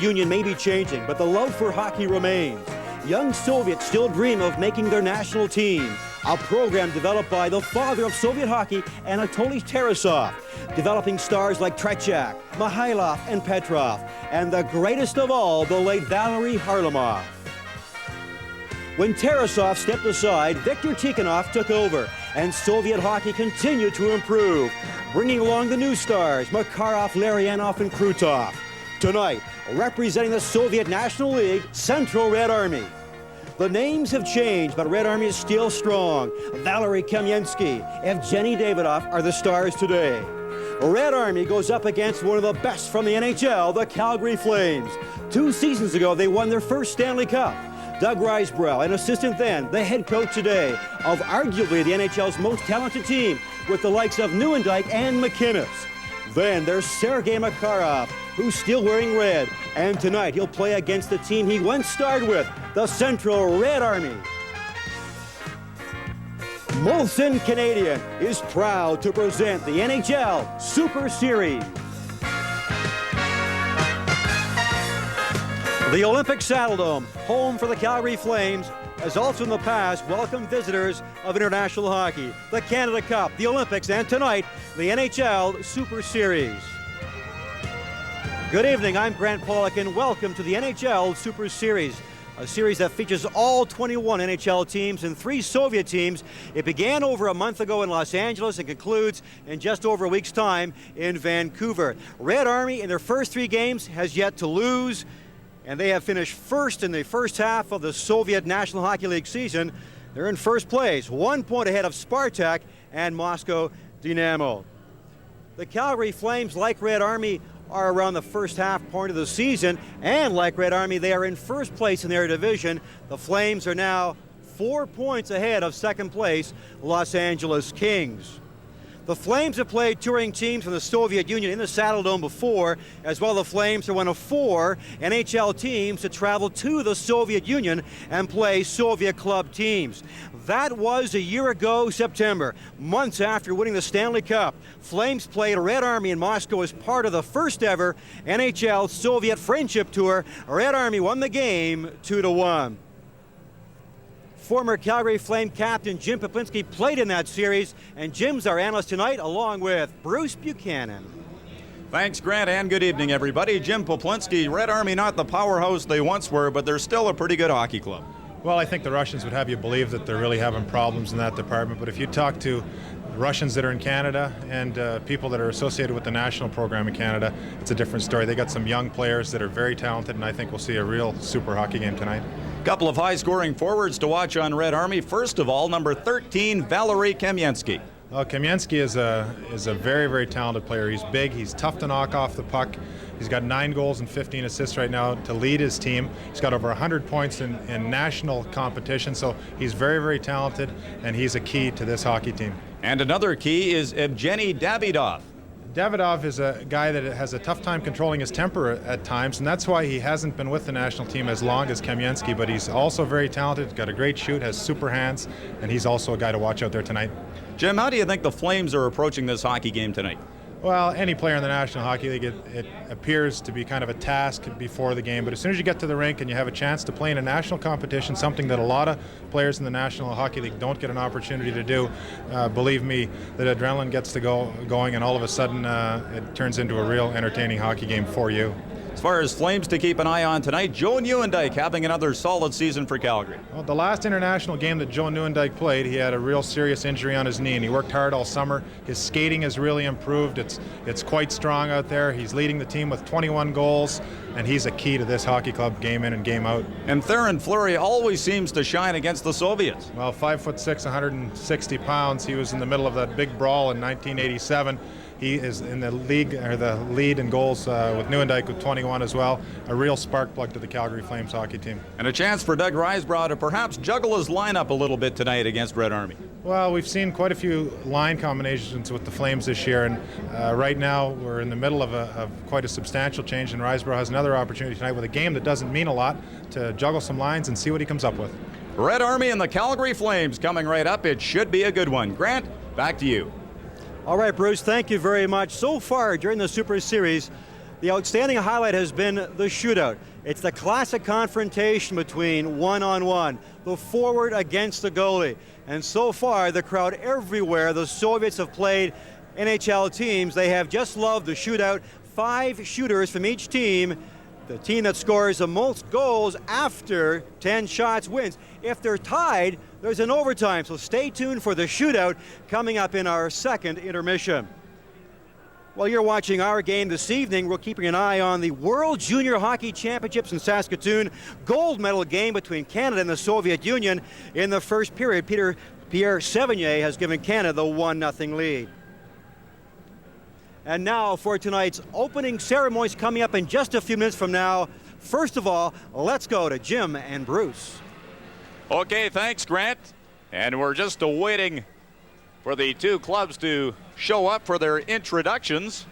Union may be changing, but the love for hockey remains. Young Soviets still dream of making their national team. A program developed by the father of Soviet hockey, Anatoly Tarasov, developing stars like Tretiak, Mikhailov, and Petrov, and the greatest of all, the late Valery Harlamov. When Tarasov stepped aside, Viktor Tikhonov took over, and Soviet hockey continued to improve, bringing along the new stars, Makarov, Larionov, and Krutov. Tonight, representing the Soviet National League, Central Red Army. The names have changed, but Red Army is still strong. Valery Kamensky, Evgeny Davidov are the stars today. Red Army goes up against one of the best from the NHL, the Calgary Flames. 2 seasons ago, they won their first Stanley Cup. Doug Risebrough, an assistant then, the head coach today of arguably the NHL's most talented team, with the likes of Nieuwendyk and McInnes. Then there's Sergei Makarov, who's still wearing red, and tonight he'll play against the team he once starred with, the Central Red Army. Molson Canadian is proud to present the NHL Super Series. The Olympic Saddledome, home for the Calgary Flames, has also in the past welcomed visitors of international hockey, the Canada Cup, the Olympics, and tonight, the NHL Super Series. Good evening, I'm Grant Pollock, and welcome to the NHL Super Series, a series that features all 21 NHL teams and 3 Soviet teams. It began over a month ago in Los Angeles and concludes in just over a week's time in Vancouver. Red Army, in their first 3 games, has yet to lose, and they have finished first in the first half of the Soviet National Hockey League season. They're in first place, 1 point ahead of Spartak and Moscow Dynamo. The Calgary Flames, like Red Army, are around the first half point of the season, and like Red Army, they are in first place in their division. The Flames are now 4 points ahead of second place, Los Angeles Kings. The Flames have played touring teams from the Soviet Union in the Saddledome before. As well, the Flames are one of 4 NHL teams to travel to the Soviet Union and play Soviet club teams. That was a year ago, September, months after winning the Stanley Cup. Flames played Red Army in Moscow as part of the first ever NHL Soviet Friendship Tour. Red Army won the game 2-1. Former Calgary Flame captain Jim Poplinski played in that series, and Jim's our analyst tonight, along with Bruce Buchanan. Thanks, Grant, and good evening, everybody. Jim Poplinski, Red Army not the powerhouse they once were, but they're still a pretty good hockey club. Well, I think the Russians would have you believe that they're really having problems in that department, but if you talk to Russians that are in Canada and people that are associated with the national program in Canada, it's a different story. They got some young players that are very talented, and I think we'll see a real super hockey game tonight. Couple of high-scoring forwards to watch on Red Army. First of all, number 13, Valery Kamensky. Well, Kamensky is a very, very talented player. He's big, he's tough to knock off the puck. He's got 9 goals and 15 assists right now to lead his team. He's got over 100 points in national competition, so he's very, very talented, and he's a key to this hockey team. And another key is Evgeny Davidov. Davidov is a guy that has a tough time controlling his temper at times, and that's why he hasn't been with the national team as long as Kamensky, but he's also very talented, got a great shoot, has super hands, and he's also a guy to watch out there tonight. Jim, how do you think the Flames are approaching this hockey game tonight? Well, any player in the National Hockey League, it appears to be kind of a task before the game, but as soon as you get to the rink and you have a chance to play in a national competition, something that a lot of players in the National Hockey League don't get an opportunity to do, believe me, that adrenaline gets to going, and all of a sudden it turns into a real entertaining hockey game for you. As far as Flames to keep an eye on tonight, Joe Nieuwendyk having another solid season for Calgary. Well, the last international game that Joe Nieuwendyk played, he had a real serious injury on his knee, and he worked hard all summer. His skating has really improved. It's quite strong out there. He's leading the team with 21 goals, and he's a key to this hockey club game in and game out. And Theoren Fleury always seems to shine against the Soviets. Well, 5'6", 160 pounds. He was in the middle of that big brawl in 1987. He is in the league, or the lead in goals with Nieuwendyk with 21 as well. A real spark plug to the Calgary Flames hockey team. And a chance for Doug Risebrough to perhaps juggle his lineup a little bit tonight against Red Army. Well, we've seen quite a few line combinations with the Flames this year, and right now we're in the middle of quite a substantial change, and Risebrough has another opportunity tonight with a game that doesn't mean a lot to juggle some lines and see what he comes up with. Red Army and the Calgary Flames coming right up. It should be a good one. Grant, back to you. All right, Bruce, thank you very much. So far during the Super Series, The outstanding highlight has been the shootout. It's the classic confrontation between one-on-one, the forward against the goalie. And so far, the crowd everywhere the Soviets have played NHL teams, they have just loved the shootout. 5 shooters from each team. The team that scores the most goals after 10 shots wins. If they're tied, there's an overtime, so stay tuned for the shootout coming up in our second intermission. While you're watching our game this evening, we're keeping an eye on the World Junior Hockey Championships in Saskatoon. Gold medal game between Canada and the Soviet Union. In the first period, Pierre Sevigny has given Canada the 1-0 lead. And now for tonight's opening ceremonies coming up in just a few minutes from now. First of all, let's go to Jim and Bruce. Okay, thanks, Grant. And we're just awaiting for the two clubs to show up for their introductions.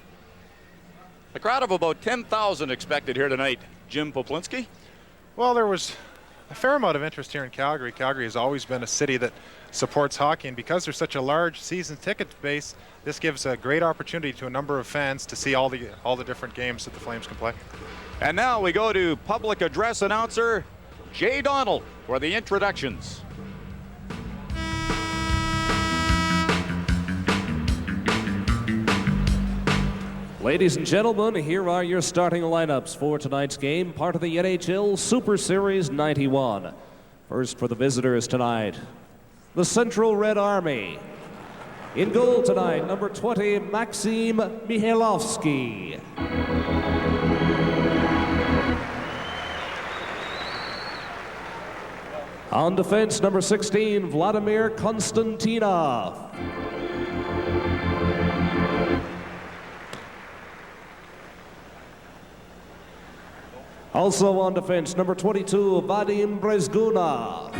A crowd of about 10,000 expected here tonight. Jim Poplinski. Well, there was a fair amount of interest here in Calgary. Calgary has always been a city that supports hockey, and because there's such a large season ticket base, this gives a great opportunity to a number of fans to see all the different games that the Flames can play. And now we go to public address announcer Jay Donald for the introductions. Ladies and gentlemen, here are your starting lineups for tonight's game, part of the NHL Super Series 91. First for the visitors tonight, the Central Red Army. In goal tonight, number 20, Maxim Mihailovsky. On defense, number 16, Vladimir Konstantinov. Also on defense, number 22, Vadim Brezgunov.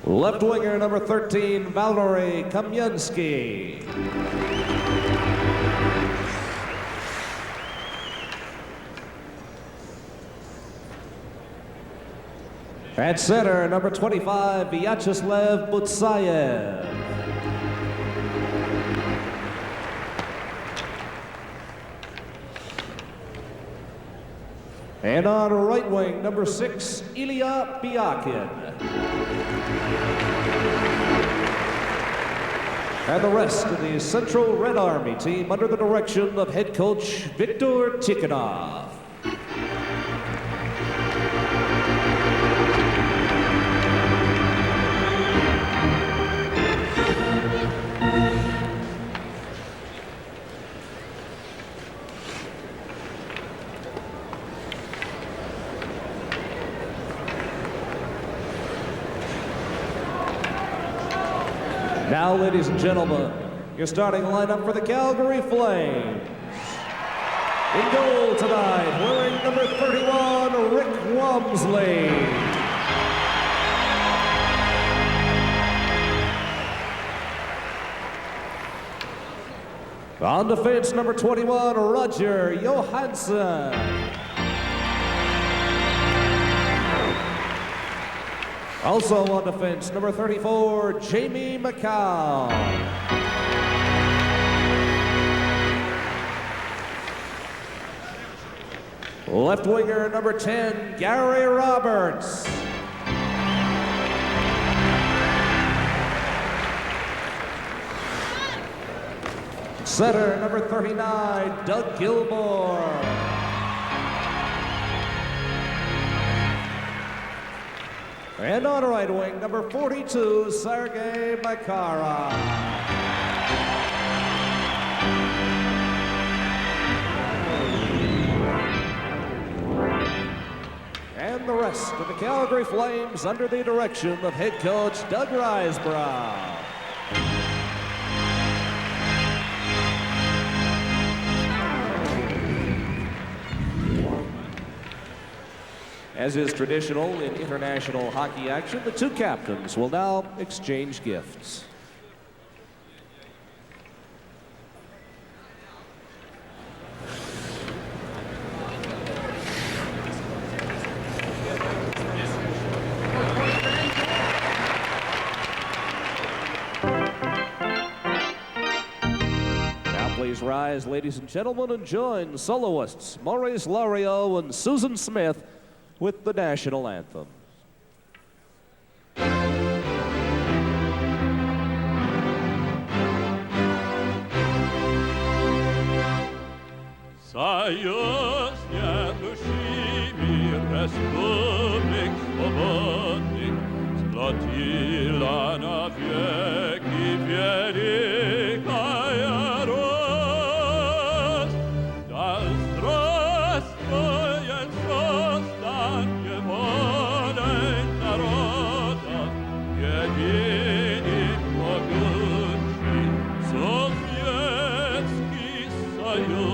Left winger, number 13, Valery Kamensky. At center, number 25, Vyacheslav Butsayev. And on right wing, number 6, Ilya Biakin. And the rest of the Central Red Army team under the direction of head coach Viktor Tikhonov. Now, ladies and gentlemen, your starting lineup for the Calgary Flames. In goal tonight, wearing number 31, Rick Wamsley. On defense, number 21, Roger Johansson. Also on defense, number 34, Jamie McCown. Left winger, number 10, Gary Roberts. Center, number 39, Doug Gilmore. And on right wing, number 42, Sergei Makarov. And the rest of the Calgary Flames under the direction of head coach Doug Risebrough. As is traditional in international hockey action, the two captains will now exchange gifts. Please rise, ladies and gentlemen, and join soloists Maurice Loriot and Susan Smith with the national anthem. Союз неодушимый республик свободных сплотила навеки великая Русь. Да здравствует создание волей народов, единый могучий Советский Союз.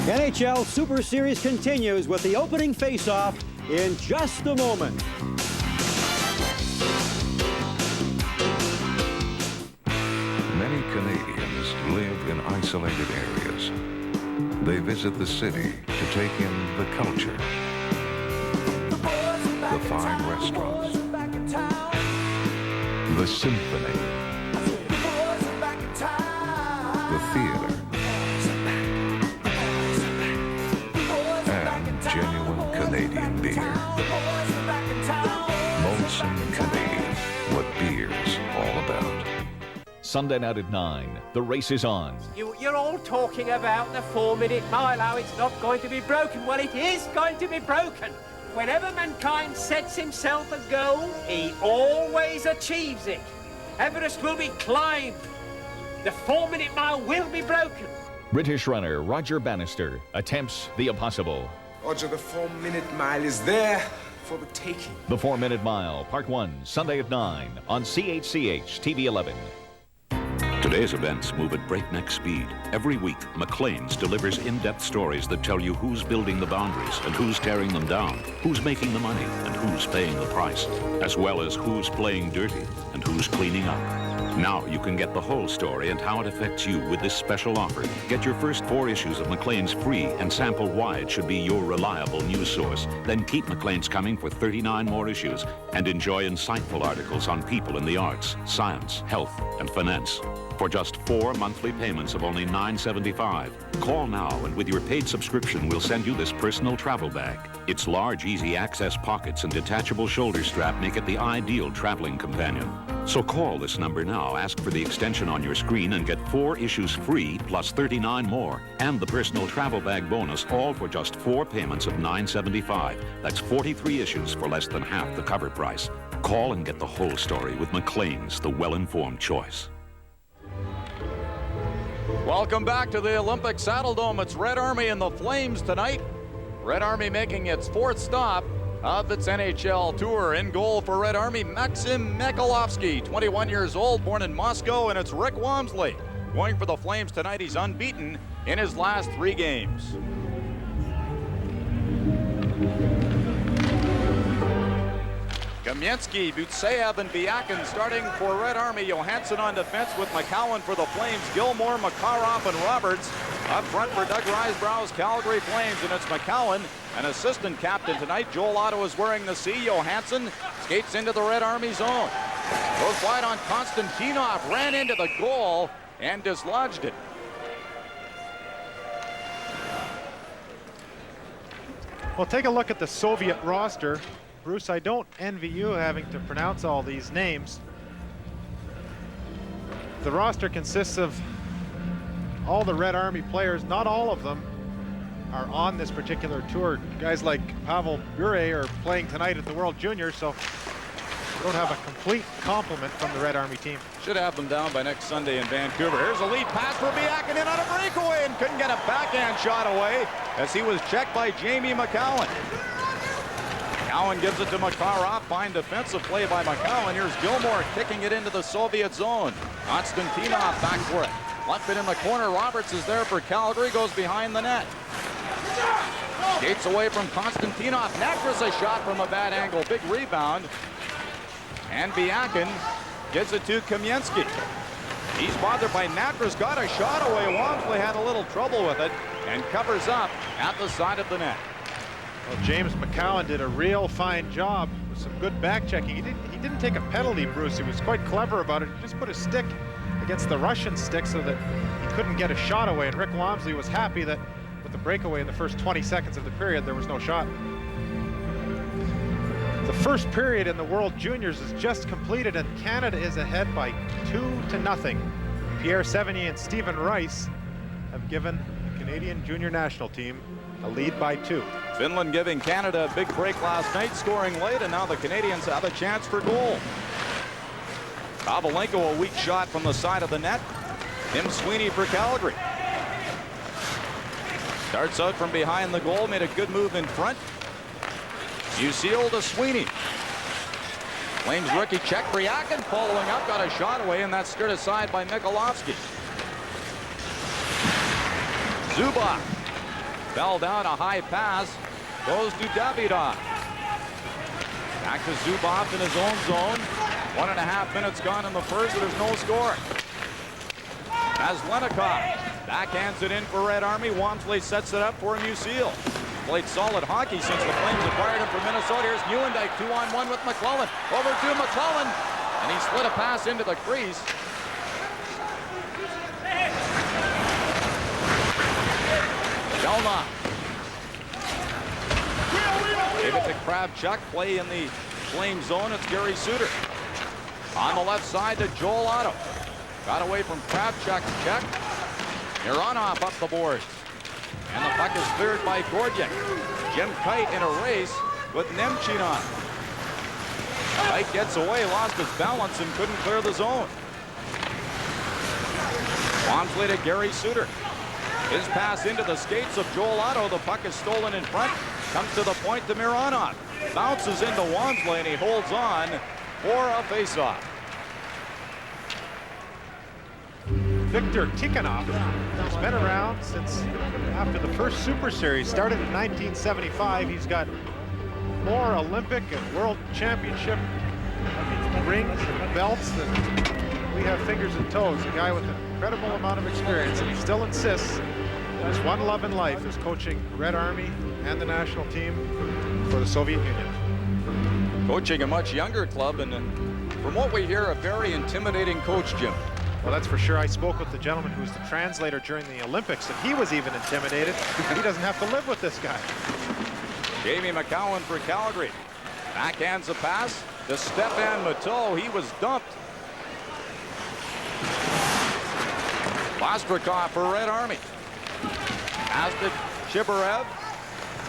NHL Super Series continues with the opening face-off in just a moment. Many Canadians live in isolated areas. They visit the city to take in the culture, the fine restaurants, the symphony, the theater, and genuine Canadian beer. Molson Canadian, what beer's all about. Sunday night at 9, the race is on. You're all talking about the 4-minute mile, how it's not going to be broken. Well, it is going to be broken. Whenever mankind sets himself a goal, he always achieves it. Everest will be climbed. The 4-minute mile will be broken. British runner Roger Bannister attempts the impossible. Roger, the 4-minute mile is there for the taking. The 4-minute mile, part 1, Sunday at 9 on CHCH TV 11. Today's events move at breakneck speed. Every week, Maclean's delivers in-depth stories that tell you who's building the boundaries and who's tearing them down, who's making the money and who's paying the price, as well as who's playing dirty and who's cleaning up. Now you can get the whole story and how it affects you with this special offer. Get your first 4 issues of Maclean's free and sample why it should be your reliable news source. Then keep Maclean's coming for 39 more issues and enjoy insightful articles on people in the arts, science, health, and finance. For just 4 monthly payments of only $9.75. Call now, and with your paid subscription, we'll send you this personal travel bag. Its large, easy access pockets and detachable shoulder strap make it the ideal traveling companion. So call this number now, ask for the extension on your screen, and get 4 issues free plus 39 more, and the personal travel bag bonus, all for just 4 payments of $9.75. That's 43 issues for less than half the cover price. Call and get the whole story with Maclean's, the well-informed choice. Welcome back to the Olympic Saddle Dome. It's Red Army and the Flames tonight. Red Army making its 4th stop of its NHL tour. In goal for Red Army, Maxim Mikolovsky, 21 years old, born in Moscow, and it's Rick Wamsley. Going for the Flames tonight, he's unbeaten in his last 3 games. Kamensky, Butseyev, and Biakin starting for Red Army. Johansson on defense with McCowan for the Flames. Gilmore, Makarov, and Roberts up front for Doug Risebrough's Calgary Flames. And it's McCowan, an assistant captain tonight. Joel Otto is wearing the C. Johansson skates into the Red Army zone. Goes wide on Konstantinov, ran into the goal and dislodged it. Well, take a look at the Soviet roster. Bruce, I don't envy you having to pronounce all these names. The roster consists of all the Red Army players. Not all of them are on this particular tour. Guys like Pavel Bure are playing tonight at the World Juniors, so we don't have a complete complement from the Red Army team. Should have them down by next Sunday in Vancouver. Here's a lead pass for Biakin in on a breakaway and couldn't get a backhand shot away as he was checked by Jamie McCowan. McCowan gives it to Makarov. Fine defensive play by McCowan. Here's Gilmore kicking it into the Soviet zone. Konstantinov back for it. Left it in the corner. Roberts is there for Calgary. Goes behind the net. Skates away from Konstantinov. Natras a shot from a bad angle. Big rebound. And Biakin gives it to Kamensky. He's bothered by Natras. Got a shot away. Wamsley had a little trouble with it and covers up at the side of the net. Well, James McCowan did a real fine job with some good back checking. He didn't take a penalty, Bruce. He was quite clever about it. He just put his stick against the Russian stick so that he couldn't get a shot away. And Rick Wamsley was happy that with the breakaway in the first 20 seconds of the period, there was no shot. The first period in the World Juniors is just completed, and Canada is ahead by 2-0. Pierre Sevigny and Stephen Rice have given the Canadian junior national team a lead by 2. Finland giving Canada a big break last night, scoring late, and now the Canadians have a chance for goal. Kovalenko, a weak shot from the side of the net. Tim Sweeney for Calgary. Starts out from behind the goal, made a good move in front. Musil to Sweeney. Flames rookie check. Biakin following up, got a shot away, and that's skirt aside by Mikolovsky. Zubov fell down, a high pass, goes to Davidov. Back to Zubov in his own zone. 1.5 minutes gone in the first, there's no score. As Lennikov backhands it in for Red Army, Wamsley sets it up for Musil. Played solid hockey since the Flames acquired him from Minnesota. Here's Nieuwendyk 2-on-1 with McClellan. Over to McClellan, and he slid a pass into the crease. Delma. Gave it to Kravchuk. Play in the Flame zone. It's Gary Suter. On the left side to Joel Otto. Got away from Kravchuk. Check. Mironov up the boards. And the puck is cleared by Gordiak. Jim Kite in a race with Nemchinov. Kite gets away, lost his balance, and couldn't clear the zone. Wamsley to Gary Suter. His pass into the skates of Joel Otto. The puck is stolen in front. Comes to the point to Mironov. Bounces into Wamsley, and he holds on for a faceoff. Viktor Tikhonov has been around since after the first Super Series. Started in 1975. He's got more Olympic and World Championship rings and belts than we have fingers and toes, a guy with an incredible amount of experience, and he still insists that his one love in life is coaching Red Army and the national team for the Soviet Union. Coaching a much younger club, and from what we hear, a very intimidating coach, Jim. Well, that's for sure. I spoke with the gentleman who was the translator during the Olympics, and he was even intimidated. He doesn't have to live with this guy. Jamie McCowan for Calgary. Backhands a pass to Stefan Mateau. He was dumped. Vostrikov for Red Army. Pass to Shibarev.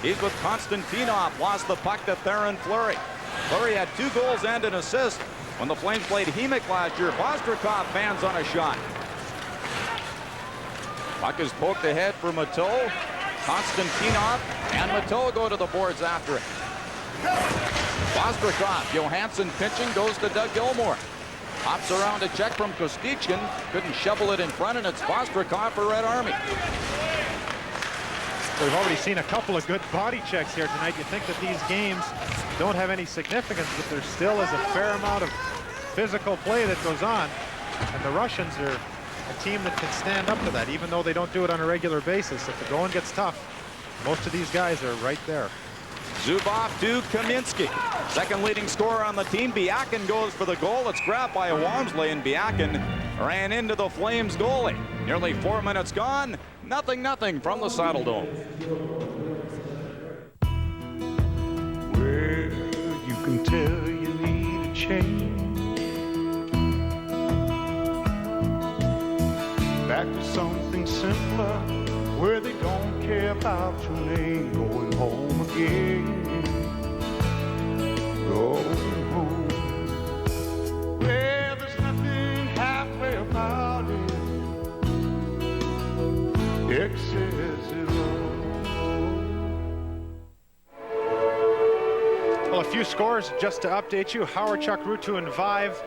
He's with Konstantinov. Lost the puck to Theron Fleury. Fleury had 2 goals and an assist when the Flames played Hemik last year. Vostrikov fans on a shot. Puck is poked ahead for Mateau. Konstantinov and Mateau go to the boards after it. Vostrikov, Johansson pitching, goes to Doug Gilmour. Hops around a check from Kostichkin. Couldn't shovel it in front, and it's Vostrikov for Red Army. We've already seen a couple of good body checks here tonight. You think that these games don't have any significance, but there still is a fair amount of physical play that goes on. And the Russians are a team that can stand up to that, even though they don't do it on a regular basis. If the going gets tough, most of these guys are right there. Zubov to Kaminsky. Second leading scorer on the team. Biakin goes for the goal. It's grabbed by Walmsley, and Biakin ran into the Flames goalie. Nearly 4 minutes gone. Nothing from the Saddle Dome. Well, you can tell you need a change. Back to something simpler, where they don't care about your name. Going home again. Going home. Well, there's nothing halfway about it. Well, a few scores just to update you. Howard-Chuck, Ruutu, and Vive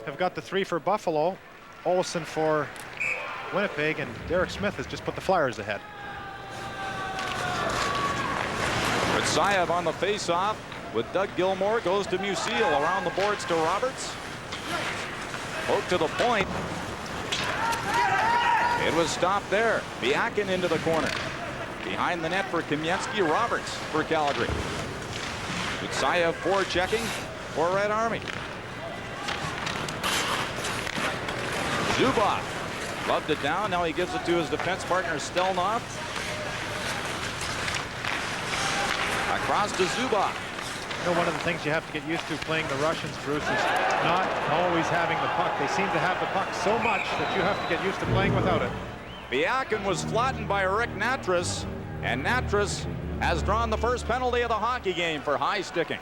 have got the 3 for Buffalo. Olsen for Winnipeg, and Derek Smith has just put the Flyers ahead. Ritsayev on the face-off with Doug Gilmour. Goes to Musil. Around the boards to Roberts. Poke to the point. It was stopped there. Biakin into the corner. Behind the net for Kamiensky. Roberts for Calgary. Ritsayev forechecking for Red Army. Zubov rubbed it down. Now he gives it to his defense partner Stelnov. Across to Zubov. You know, one of the things you have to get used to playing the Russians, Bruce, is not always having the puck. They seem to have the puck so much that you have to get used to playing without it. Biakin was flattened by Rick Natras, and Natras has drawn the first penalty of the hockey game for high sticking.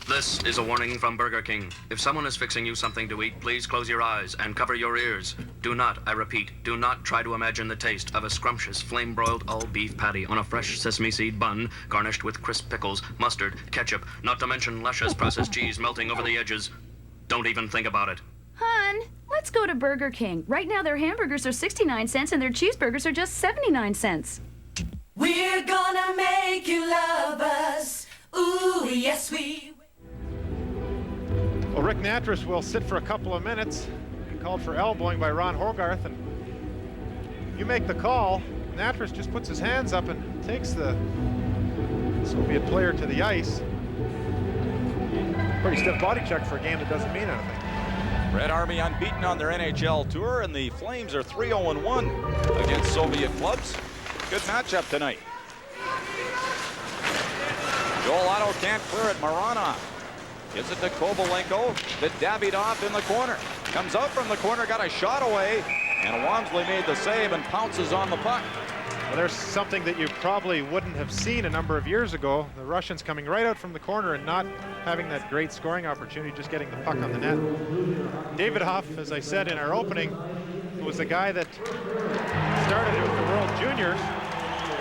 This is a warning from Burger King. If someone is fixing you something to eat, please close your eyes and cover your ears. Do not, I repeat, do not try to imagine the taste of a scrumptious flame-broiled all-beef patty on a fresh sesame seed bun, garnished with crisp pickles, mustard, ketchup, not to mention luscious processed cheese melting over the edges. Don't even think about it. Hun, let's go to Burger King. Right now their hamburgers are 69 cents and their cheeseburgers are just 79 cents. We're gonna make you love us. Ooh, yes we will. Well, Rick Natras will sit for a couple of minutes. He called for elbowing by Ron Hogarth, and you make the call. Natras just puts his hands up and takes the Soviet player to the ice. Pretty stiff body check for a game that doesn't mean anything. Red Army unbeaten on their NHL tour, and the Flames are 3-0-1 against Soviet clubs. Good matchup tonight. Joel Otto can't clear it. Maranov gives it to Kovalenko, to Davidov in the corner. Comes out from the corner, got a shot away, and Walmsley made the save and pounces on the puck. Well, there's something that you probably wouldn't have seen a number of years ago. The Russians coming right out from the corner and not having that great scoring opportunity, just getting the puck on the net. Davidov, as I said in our opening, was the guy that started it with the World Juniors.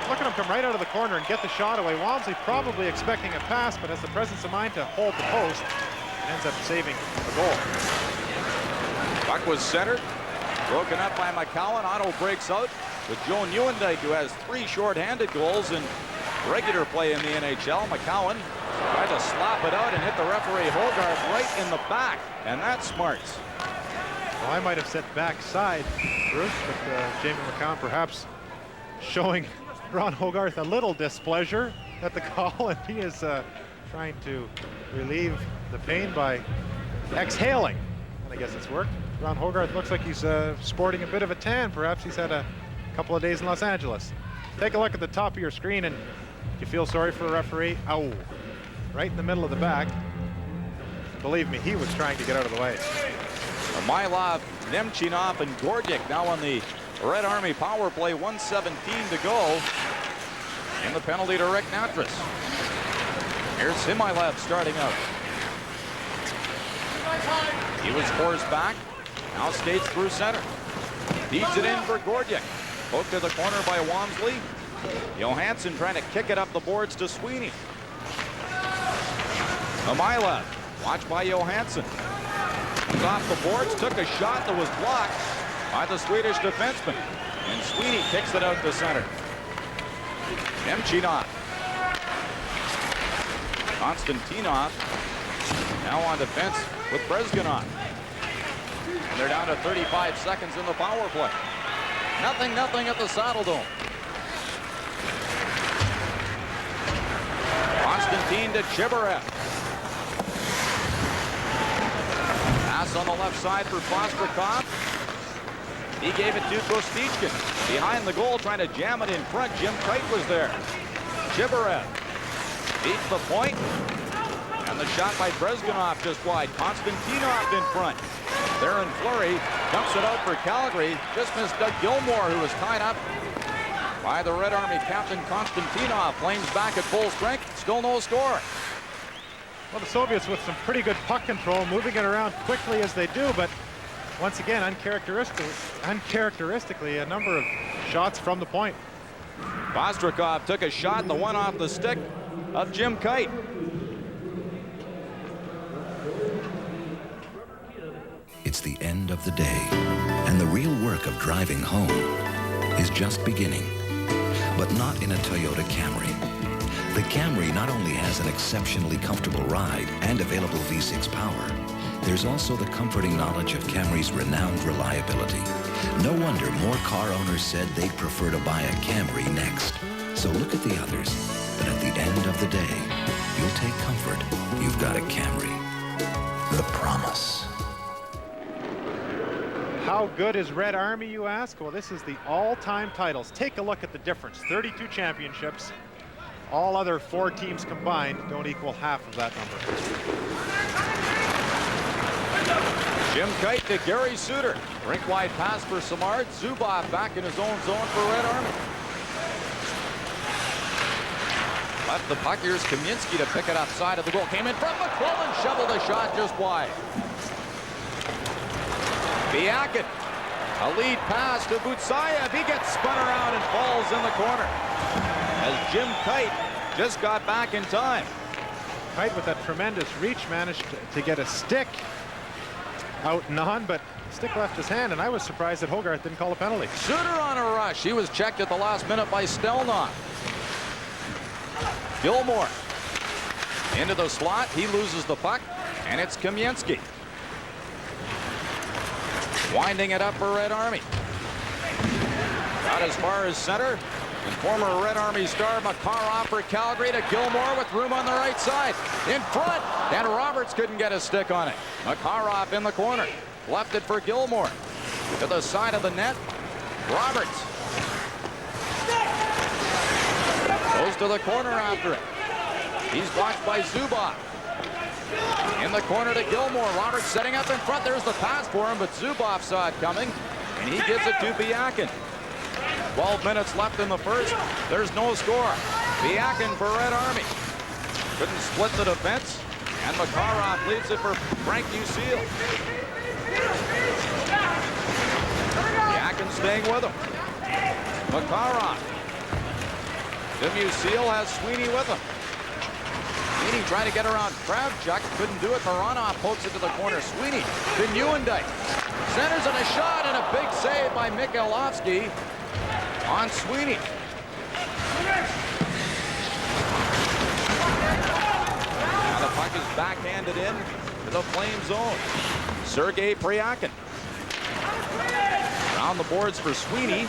Look at him come right out of the corner and get the shot away. Walmsley probably expecting a pass, but has the presence of mind to hold the post and ends up saving the goal. Puck was centered, broken up by McCowan. Otto breaks out with Joe Nieuwendyk, who has 3 short-handed goals in regular play in the NHL. McCowan Tried to slap it out and hit the referee Hogarth right in the back, and that's smarts. Well, I might have said backside, Bruce, but Jamie McCown perhaps showing Ron Hogarth a little displeasure at the call, and he is trying to relieve the pain by exhaling, and I guess it's worked. Ron Hogarth looks like he's sporting a bit of a tan. Perhaps he's had a couple of days in Los Angeles. Take a look at the top of your screen, and you feel sorry for a referee. Ow, right in the middle of the back. Believe me, he was trying to get out of the way. Mylov, Nemchinov, and Gordiak now on the Red Army power play. 1:17 to go in the penalty to Rick Natras. Here's Simylov starting out. He was forced back. Now skates through center. Feeds it in for Gordiak. Poked to the corner by Walmsley. Johansson trying to kick it up the boards to Sweeney. Mylov, watched by Johansson. Comes off the boards, took a shot that was blocked by the Swedish defenseman. And Sweeney kicks it out to center. Nemchinov. Konstantinov now on defense with Brezhganov. And they're down to 35 seconds in the power play. 0-0 at the Saddle Dome. Konstantin to Chibarev. Pass on the left side for Fostrikov. He gave it to Kostichkin. Behind the goal, trying to jam it in front. Jim Kite was there. Chibarev beats the point. And the shot by Brezhganov just wide. Konstantinov in front. There in flurry. Dumps it out for Calgary. Just missed Doug Gilmore, who was tied up by the Red Army captain Konstantinov. Flames back at full strength. Still no score. Well, the Soviets with some pretty good puck control, moving it around quickly as they do, but once again, uncharacteristically, a number of shots from the point. Vostrikov took a shot, the one off the stick of Jim Kite. It's the end of the day, and the real work of driving home is just beginning, but not in a Toyota Camry. The Camry not only has an exceptionally comfortable ride and available V6 power, there's also the comforting knowledge of Camry's renowned reliability. No wonder more car owners said they'd prefer to buy a Camry next. So look at the others, but at the end of the day, you'll take comfort. You've got a Camry. The promise. How good is Red Army, you ask? Well, this is the all-time titles. Take a look at the difference. 32 championships. All other 4 teams combined don't equal half of that number. Jim Kite to Gary Suter. Rink-wide pass for Samard. Zubov back in his own zone for Red Army. Left the puck. Here's Kaminsky to pick it up side of the goal. Came in front. McClellan shoveled a shot just wide. Biakin. A lead pass to Butsayev. He gets spun around and falls in the corner. As Jim Kite just got back in time. Kite with that tremendous reach managed to get a stick out and on, but stick left his hand, and I was surprised that Hogarth didn't call a penalty. Suter on a rush. He was checked at the last minute by Stelnok. Gilmore into the slot. He loses the puck, and it's Kamiensky. Winding it up for Red Army. Got as far as center. And former Red Army star Makarov for Calgary to Gilmore with room on the right side. In front, and Roberts couldn't get a stick on it. Makarov in the corner. Left it for Gilmore. To the side of the net. Roberts. Goes to the corner after it. He's blocked by Zubov. In the corner to Gilmore. Roberts setting up in front. There's the pass for him, but Zubov saw it coming, and he gives it to Biakin. 12 minutes left in the first. There's no score. Biakin for Red Army. Couldn't split the defense, and Makarov leaves it for Frank Musil. Biakin staying with him. Makarov. To Musil, has Sweeney with him. Sweeney trying to get around Kravchuk. Couldn't do it. Maranov pokes it to the corner. Sweeney to Nieuwendyk. Centers on a shot, and a big save by Mikhailovsky on Sweeney. backhanded in to the Flame zone. Sergei Pryakin. Around the boards for Sweeney.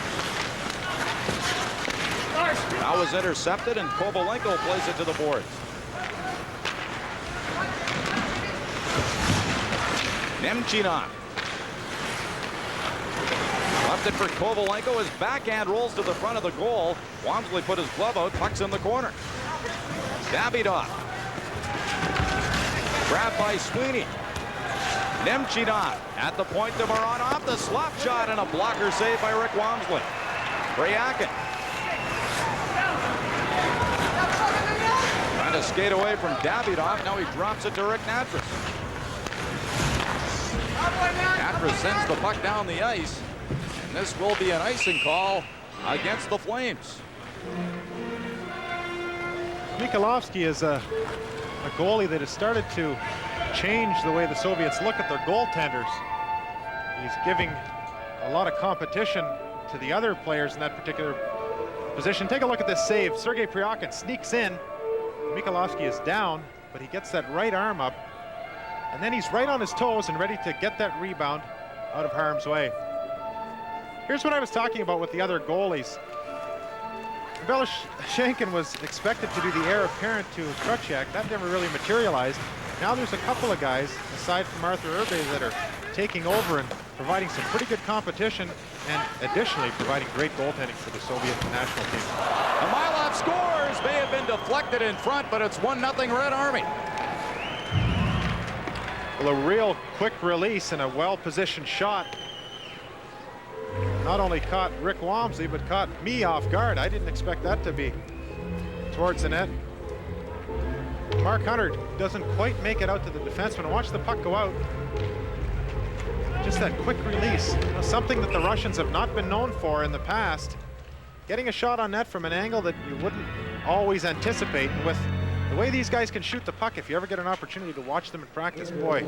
That was intercepted, and Kovalenko plays it to the boards. Nemchinov. Left it for Kovalenko. His backhand rolls to the front of the goal. Wamsley put his glove out. Puck's in the corner. Davidoff. Grabbed by Sweeney. Nemchinov at the point to Moronov. The slap shot and a blocker save by Rick Wamsley. Pryakin. Trying to skate away from Davidoff. Now he drops it to Rick Natras. Natras sends the puck down the ice. And this will be an icing call against the Flames. Mikolovsky is a goalie that has started to change the way the Soviets look at their goaltenders. He's giving a lot of competition to the other players in that particular position. Take a look at this save. Sergei Pryakin sneaks in. Mikolovsky is down, but he gets that right arm up, and then he's right on his toes and ready to get that rebound out of harm's way. Here's what I was talking about with the other goalies. Beloshenkin was expected to do the heir apparent to Trocek. That never really materialized. Now there's a couple of guys, aside from Arthur Urbe, that are taking over and providing some pretty good competition, and additionally providing great goaltending for the Soviet national team. Milov scores. May have been deflected in front, but it's 1-0 Red Army. Well, a real quick release and a well-positioned shot. Not only caught Rick Wamsley, but caught me off guard. I didn't expect that to be towards the net. Mark Hunter doesn't quite make it out to the defenseman. Watch the puck go out. Just that quick release, something that the Russians have not been known for in the past. Getting a shot on net from an angle that you wouldn't always anticipate. And with the way these guys can shoot the puck, if you ever get an opportunity to watch them in practice, boy,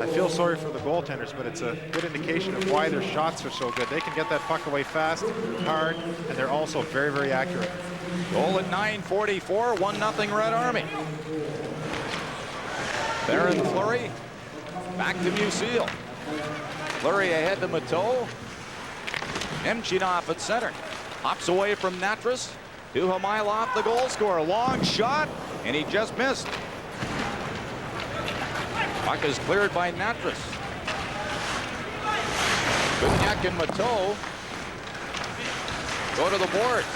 I feel sorry for the goaltenders, but it's a good indication of why their shots are so good. They can get that puck away fast, hard, and they're also very, very accurate. Goal at 9:44, 1-0 Red Army. Theron Fleury, back to Musil. Fleury ahead to Mateau. Nemchinov at center. Hops away from Natras to Hamailov, the goal scorer. Long shot, and he just missed. Puck is cleared by Natras. Gudniak and Mateau go to the boards.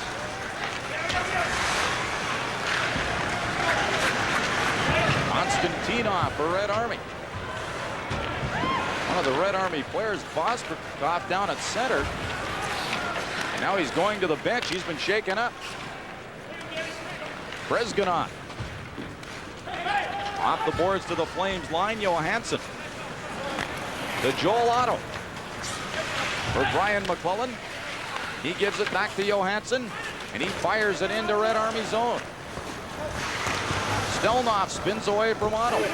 Konstantinov for Red Army. One of the Red Army players, Vostrikov, down at center. And now he's going to the bench. He's been shaken up. Brezganov. Off the boards to the Flames line, Johansson. To Joel Otto. For Brian McClellan. He gives it back to Johansson, and he fires it into Red Army zone. Stelnoff spins away from Otto.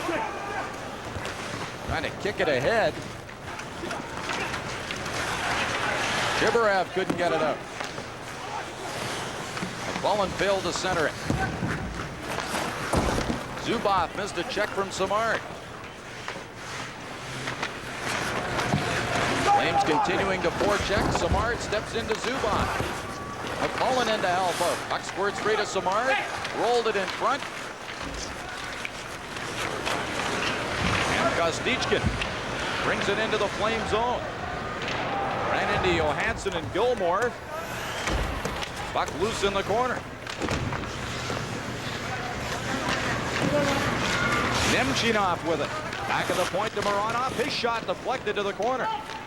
Trying to kick it ahead. Shibarev couldn't get it out. McClellan failed to center it. Zubov missed a check from Samard. Flames continuing to forecheck. Samard steps into Zubov. McClellan into help out. Puck squirt straight to Samard. Rolled it in front. And Kostichkin brings it into the Flame zone. Ran into Johansson and Gilmore. Puck loose in the corner. Nemchinov with it. Back of the point to Moronov. His shot deflected to the corner.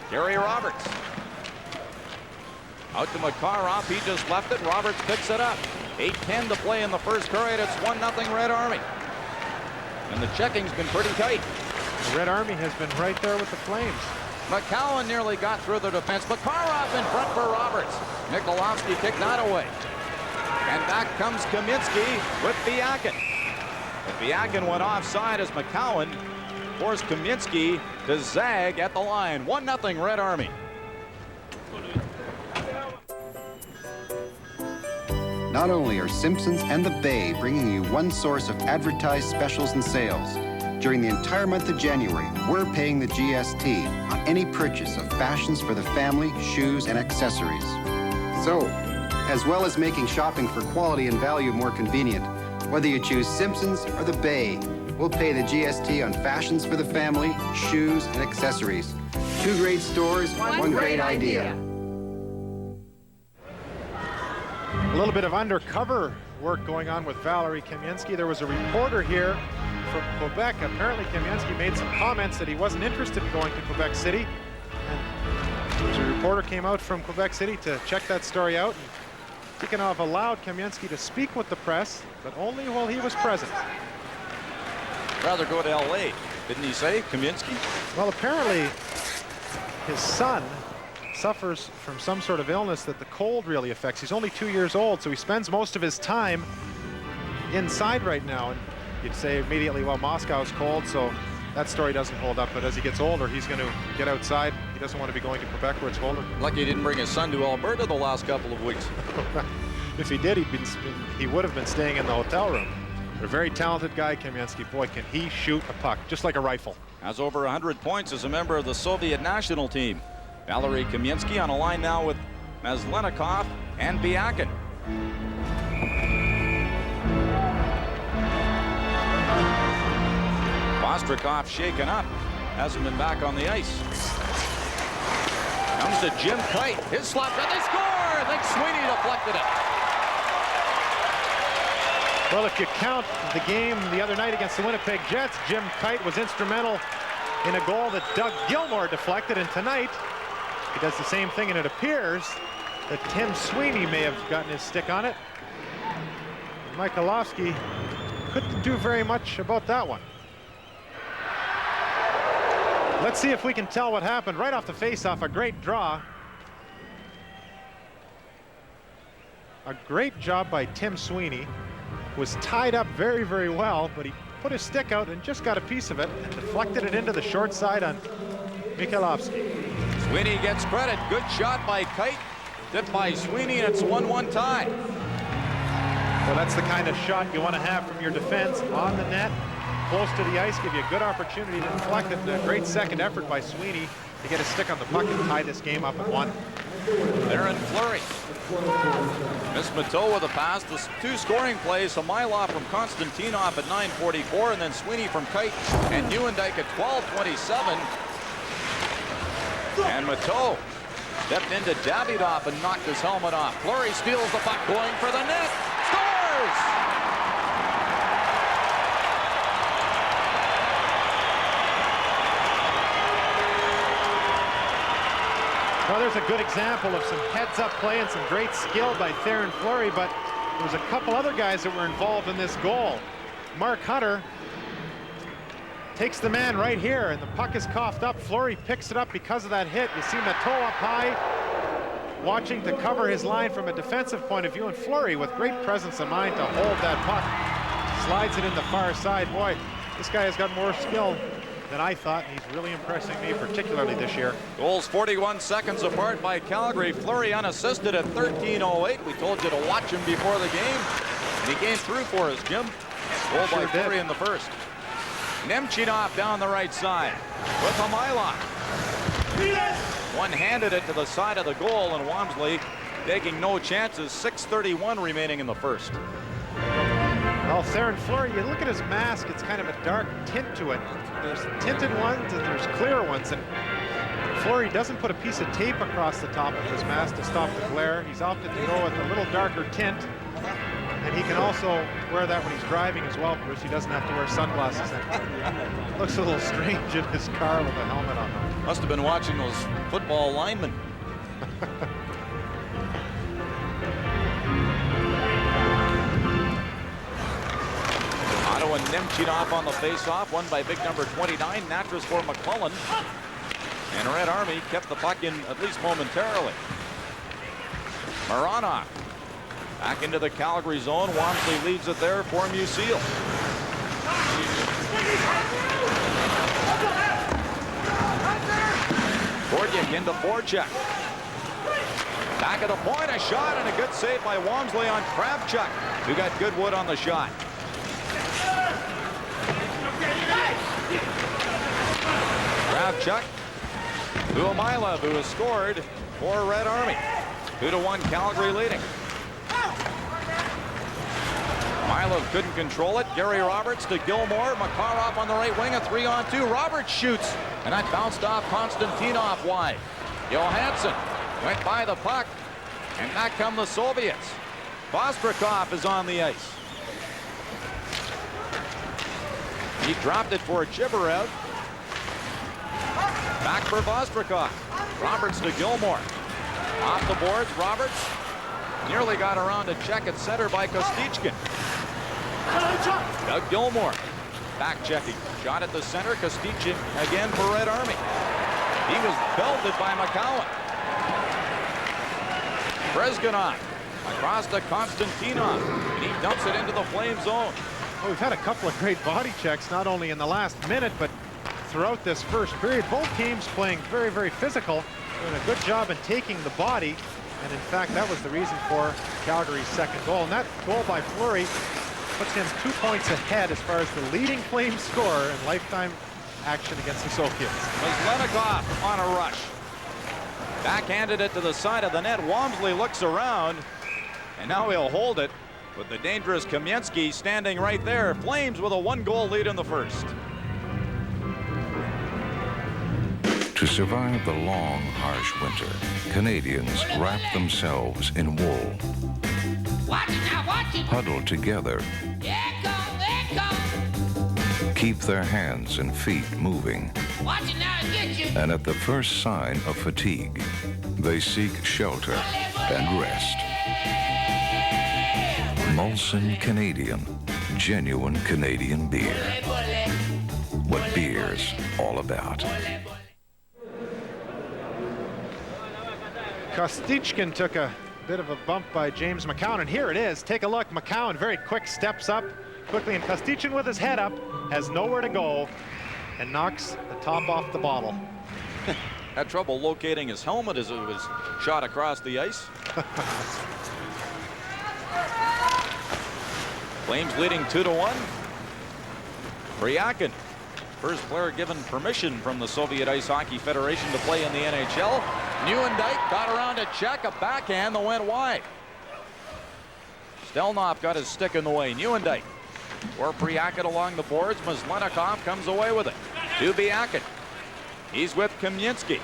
Gary Roberts. Out to Makarov. He just left it. Roberts picks it up. 8:10 to play in the first period. It's 1-0 Red Army. And the checking's been pretty tight. The Red Army has been right there with the Flames. McCowan nearly got through the defense. Makarov in front for Roberts. Mikolovsky kicked that away. And back comes Kaminsky with Biakin. But Biakin went offside as McCowan forced Kaminsky to zag at the line. 1-0 Red Army. Not only are Simpsons and the Bay bringing you one source of advertised specials and sales, During the entire month of January, we're paying the GST on any purchase of fashions for the family, shoes, and accessories. So, as well as making shopping for quality and value more convenient, whether you choose Simpsons or the Bay, we'll pay the GST on fashions for the family, shoes, and accessories. 2 great stores, one great idea. A little bit of undercover work going on with Valerie Kamensky. There was a reporter here from Quebec. Apparently Kamensky made some comments that he wasn't interested in going to Quebec City. And a reporter came out from Quebec City to check that story out. And Tikhonov allowed Kamensky to speak with the press, but only while he was present. Rather go to LA, didn't he say, Kamensky? Well, apparently his son suffers from some sort of illness that the cold really affects. He's only 2 years old, so he spends most of his time inside right now. And you'd say immediately, well, Moscow's cold, so that story doesn't hold up. But as he gets older, he's going to get outside. He doesn't want to be going to Quebec where it's colder. Lucky he didn't bring his son to Alberta the last couple of weeks. If he did, he would have been staying in the hotel room. A very talented guy, Kamensky. Boy, can he shoot a puck, just like a rifle. Has over 100 points as a member of the Soviet national team. Valerie Kamensky on a line now with Maslenikov and Biakin. Vostrikov shaken up. Hasn't been back on the ice. Comes to Jim Kite. His slap, and they score! I think Sweeney deflected it. Well, if you count the game the other night against the Winnipeg Jets, Jim Kite was instrumental in a goal that Doug Gilmour deflected, and tonight he does the same thing, and it appears that Tim Sweeney may have gotten his stick on it. Michailowski couldn't do very much about that one. Let's see if we can tell what happened right off the face-off. A great draw. A great job by Tim Sweeney. Was tied up very, very well, but he put his stick out and just got a piece of it and deflected it into the short side on Michailowski. Sweeney gets credit. Good shot by Kite. Tipped by Sweeney, and it's a 1-1 tie. Well, that's the kind of shot you want to have from your defense on the net, close to the ice, give you a good opportunity to deflect it. A great second effort by Sweeney to get a stick on the puck and tie this game up at 1. Theron Fleury. Miss Mateau with a pass. The 2 scoring plays. Samylov from Konstantinov at 9:44, and then Sweeney from Kite and Neuendijk at 12:27. And Mateau stepped into Davidoff and knocked his helmet off. Fleury steals the puck, going for the net. Scores! Well, there's a good example of some heads-up play and some great skill by Theron Fleury, but there was a couple other guys that were involved in this goal. Mark Hunter takes the man right here, and the puck is coughed up. Fleury picks it up because of that hit. You see Mateau up high, watching to cover his line from a defensive point of view, and Fleury with great presence of mind to hold that puck. Slides it in the far side. Boy, this guy has got more skill than I thought, and he's really impressing me, particularly this year. Goals 41 seconds apart by Calgary. Fleury unassisted at 13:08. We told you to watch him before the game. And he came through for us, Jim. Goal by Fleury in the first. Nemchinov down the right side with Samylov. One-handed it to the side of the goal, and Walmsley taking no chances. 6:31 remaining in the first. Well, Theron Fleury, you look at his mask, it's kind of a dark tint to it. There's tinted ones and there's clear ones, and Fleury doesn't put a piece of tape across the top of his mask to stop the glare. He's opted to go with a little darker tint, and he can also wear that when he's driving as well, Bruce. He doesn't have to wear sunglasses. And looks a little strange in his car with a helmet on. Must have been watching those football linemen. Otto and Nemchinov on the face-off, won by big number 29, Natras for McClellan. And Red Army kept the puck in at least momentarily. Maranov back into the Calgary zone. Walmsley leaves it there for Musil. Bordiak into Voracek. Back of the point, a shot, and a good save by Walmsley on Kravchuk, who got good wood on the shot. Kravchuk to Omailov, who has scored for Red Army. 2-1 Calgary leading. Omailov couldn't control it. Gary Roberts to Gilmore. Makarov on the right wing, a 3-on-2. Roberts shoots, and that bounced off Konstantinov wide. Johansson went by the puck, and back come the Soviets. Vostrikov is on the ice. He dropped it for Chibarev. Back for Vostrikov. Roberts to Gilmore. Off the boards, Roberts nearly got around a check at center by Kostichkin. Doug Gilmore back checking. Shot at the center. Kostichkin again for Red Army. He was belted by McCowan. Brezganov across to Konstantinov, and he dumps it into the Flame zone. Well, we've had a couple of great body checks, not only in the last minute, but throughout this first period. Both teams playing very, very physical, doing a good job in taking the body. And in fact, that was the reason for Calgary's second goal. And that goal by Fleury puts him 2 points ahead as far as the leading Flame scorer in lifetime action against the Soviets. Mazlenikov on a rush. Backhanded it to the side of the net. Wamsley looks around, and now he'll hold it with the dangerous Kamensky standing right there. Flames with a 1-goal lead in the first. To survive the long, harsh winter, Canadians wrap themselves in wool. Watch it now, watch it. Huddle together. Keep their hands and feet moving. Watch it now, get you. And at the first sign of fatigue, they seek shelter and rest. Molson Canadian, genuine Canadian beer. What beer's all about. Kostichkin took a bit of a bump by James McCown, and here it is. Take a look. McCown very quick, steps up quickly, and Kostichkin with his head up has nowhere to go and knocks the top off the bottle. Had trouble locating his helmet as it was shot across the ice. Flames leading 2-1. Bryakin, first player given permission from the Soviet Ice Hockey Federation to play in the NHL. Neuendijk got around a check, a backhand that went wide. Stelnov got his stick in the way. Neuendijk or Bryakin along the boards. Mazlenikov comes away with it. To Bryakin. He's with Kamensky.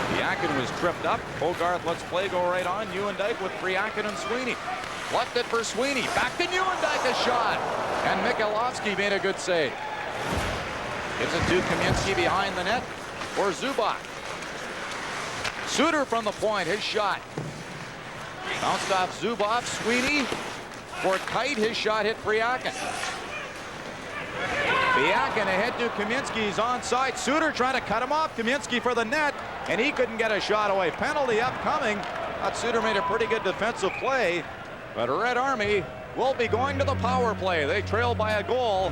Bryakin was tripped up. Hogarth lets play go right on. Neuendijk with Bryakin and Sweeney. Left it for Sweeney. Back to Neuendijk, a shot. And Mikulovsky made a good save. Gives it to Kamensky behind the net for Zubak. Suter from the point, his shot. Bounced off Zubov. Sweeney for Kite, his shot hit Bryakin. Bryakin ahead to Kamensky, he's onside. Suter trying to cut him off. Kamensky for the net, and he couldn't get a shot away. Penalty upcoming. Thought Suter made a pretty good defensive play, but Red Army will be going to the power play. They trail by a goal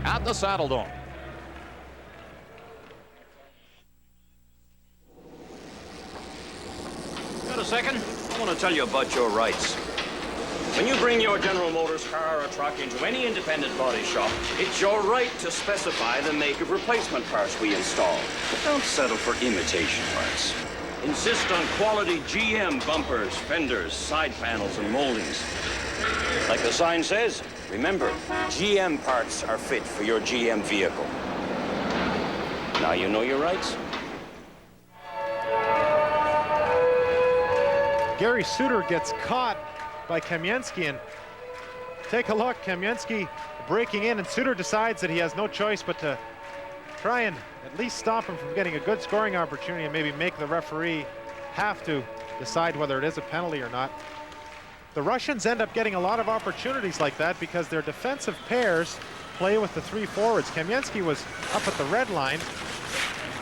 at the Saddle Dome. Got a second? I want to tell you about your rights. When you bring your General Motors car or truck into any independent body shop, it's your right to specify the make of replacement parts we install. But don't settle for imitation parts. Insist on quality GM bumpers, fenders, side panels, and moldings. Like the sign says, remember, GM parts are fit for your GM vehicle. Now you know your rights. Gary Suter gets caught by Kamensky, and take a look. Kamensky breaking in, and Suter decides that he has no choice but to try and at least stop him from getting a good scoring opportunity and maybe make the referee have to decide whether it is a penalty or not. The Russians end up getting a lot of opportunities like that because their defensive pairs play with the three forwards. Kamensky was up at the red line.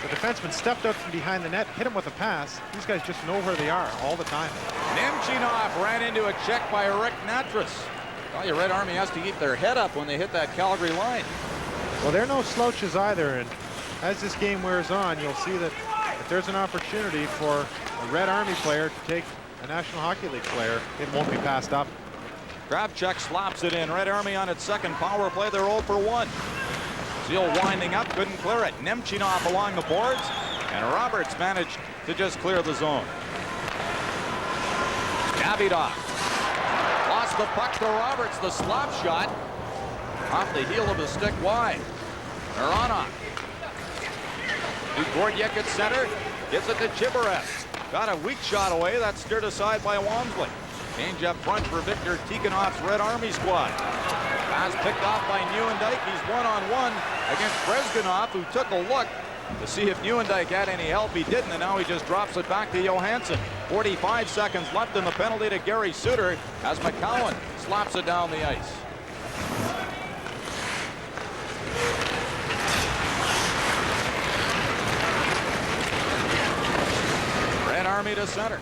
The defenseman stepped out from behind the net, hit him with a pass. These guys just know where they are all the time. Nemchinov ran into a check by Rick Natras. Well, your Red Army has to keep their head up when they hit that Calgary line. Well, they're no slouches either, and as this game wears on, you'll see that if there's an opportunity for a Red Army player to take a National Hockey League player, it won't be passed up. Kravchuk slaps it in. Red Army on its second power play. They're 0 for 1. Seal winding up, couldn't clear it. Nemchinov along the boards, and Roberts managed to just clear the zone. Davidoff lost the puck to Roberts. The slap shot off the heel of his stick wide. Mironov. Dugordjek at center. Gives it to Chibarev. Got a weak shot away. That's steered aside by Walmsley. Change up front for Victor Tikhonov's Red Army squad. Pass picked off by Nieuwendyk. He's one-on-one against Brezgunov, who took a look to see if Nieuwendyk had any help. He didn't, and now he just drops it back to Johansson. 45 seconds left in the penalty to Gary Suter as McCowan slaps it down the ice. Red Army to center.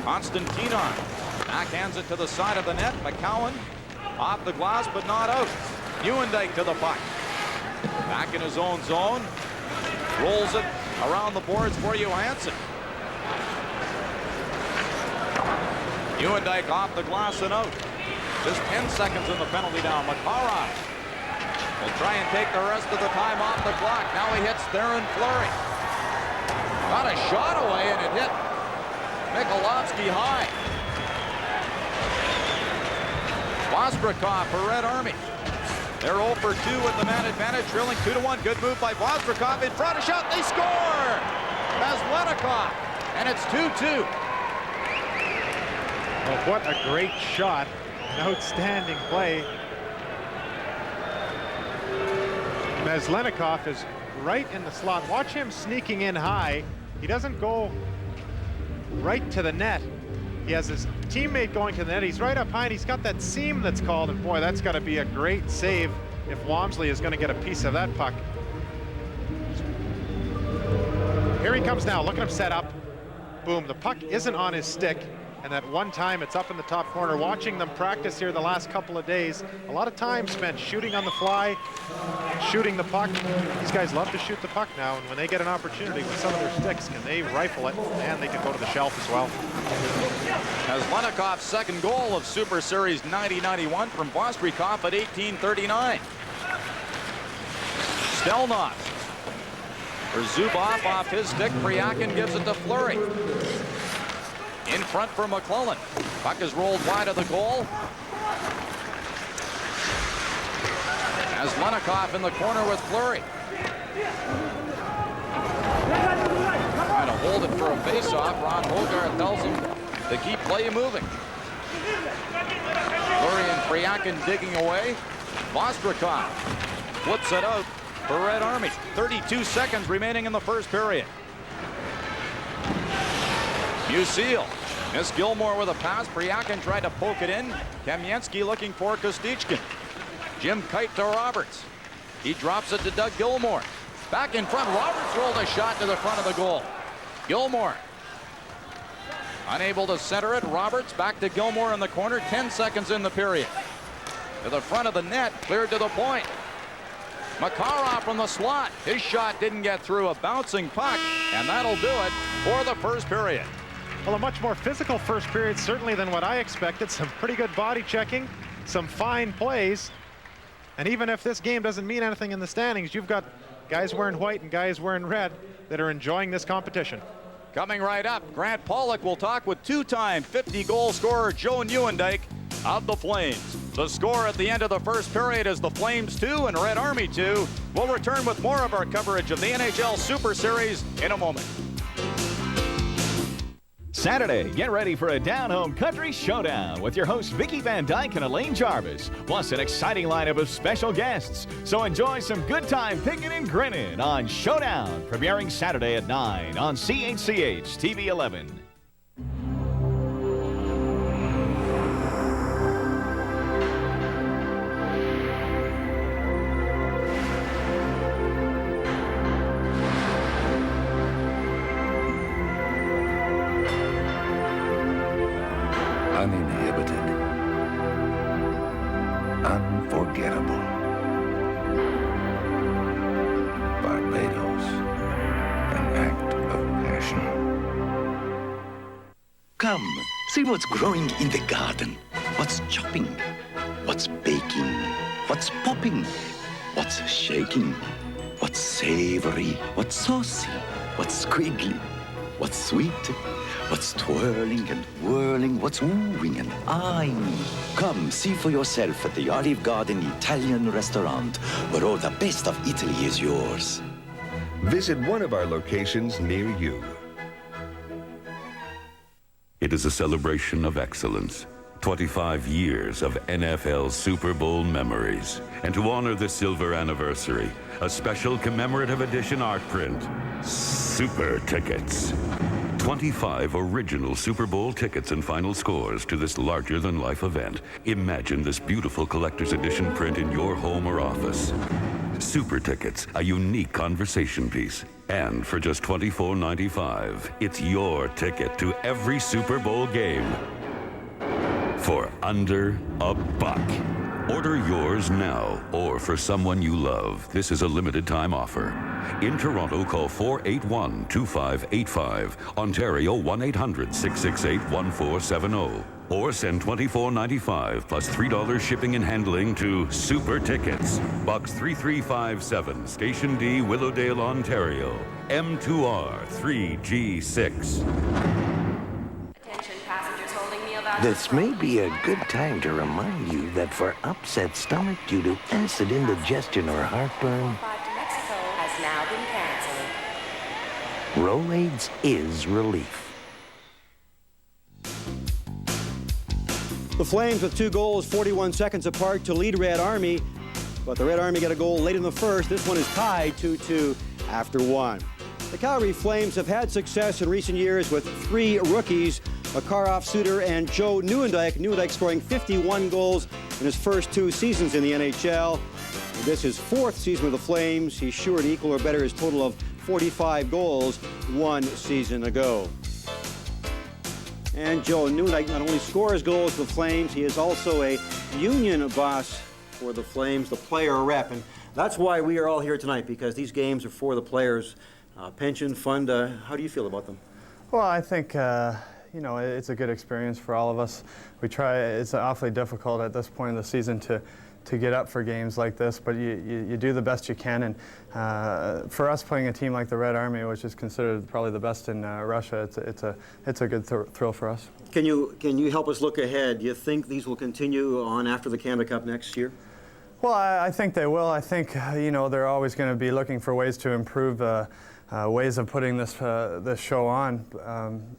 Konstantinov backhands it to the side of the net. McCowan off the glass, but not out. Nieuwendyk to the puck. Back in his own zone. Rolls it around the boards for Johansson. Nieuwendyk off the glass and out. Just 10 seconds in the penalty down. Makarov will try and take the rest of the time off the clock. Now he hits Theron Fleury. Got a shot away, and it hit Mikolovsky high. Vostrikov for Red Army. They're 0 for 2 with the man advantage, trailing 2-1. Good move by Vostrikov. In front, a shot, they score! Maslenikov, and it's 2-2. Well, what a great shot. An outstanding play. Maslenikov is right in the slot. Watch him sneaking in high. He doesn't go right to the net. He has his teammate going to the net. He's right up high, and he's got that seam that's called, and boy, that's got to be a great save if Walmsley is going to get a piece of that puck. Here he comes now. Look at him set up. Boom, the puck isn't on his stick, and that one time it's up in the top corner. Watching them practice here the last couple of days, a lot of time spent shooting on the fly, shooting the puck. These guys love to shoot the puck now, and when they get an opportunity with some of their sticks, can they rifle it, and they can go to the shelf as well. Maslenikov's second goal of Super Series 90-91 from Vostrikov at 18:39. Stelnov for Zubov off his stick. Priakin gives it to Fleury. In front for McClellan. Puck is rolled wide of the goal. Maslenikov in the corner with Fleury. Trying to hold it for a face-off. Ron Hogarth tells him to keep play moving. Fleury and Priakin digging away. Vostrikov flips it out for Red Army. 32 seconds remaining in the first period. Musil. Miss Gilmore with a pass. Priakin tried to poke it in. Kamensky looking for Kostichkin. Jim Kite to Roberts. He drops it to Doug Gilmore. Back in front. Roberts rolled a shot to the front of the goal. Gilmore unable to center it. Roberts back to Gilmore in the corner. 10 seconds in the period. To the front of the net. Cleared to the point. Makarov from the slot. His shot didn't get through. A bouncing puck. And that'll do it for the first period. Well, a much more physical first period, certainly, than what I expected. Some pretty good body checking, some fine plays. And even if this game doesn't mean anything in the standings, you've got guys wearing white and guys wearing red that are enjoying this competition. Coming right up, Grant Pollock will talk with two-time 50-goal scorer Joe Nieuwendyk of the Flames. The score at the end of the first period is the Flames 2 and Red Army 2. We'll return with more of our coverage of the NHL Super Series in a moment. Saturday, get ready for a down-home country showdown with your hosts Vicky Van Dyke and Elaine Jarvis, plus an exciting lineup of special guests. So enjoy some good time picking and grinning on Showdown, premiering Saturday at 9 on CHCH TV 11. Uninhibited. Unforgettable. Barbados. An act of passion. Come, see what's growing in the garden. What What's chopping? What's baking? What's popping? What's shaking? What's savory? What's saucy? What's squiggly? What's sweet? What's twirling and whirling? What's wooing and eyeing? Come see for yourself at the Olive Garden Italian restaurant, where all the best of Italy is yours. Visit one of our locations near you. It is a celebration of excellence. 25 years of NFL Super Bowl memories. And to honor the silver anniversary, a special commemorative edition art print, Super Tickets. 25 original Super Bowl tickets and final scores to this larger-than-life event. Imagine this beautiful collector's edition print in your home or office. Super Tickets, a unique conversation piece. And for just $24.95, it's your ticket to every Super Bowl game for under $1. Order yours now or for someone you love. This is a limited time offer. In Toronto, call 481-2585. Ontario, 1-800-668-1470. Or send $24.95 plus $3 shipping and handling to Super Tickets, Box 3357, Station D, Willowdale, Ontario, M2R 3G6. This may be a good time to remind you that for upset stomach due to acid indigestion or heartburn, Has now been canceled. Rolaids is relief. The Flames with 2 goals, 41 seconds apart to lead Red Army. But the Red Army got a goal late in the first. This one is tied 2-2 after 1. The Calgary Flames have had success in recent years with 3 rookies, Makarov, Suter, and Joe Nieuwendyk. Nieuwendyk scoring 51 goals in his first 2 seasons in the NHL. This is 4th season with the Flames. He's sure to equal or better his total of 45 goals 1 season ago. And Joe Nieuwendyk not only scores goals for the Flames, he is also a union boss for the Flames, the player rep. And that's why we are all here tonight, because these games are for the players. Pension fund, how do you feel about them? Well, I think, you know, it's a good experience for all of us. We try, it's awfully difficult at this point in the season to get up for games like this, but you do the best you can. And for us, playing a team like the Red Army, which is considered probably the best in Russia, it's a good thrill for us. Can you help us look ahead? Do you think these will continue on after the Canada Cup next year? Well, I think they will. I think, you know, they're always going to be looking for ways to improve ways of putting this show on,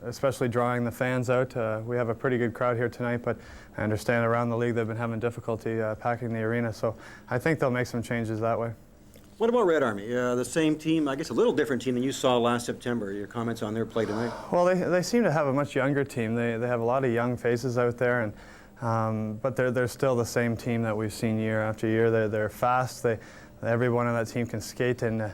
especially drawing the fans out. We have a pretty good crowd here tonight, but I understand around the league they've been having difficulty packing the arena, so I think they'll make some changes that way. What about Red Army? The same team, I guess a little different team than you saw last September. Your comments on their play tonight? Well, they seem to have a much younger team. They have a lot of young faces out there, and but they're still the same team that we've seen year after year. They're fast. Every one of that team can skate, and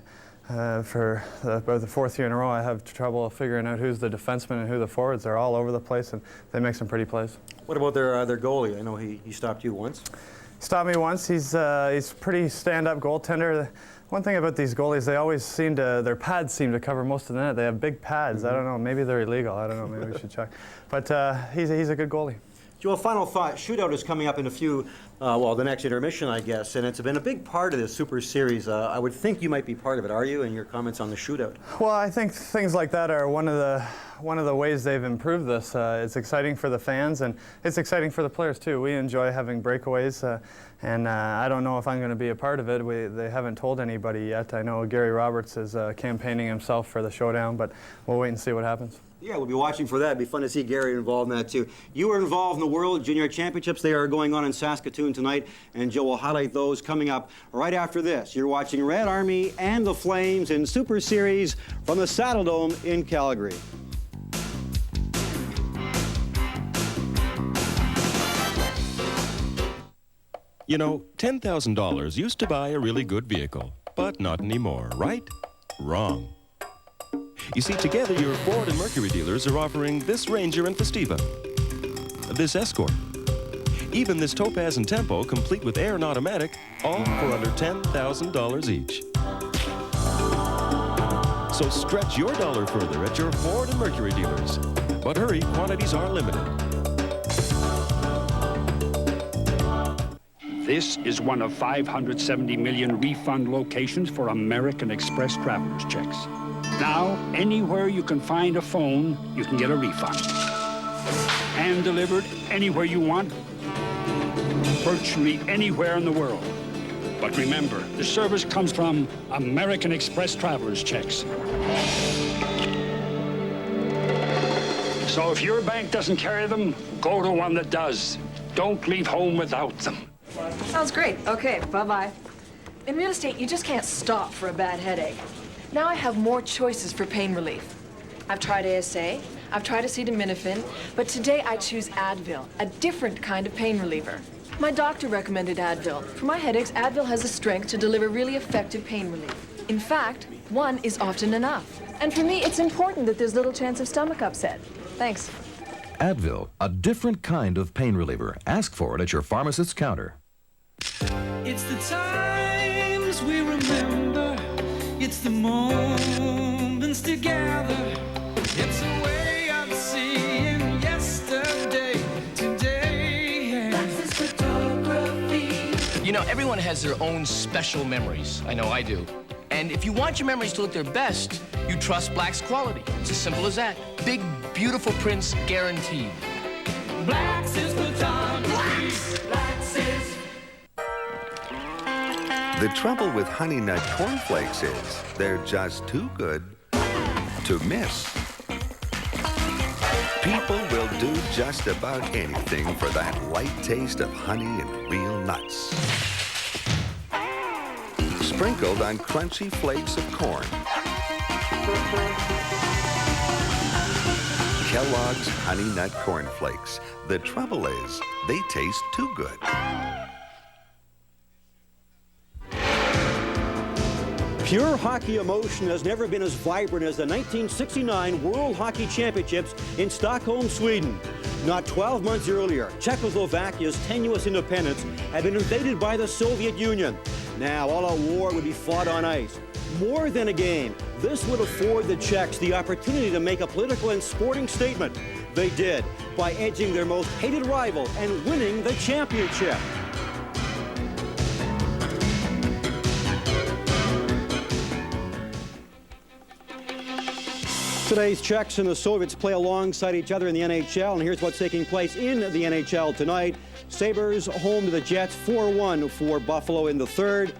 for about the 4th year in a row, I have trouble figuring out who's the defenseman and who the forwards. They're all over the place, and they make some pretty plays. What about their goalie? I know he stopped you once. Stopped me once. He's pretty stand-up goaltender. One thing about these goalies, they always seem to, their pads seem to cover most of the net. They have big pads. I don't know. Maybe they're illegal. I don't know. Maybe we should check. But he's a good goalie. Joe, final thought. Shootout is coming up in a few, well, the next intermission, I guess, and it's been a big part of this Super Series. I would think you might be part of it, are you, and your comments on the shootout? Well, I think things like that are one of the ways they've improved this. It's exciting for the fans, and it's exciting for the players, too. We enjoy having breakaways, and I don't know if I'm going to be a part of it. They haven't told anybody yet. I know Gary Roberts is campaigning himself for the showdown, but we'll wait and see what happens. Yeah, we'll be watching for that. It'd be fun to see Gary involved in that, too. You were involved in the World Junior Championships. They are going on in Saskatoon tonight, and Joe will highlight those coming up right after this. You're watching Red Army and the Flames in Super Series from the Saddle Dome in Calgary. You know, $10,000 used to buy a really good vehicle, but not anymore, right? Wrong. You see, together your Ford and Mercury dealers are offering this Ranger and Festiva, this Escort, even this Topaz and Tempo, complete with air and automatic, all for under $10,000 each. So stretch your dollar further at your Ford and Mercury dealers. But hurry, quantities are limited. This is one of 570 million refund locations for American Express traveler's checks. Now, anywhere you can find a phone, you can get a refund. And delivered anywhere you want, virtually anywhere in the world. But remember, the service comes from American Express traveler's checks. So if your bank doesn't carry them, go to one that does. Don't leave home without them. Sounds great. Okay, bye-bye. In real estate, you just can't stop for a bad headache. Now I have more choices for pain relief. I've tried ASA, I've tried acetaminophen, but today I choose Advil, a different kind of pain reliever. My doctor recommended Advil. For my headaches, Advil has the strength to deliver really effective pain relief. In fact, one is often enough. And for me, it's important that there's little chance of stomach upset. Thanks. Advil, a different kind of pain reliever. Ask for it at your pharmacist's counter. It's the times we remember. It's the moments together. It's a way of seeing yesterday, today. That's his photography. You know, everyone has their own special memories. I know I do. And if you want your memories to look their best, you trust Black's quality. It's as simple as that. Big, beautiful prints guaranteed. Black's his photography. Black's his. The trouble with Honey Nut Cornflakes is they're just too good to miss. People will do just about anything for that light taste of honey and real nuts. Sprinkled on crunchy flakes of corn. Kellogg's Honey Nut Corn Flakes. The trouble is, they taste too good. Pure hockey emotion has never been as vibrant as the 1969 World Hockey Championships in Stockholm, Sweden. Not 12 months earlier, Czechoslovakia's tenuous independence had been invaded by the Soviet Union. Now, all-out war would be fought on ice. More than a game, this would afford the Czechs the opportunity to make a political and sporting statement. They did, by edging their most hated rival and winning the championship. Today's Czechs and the Soviets play alongside each other in the NHL, and here's what's taking place in the NHL tonight. Sabres home to the Jets, 4-1 for Buffalo in the third.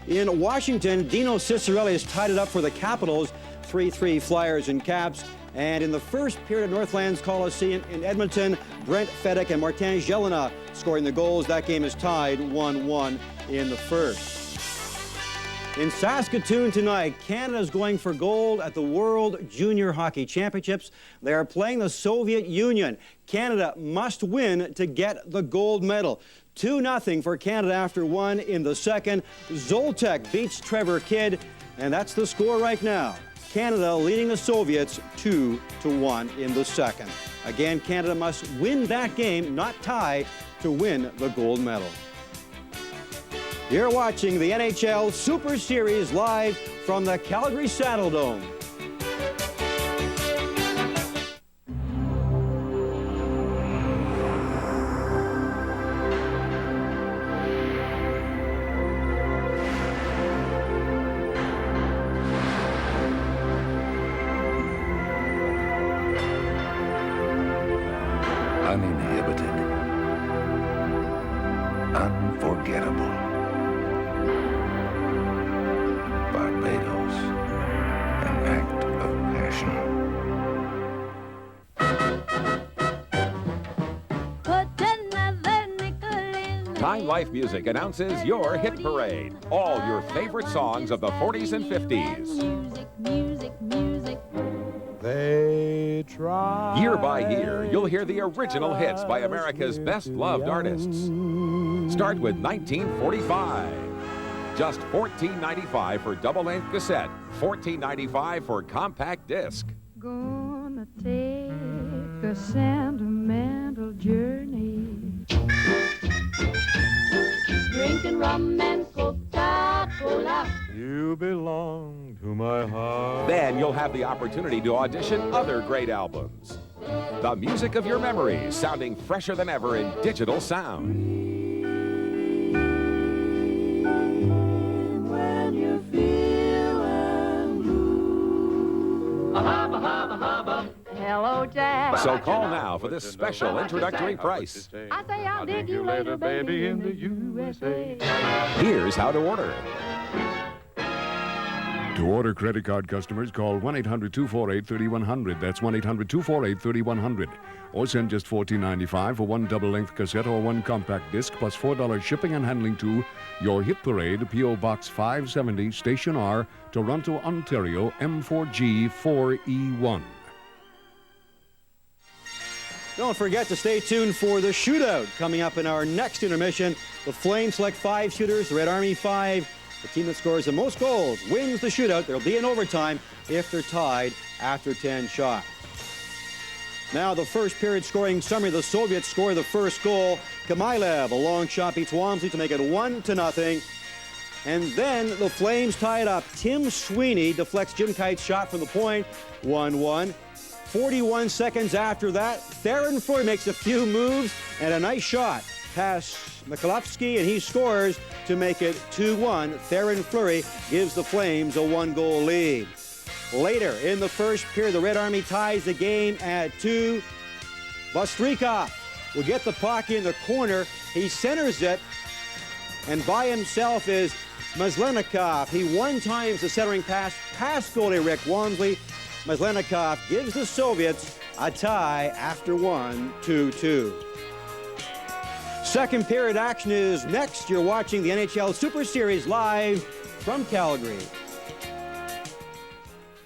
In Washington, Dino Ciccarelli has tied it up for the Capitals, 3-3 Flyers and Caps. And in the first period at Northlands Coliseum in Edmonton, Brent Fedek and Martin Jelena scoring the goals. That game is tied 1-1 in the first. In Saskatoon tonight, Canada is going for gold at the World Junior Hockey Championships. They are playing the Soviet Union. Canada must win to get the gold medal. 2-0 for Canada after one in the second. Zoltek beats Trevor Kidd, and that's the score right now. Canada leading the Soviets 2-1 in the second. Again, Canada must win that game, not tie, to win the gold medal. You're watching the NHL Super Series live from the Calgary Saddledome. Uninhibited. Unforgettable. Barbados, an act of passion. Time Life Music announces your hit parade. All your favorite songs of the 40s and 50s. They try. Year by year, you'll hear the original hits by America's best-loved artists. Start with 1945. Just $14.95 for double-length cassette, $14.95 for compact disc. Gonna take a sentimental journey. Drinking rum and Coca-Cola. You belong to my heart. Then you'll have the opportunity to audition other great albums. The music of your memories, sounding fresher than ever in digital sound. Hello, Jack. So call now for this special introductory price. I say I'll dig you later, baby, in the USA. Here's how to order it. To order credit card customers, call 1-800-248-3100. That's 1-800-248-3100. Or send just $14.95 for one double-length cassette or one compact disc, plus $4 shipping and handling to Your Hit Parade, P.O. Box 570, Station R, Toronto, Ontario, M4G 4E1. Don't forget to stay tuned for the shootout coming up in our next intermission. The Flames select 5 shooters, the Red Army 5. The team that scores the most goals wins the shootout. There'll be an overtime if they're tied after 10 shots. Now the first period scoring summary. The Soviets score the first goal. Kamailev, a long shot, beats Walmsley to make it 1-0. And then the Flames tie it up. Tim Sweeney deflects Jim Kite's shot from the point, 1-1. 41 seconds after that, Theron Fleury makes a few moves and a nice shot past Mikulovsky, and he scores to make it 2-1. Theron Fleury gives the Flames a 1-goal lead. Later in the first period, the Red Army ties the game at 2. Vostrikov will get the puck in the corner. He centers it, and by himself is Maslenikov. He one-times the centering pass past goalie Rick Walmsley. Maslenikov gives the Soviets a tie after 1-2. Second period action is next. You're watching the NHL Super Series live from Calgary.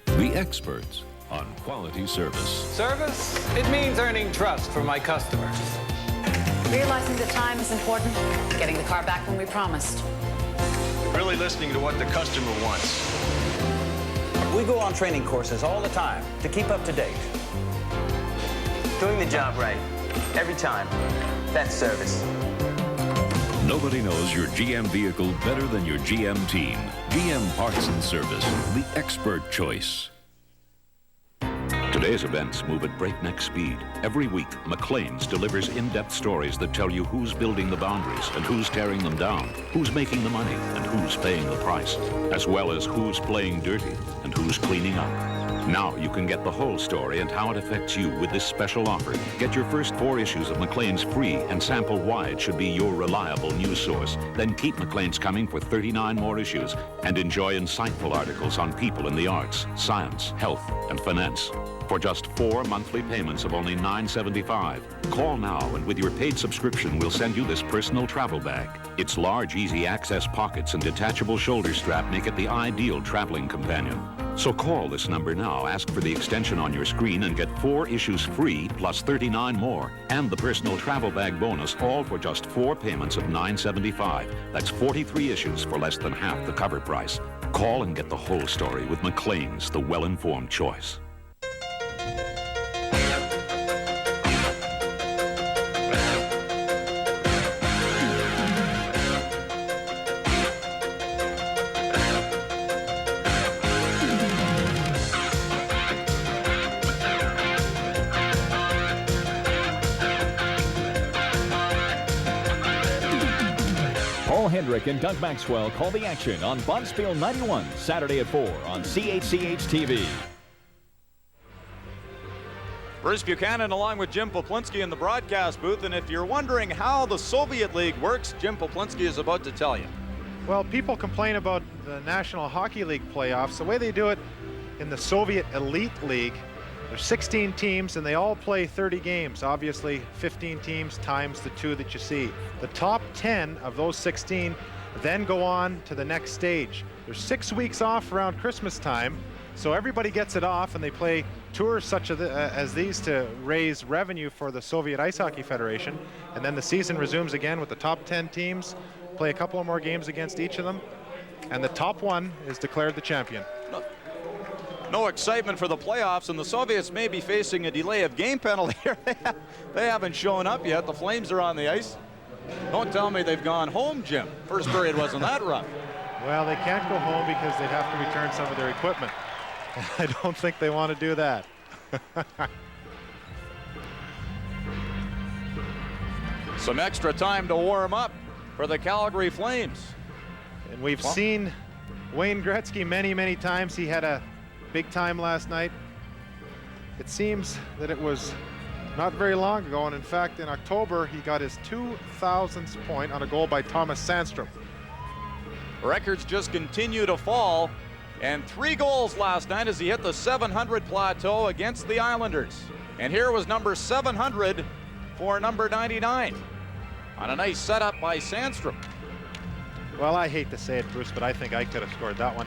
The experts on quality service. Service? It means earning trust from my customers. Realizing that time is important, getting the car back when we promised. Really listening to what the customer wants. We go on training courses all the time to keep up to date. Doing the job right, every time. That's service. Nobody knows your GM vehicle better than your GM team. GM Parts and Service, the expert choice. Today's events move at breakneck speed. Every week, Maclean's delivers in-depth stories that tell you who's building the boundaries and who's tearing them down, who's making the money and who's paying the price, as well as who's playing dirty and who's cleaning up. Now you can get the whole story and how it affects you with this special offer. Get your first 4 issues of Maclean's free, and sample why it should be your reliable news source. Then keep Maclean's coming for 39 more issues and enjoy insightful articles on people in the arts, science, health, and finance. For just 4 monthly payments of only $9.75. Call now, and with your paid subscription, we'll send you this personal travel bag. Its large, easy access pockets and detachable shoulder strap make it the ideal traveling companion. So call this number now, ask for the extension on your screen, and get 4 issues free plus 39 more, and the personal travel bag bonus, all for just 4 payments of $9.75. That's 43 issues for less than half the cover price. Call and get the whole story with Maclean's, the well-informed choice. Hendrick and Doug Maxwell call the action on Bonspiel 91, Saturday at 4 on CHCH TV. Bruce Buchanan along with Jim Poplinski in the broadcast booth, and if you're wondering how the Soviet League works, Jim Poplinski is about to tell you. Well, people complain about the National Hockey League playoffs. The way they do it in the Soviet Elite League, there's 16 teams and they all play 30 games. Obviously 15 teams times the 2 that you see. The top 10 of those 16 then go on to the next stage. There's 6 weeks off around Christmas time, so everybody gets it off, and they play tours such as these to raise revenue for the Soviet Ice Hockey Federation. And then the season resumes again with the top 10 teams, play a couple of more games against each of them, and the top one is declared the champion. No excitement for the playoffs, and the Soviets may be facing a delay of game penalty here. They haven't shown up yet. The Flames are on the ice. Don't tell me they've gone home, Jim. First period wasn't that rough. Well, they can't go home because they'd have to return some of their equipment. I don't think they want to do that. Some extra time to warm up for the Calgary Flames. And we've seen Wayne Gretzky many, many times. He had a big time last night. it seems that it was not very long ago, and in fact in October he got his 2,000th point on a goal by Thomas Sandstrom. Records just continue to fall, and 3 goals last night as he hit the 700 plateau against the Islanders. And here was number 700 for number 99 on a nice setup by Sandstrom. Well, I hate to say it, Bruce, but I think I could have scored that one.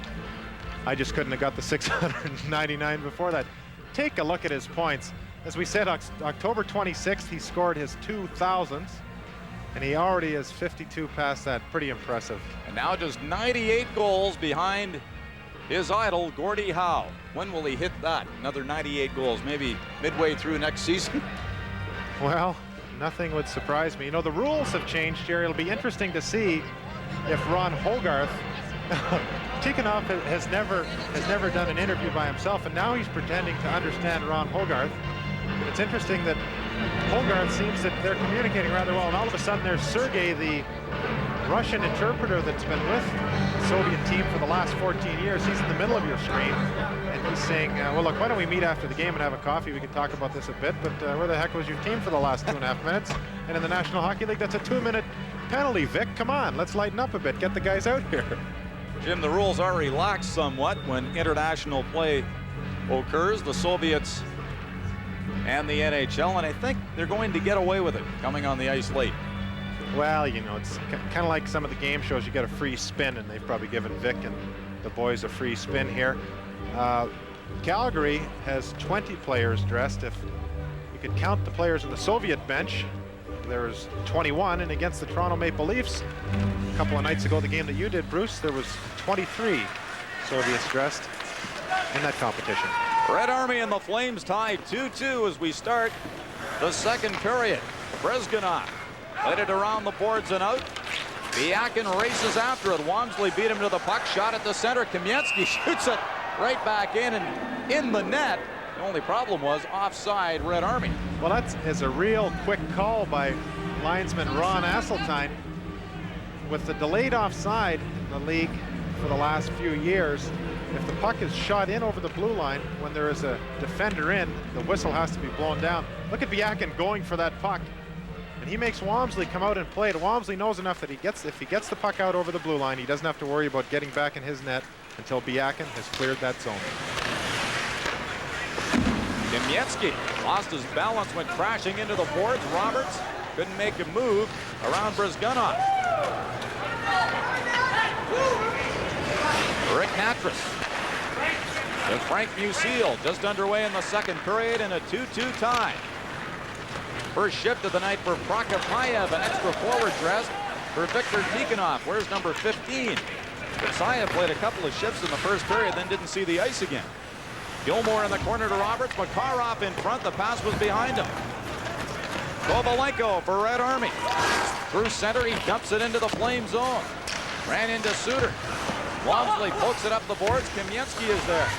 I just couldn't have got the 699 before that. Take a look at his points. As we said, October 26th, he scored his 2,000th, and he already is 52 past that. Pretty impressive. And now just 98 goals behind his idol, Gordie Howe. When will he hit that? Another 98 goals, maybe midway through next season? Well, nothing would surprise me. You know, the rules have changed here. It'll be interesting to see if Ron Hogarth, Tikhonov has never done an interview by himself, and now he's pretending to understand Ron Hogarth. And it's interesting that Hogarth seems that they're communicating rather well, and all of a sudden there's Sergei, the Russian interpreter that's been with the Soviet team for the last 14 years. He's in the middle of your screen, and he's saying, well, look, why don't we meet after the game and have a coffee? We can talk about this a bit, but where the heck was your team for the last 2.5 minutes? And in the National Hockey League, that's a 2-minute penalty. Vic, come on, let's lighten up a bit. Get the guys out here. Jim, the rules are relaxed somewhat when international play occurs. The Soviets and the NHL, and I think they're going to get away with it coming on the ice late. Well, you know, it's kind of like some of the game shows. You get a free spin, and they've probably given Vic and the boys a free spin here. Calgary has 20 players dressed. If you could count the players on the Soviet bench, there's 21, and against the Toronto Maple Leafs a couple of nights ago, the game that you did, Bruce, there was 23 Soviets dressed in that competition. Red Army and the Flames tied 2-2 as we start the second period. Brezhganov played it around the boards and out. Biakin races after it. Walmsley beat him to the puck, shot at the center. Kamensky shoots it right back in and in the net. The only problem was offside Red Army. Well, that is a real quick call by linesman Ron Asseltine. With the delayed offside in the league for the last few years, if the puck is shot in over the blue line when there is a defender in, the whistle has to be blown down. Look at Biakin going for that puck, and he makes Walmsley come out and play it. Walmsley knows enough that if he gets the puck out over the blue line, he doesn't have to worry about getting back in his net until Biakin has cleared that zone. Kamensky lost his balance, went crashing into the boards. Roberts couldn't make a move around Brezhganov. Rick Natras to Frank Musil, just underway in the second period, and a 2-2 tie. First shift of the night for Prokopyev, an extra forward dress for Viktor Tikhonov. Where's number 15? Kasayev played a couple of shifts in the first period, then didn't see the ice again. Gilmore in the corner to Roberts. Makarov in front. The pass was behind him. Kovalenko for Red Army. Through center, he dumps it into the Flame zone. Ran into Suter. Walmsley pokes it up the boards. Kamensky is there.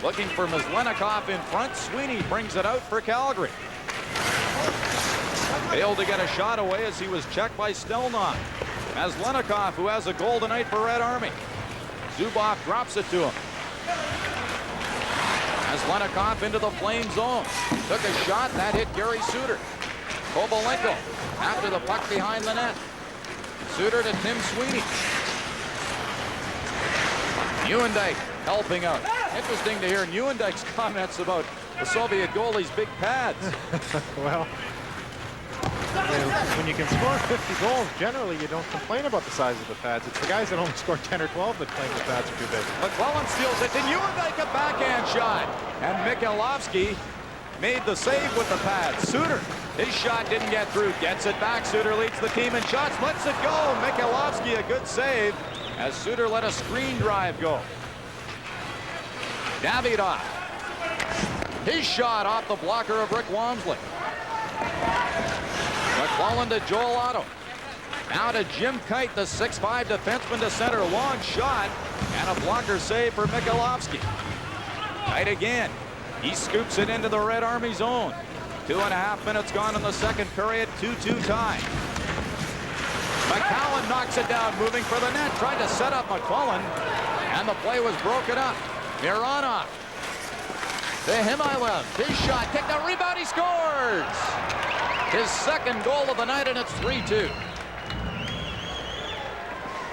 Looking for Mizlenikov in front. Sweeney brings it out for Calgary. Failed to get a shot away as he was checked by Stelnok. Mizlenikov, who has a goal tonight for Red Army. Zubov drops it to him. Mizlenikov into the Flame zone. Took a shot. That hit Gary Suter. Kovalenko after the puck behind the net. Suter to Tim Sweeney. Nieuwendyk helping out. Interesting to hear Nieuwendyk's comments about the Soviet goalie's big pads. Well, when you can score 50 goals, generally you don't complain about the size of the pads. It's the guys that only score 10 or 12 that claim the pads are too big. McClellan steals it to Nieuwendyk, a backhand shot. And Mikhailovsky made the save with the pads. Suter, his shot didn't get through. Gets it back. Suter leads the team in shots. Lets it go. Mikhailovsky, a good save as Suter let a screen drive go. Davidov. His shot off the blocker of Rick Walmsley. McClellan to Joel Otto. Now to Jim Kite, the 6'5 defenseman to center. Long shot and a blocker save for Mikhailovsky. Kite again. He scoops it into the Red Army zone. 2.5 minutes gone in the second period. 2-2 tie. McCowan knocks it down, moving for the net. Tried to set up McClellan, and the play was broken up. Mironov to Himailev. His shot, kicked out, rebound, he scores! His second goal of the night, and it's 3-2.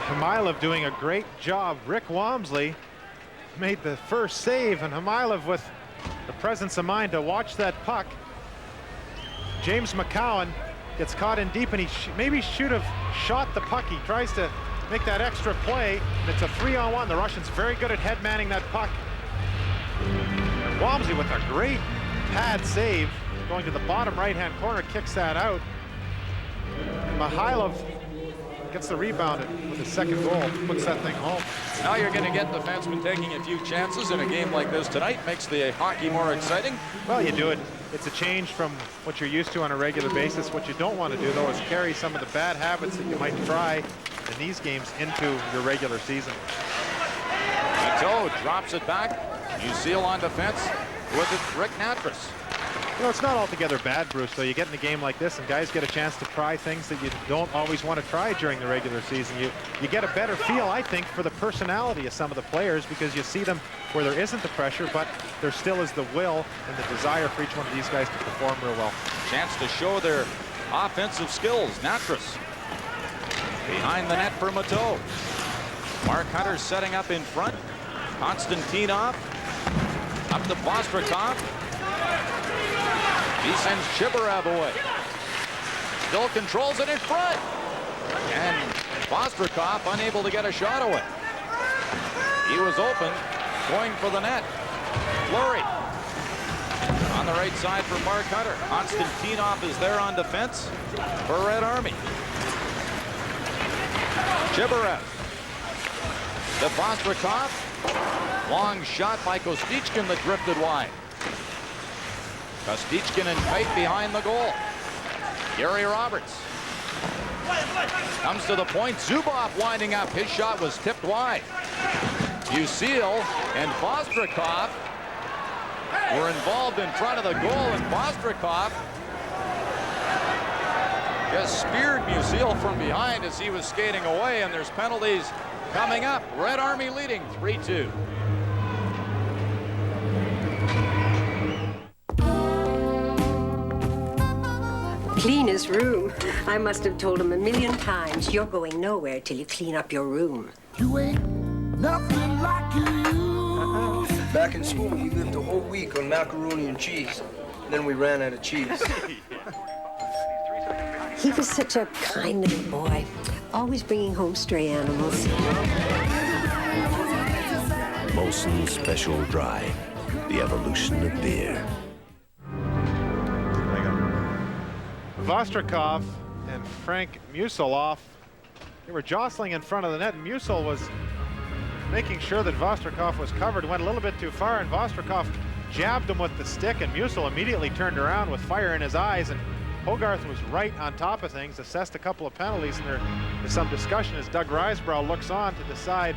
Himailev doing a great job. Rick Wamsley made the first save, and Himailev with the presence of mind to watch that puck. James McCowan gets caught in deep, and he maybe should have shot the puck. He tries to make that extra play, and it's a 3-on-1. The Russians very good at head manning that puck. And Wamsley with a great pad save, going to the bottom right-hand corner, kicks that out. And Mihailov gets the rebound with his second goal, puts that thing home. Now you're going to get defensemen taking a few chances in a game like this tonight. Makes the hockey more exciting. Well, you do it. It's a change from what you're used to on a regular basis. What you don't want to do, though, is carry some of the bad habits that you might try in these games into your regular season. Mateau drops it back. Musil on defense with it, Rick Natras. You know, it's not altogether bad, Bruce, though. You get in a game like this and guys get a chance to try things that you don't always want to try during the regular season. You get a better feel, I think, for the personality of some of the players, because you see them where there isn't the pressure, but there still is the will and the desire for each one of these guys to perform real well. Chance to show their offensive skills. Natras behind the net for Mateau. Mark Hunter setting up in front. Konstantinov up to Vostrikov. He sends Chibarev away. Still controls it in front. And Vostrikov unable to get a shot away. He was open, going for the net. Flurry on the right side for Mark Hunter. Konstantinov is there on defense for Red Army. Chibarev to Vostrikov. Long shot by Kostichkin that drifted wide. Kostichkin and tight behind the goal. Gary Roberts comes to the point. Zubov winding up. His shot was tipped wide. Musil and Vostrikov were involved in front of the goal, and Vostrikov just speared Musil from behind as he was skating away, and there's penalties coming up. Red Army leading 3-2. Cleanest room. I must have told him 1,000,000 times, you're going nowhere till you clean up your room. You ain't nothing like you used. Back in school, we lived a whole week on macaroni and cheese. Then we ran out of cheese. He was such a kind little boy, always bringing home stray animals. Molson Special Dry, the evolution of beer. Vostrikov and Frank Musil, they were jostling in front of the net, and Musil was making sure that Vostrikov was covered. Went a little bit too far, and Vostrikov jabbed him with the stick, and Musil immediately turned around with fire in his eyes, and Hogarth was right on top of things, assessed a couple of penalties, and there is some discussion as Doug Risebrough looks on to decide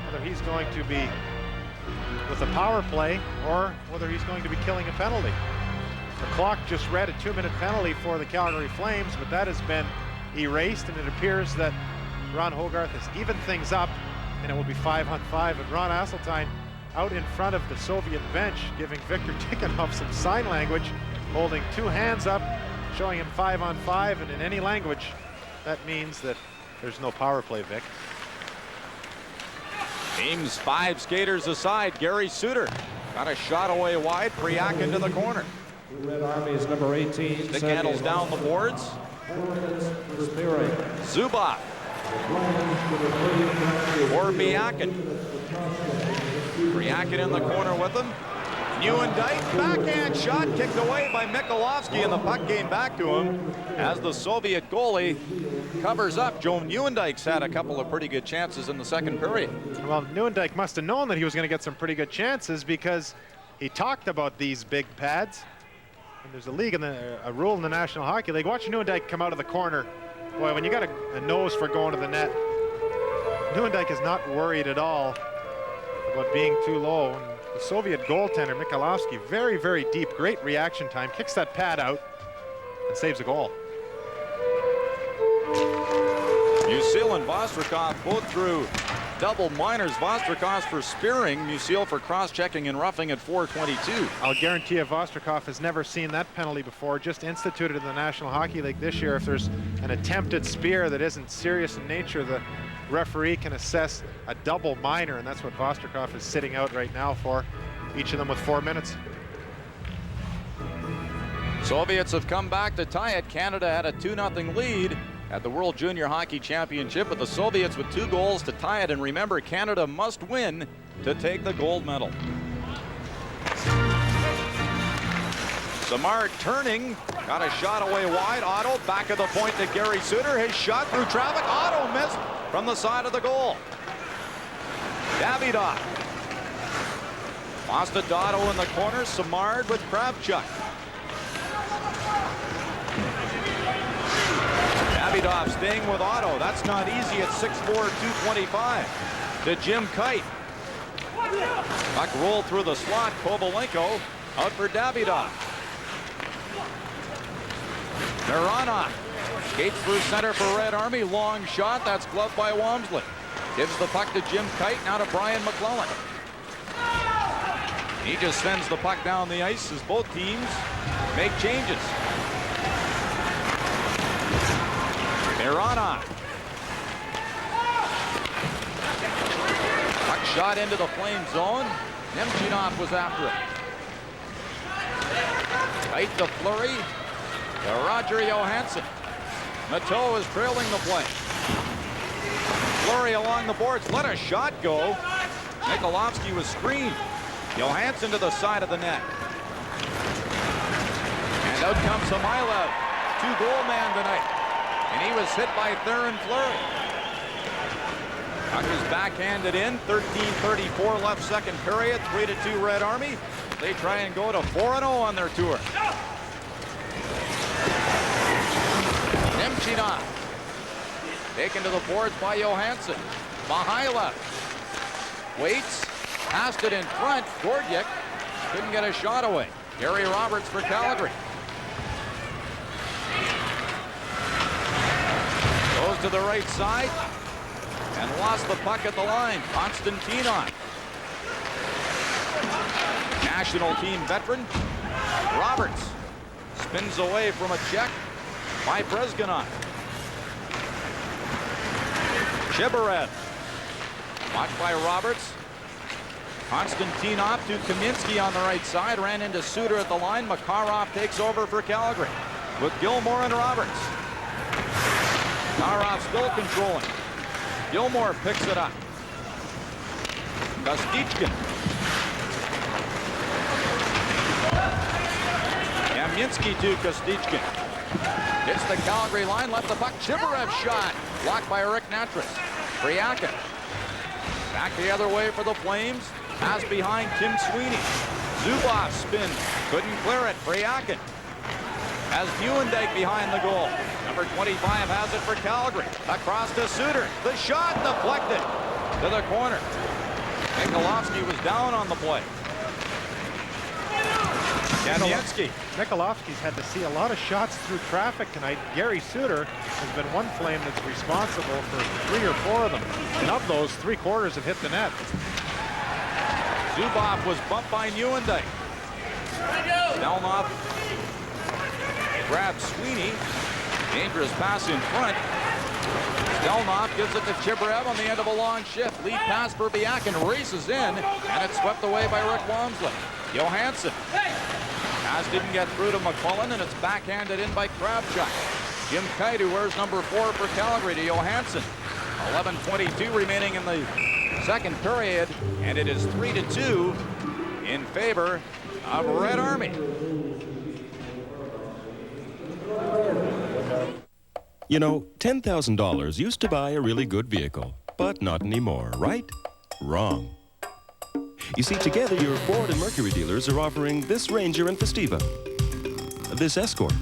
whether he's going to be with a power play or whether he's going to be killing a penalty. The clock just read a 2-minute penalty for the Calgary Flames, but that has been erased, and it appears that Ron Hogarth has evened things up, and it will be 5-on-5. And Ron Asseltine out in front of the Soviet bench, giving Victor Tikhonov some sign language, holding 2 hands up, showing him 5-on-5, and in any language, that means that there's no power play, Vic. Teams 5 skaters aside. Gary Suter got a shot away wide. Priak into the corner. Red Army's number 18. Stick handles down the boards. Zubov. Or Biakin. Priakin in the corner with him. Nieuwendyk, backhand shot kicked away by Mikolovsky, and the puck came back to him as the Soviet goalie covers up. Joe Nieuwendyk's had a couple of pretty good chances in the second period. Well, Nieuwendyk must have known that he was going to get some pretty good chances, because he talked about these big pads. And there's a rule in the National Hockey League. Watch Nieuwendyk come out of the corner. Boy, when you got a nose for going to the net, Nieuwendyk is not worried at all about being too low. And the Soviet goaltender, Mikolovsky, very, very deep, great reaction time, kicks that pad out and saves a goal. Musil and Vostrikov both drew double minors. Vostrikov for spearing, Musil for cross-checking and roughing at 4:22. I'll guarantee you Vostrikov has never seen that penalty before, just instituted in the National Hockey League this year. If there's an attempted spear that isn't serious in nature, the referee can assess a double minor, and that's what Vostrikov is sitting out right now for, each of them with 4 minutes. Soviets have come back to tie it. Canada had a 2-0 lead at the World Junior Hockey Championship, but the Soviets with 2 goals to tie it. And remember, Canada must win to take the gold medal. Samard turning, got a shot away wide. Otto back of the point to Gary Suter. His shot through traffic. Otto missed from the side of the goal. Davidov. Mostadotto in the corner. Samard with Kravchuk. Davidov staying with Otto. That's not easy at 6'4", 225. To Jim Kite. Puck rolled through the slot. Kovalenko out for Davidov. Mironov skates through center for Red Army. Long shot. That's gloved by Wamsley. Gives the puck to Jim Kite. Now to Brian McClellan. He just sends the puck down the ice as both teams make changes. Mironov. Puck shot into the flame zone. Nemchinov was after it. Tight to Fleury. To Roger Johansson. Mateau is trailing the play. Fleury along the boards. Let a shot go. Mikolovsky was screened. Johansson to the side of the net. And out comes Samylov. 2-goal man tonight. And he was hit by Theron Fleury. Puck is backhanded in. 13:34 left second period. 3-2 Red Army. They try and go to 4-0 on their tour. Nemchinov. Taken to the boards by Johansson. Mihailov. Waits. Passed it in front. Gordiuk couldn't get a shot away. Gary Roberts for Calgary. Goes to the right side and lost the puck at the line. Konstantinov. National team veteran. Roberts spins away from a check by Brezganov. Chibarev. Watched by Roberts. Konstantinov to Kaminsky on the right side. Ran into Suter at the line. Makarov takes over for Calgary with Gilmore and Roberts. Makarov still controlling. Gilmore picks it up. Kostichkin. Kamensky to Kostichkin. Hits the Calgary line. Left the puck. Chibarev shot. Blocked by Rick Natras. Friakin. Back the other way for the Flames. Pass behind Tim Sweeney. Zubov spin. Couldn't clear it. Friakin has Buendijk behind the goal. Number 25 has it for Calgary. Across to Suter. The shot deflected to the corner. Mikolovsky was down on the play. Kamensky. Mikolovsky's had to see a lot of shots through traffic tonight. Gary Suter has been one Flame that's responsible for 3 or 4 of them. And of those, 3/4 have hit the net. Zubov was bumped by Buendijk. Melnov grabs Sweeney. Dangerous pass in front. Stelnov gives it to Chibarev on the end of a long shift. Lead pass for Biakin. Races in, and it's swept away by Rick Wamsley. Johansson. Pass didn't get through to McCullen, and it's backhanded in by Kravchuk. Jim Kite, who wears number 4 for Calgary, to Johansson. 11:22 remaining in the second period, and it is 3-2 in favor of Red Army. You know, $10,000 used to buy a really good vehicle, but not anymore, right? Wrong. You see, together your Ford and Mercury dealers are offering this Ranger and Festiva, this Escort,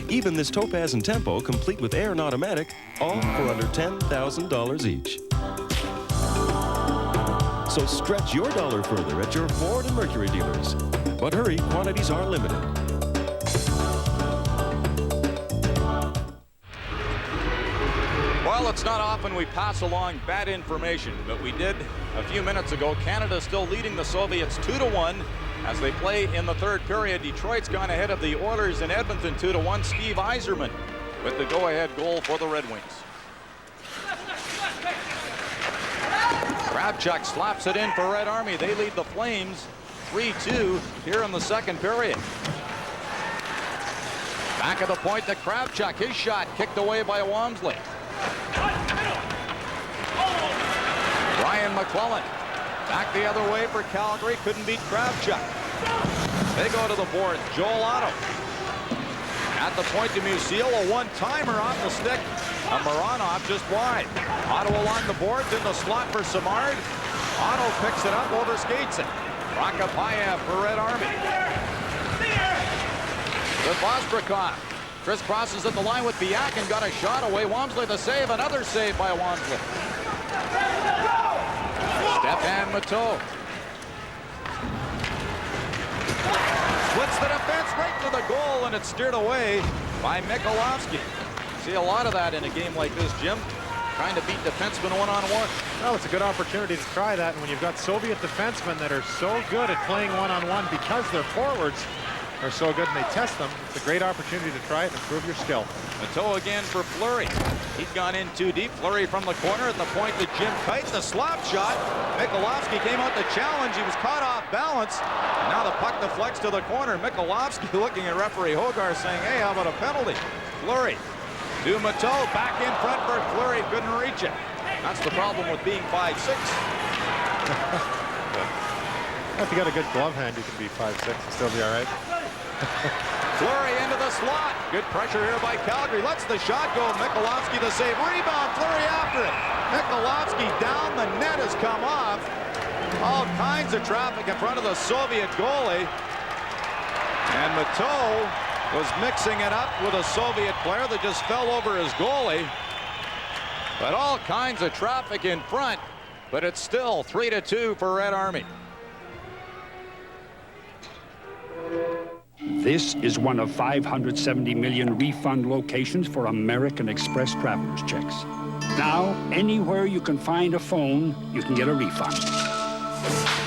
even this Topaz and Tempo, complete with air and automatic, all for under $10,000 each. So stretch your dollar further at your Ford and Mercury dealers. But hurry, quantities are limited. Well, Well, it's not often we pass along bad information, but we did a few minutes ago. Canada still leading the Soviets 2-1 as they play in the third period. Detroit's gone ahead of the Oilers in Edmonton 2-1. Steve Yzerman with the go-ahead goal for the Red Wings. Kravchuk slaps it in for Red Army. They lead the Flames 3-2 here in the second period. Back of the point to Kravchuk. His shot kicked away by Walmsley. Brian McClellan back the other way for Calgary. Couldn't beat Kravchuk. They go to the board. Joel Otto at the point to Musil. A one-timer off the stick. A Moranov just wide. Otto along the boards in the slot for Samard. Otto picks it up, overskates it. Prokopiev for Red Army. With Vostrikov. Crisscrosses at the line with Biak and got a shot away. Walmsley the save. Another save by Walmsley. Stefan Matteau. Splits the defense right to the goal, and it's steered away by Mikolovsky. See a lot of that in a game like this, Jim. Trying to beat defensemen one-on-one. Well, it's a good opportunity to try that. And when you've got Soviet defensemen that are so good at playing one-on-one because their forwards are so good and they test them, it's a great opportunity to try it and improve your skill. Matteau again for Fleury. He'd gone in too deep. Fleury from the corner at the point to Jim Kite. The slap shot. Mikolovsky came out to challenge. He was caught off balance. And now the puck deflects to the corner. Mikolovsky looking at referee Hogarth saying, hey, how about a penalty? Fleury to Matteau. Back in front for Fleury. Couldn't reach it. That's the problem with being 5'6". If you got a good glove hand, you can be 5'6" and still be all right. Fleury into the slot. Good pressure here by Calgary. Lets the shot go. Mikolovsky the save. Rebound. Fleury after it. Mikolovsky down. The net has come off. All kinds of traffic in front of the Soviet goalie. And Matteau was mixing it up with a Soviet player that just fell over his goalie. But all kinds of traffic in front. But it's still 3-2 for Red Army. This is one of 570 million refund locations for American Express traveler's checks. Now, anywhere you can find a phone, you can get a refund.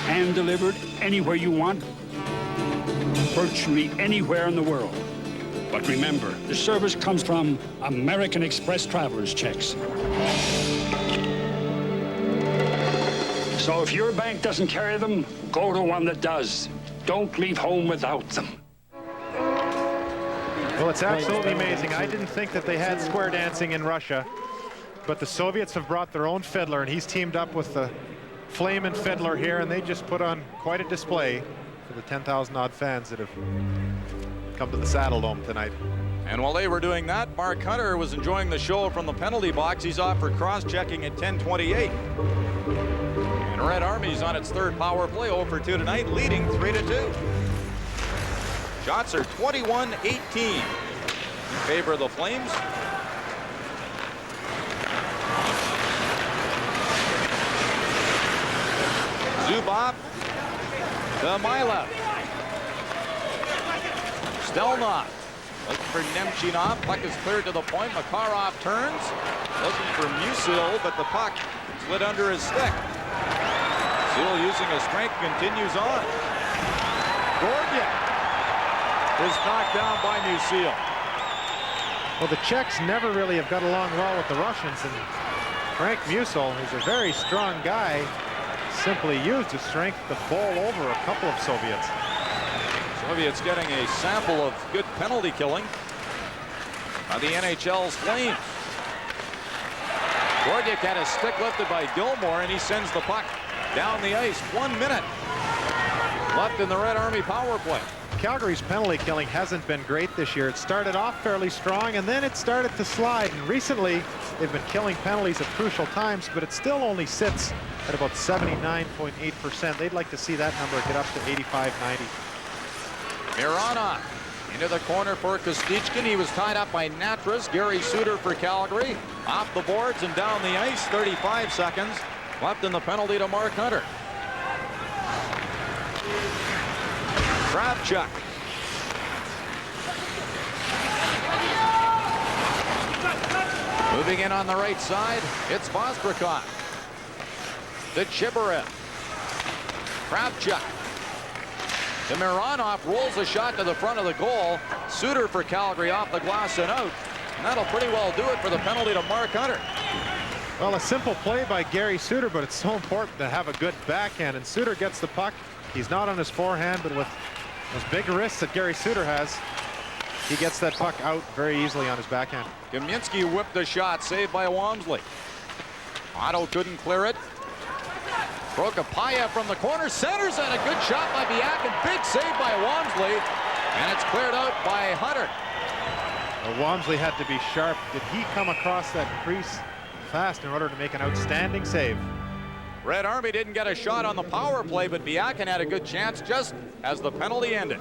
Hand delivered anywhere you want, virtually anywhere in the world. But remember, the service comes from American Express traveler's checks. So if your bank doesn't carry them, go to one that does. Don't leave home without them. Well, it's absolutely amazing. I didn't think that they had square dancing in Russia, but the Soviets have brought their own fiddler, and he's teamed up with the Flamin' Fiddler here, and they just put on quite a display for the 10,000-odd fans that have come to the Saddle Dome tonight. And while they were doing that, Mark Hunter was enjoying the show from the penalty box. He's off for cross-checking at 10:28. And Red Army's on its third power play, 0 for 2 tonight, leading 3-2. Shots are 21-18 in favor of the Flames. Zubov to Milev. Stelnov looking for Nemchinov. Puck is cleared to the point. Makarov turns. Looking for Musil, but the puck slid under his stick. Musil using his strength continues on. Gorgiev is knocked down by Musil. Well, the Czechs never really have got along well with the Russians, and Frank Musil, who's a very strong guy, simply used his strength to bowl over a couple of Soviets. Soviets getting a sample of good penalty killing by the NHL's Flames. Gorgiev had his stick lifted by Gilmore, and he sends the puck down the ice. 1 minute left in the Red Army power play. Calgary's penalty killing hasn't been great this year. It started off fairly strong, and then it started to slide. And recently, they've been killing penalties at crucial times, but it still only sits at about 79.8%. They'd like to see that number get up to 85-90. Mironov into the corner for Kostichkin. He was tied up by Natras. Gary Suter for Calgary. Off the boards and down the ice. 35 seconds left in the penalty to Mark Hunter. Kravchuk. Moving in on the right side, it's Vostrikov. To Chibarev. Kravchuk. To Mironov, rolls a shot to the front of the goal. Suter for Calgary off the glass and out. And that'll pretty well do it for the penalty to Mark Hunter. Well, a simple play by Gary Suter, but it's so important to have a good backhand. And Suter gets the puck. He's not on his forehand, but with those big wrists that Gary Suter has, he gets that puck out very easily on his backhand. Kamensky whipped the shot, saved by Walmsley. Otto couldn't clear it. Prokopiev from the corner, centers, and a good shot by Biakin. Big save by Walmsley, and it's cleared out by Hunter. Well, Walmsley had to be sharp. Did he come across that crease fast in order to make an outstanding save? Red Army didn't get a shot on the power play, but Biakin had a good chance just as the penalty ended.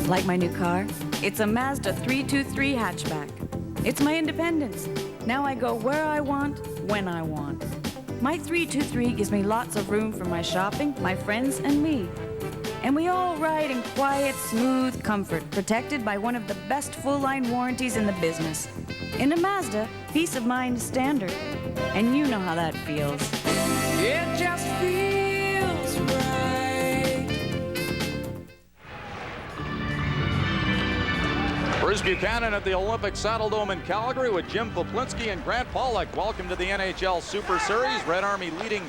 Like my new car? It's a Mazda 323 hatchback. It's my independence. Now I go where I want, when I want. My 323 gives me lots of room for my shopping, my friends, and me. And we all ride in quiet, smooth comfort, protected by one of the best full-line warranties in the business. In a Mazda, peace of mind is standard. And you know how that feels. It just feels right. Bruce Buchanan at the Olympic Saddle Dome in Calgary with Jim Poplinski and Grant Pollock. Welcome to the NHL Super Series. Red Army leading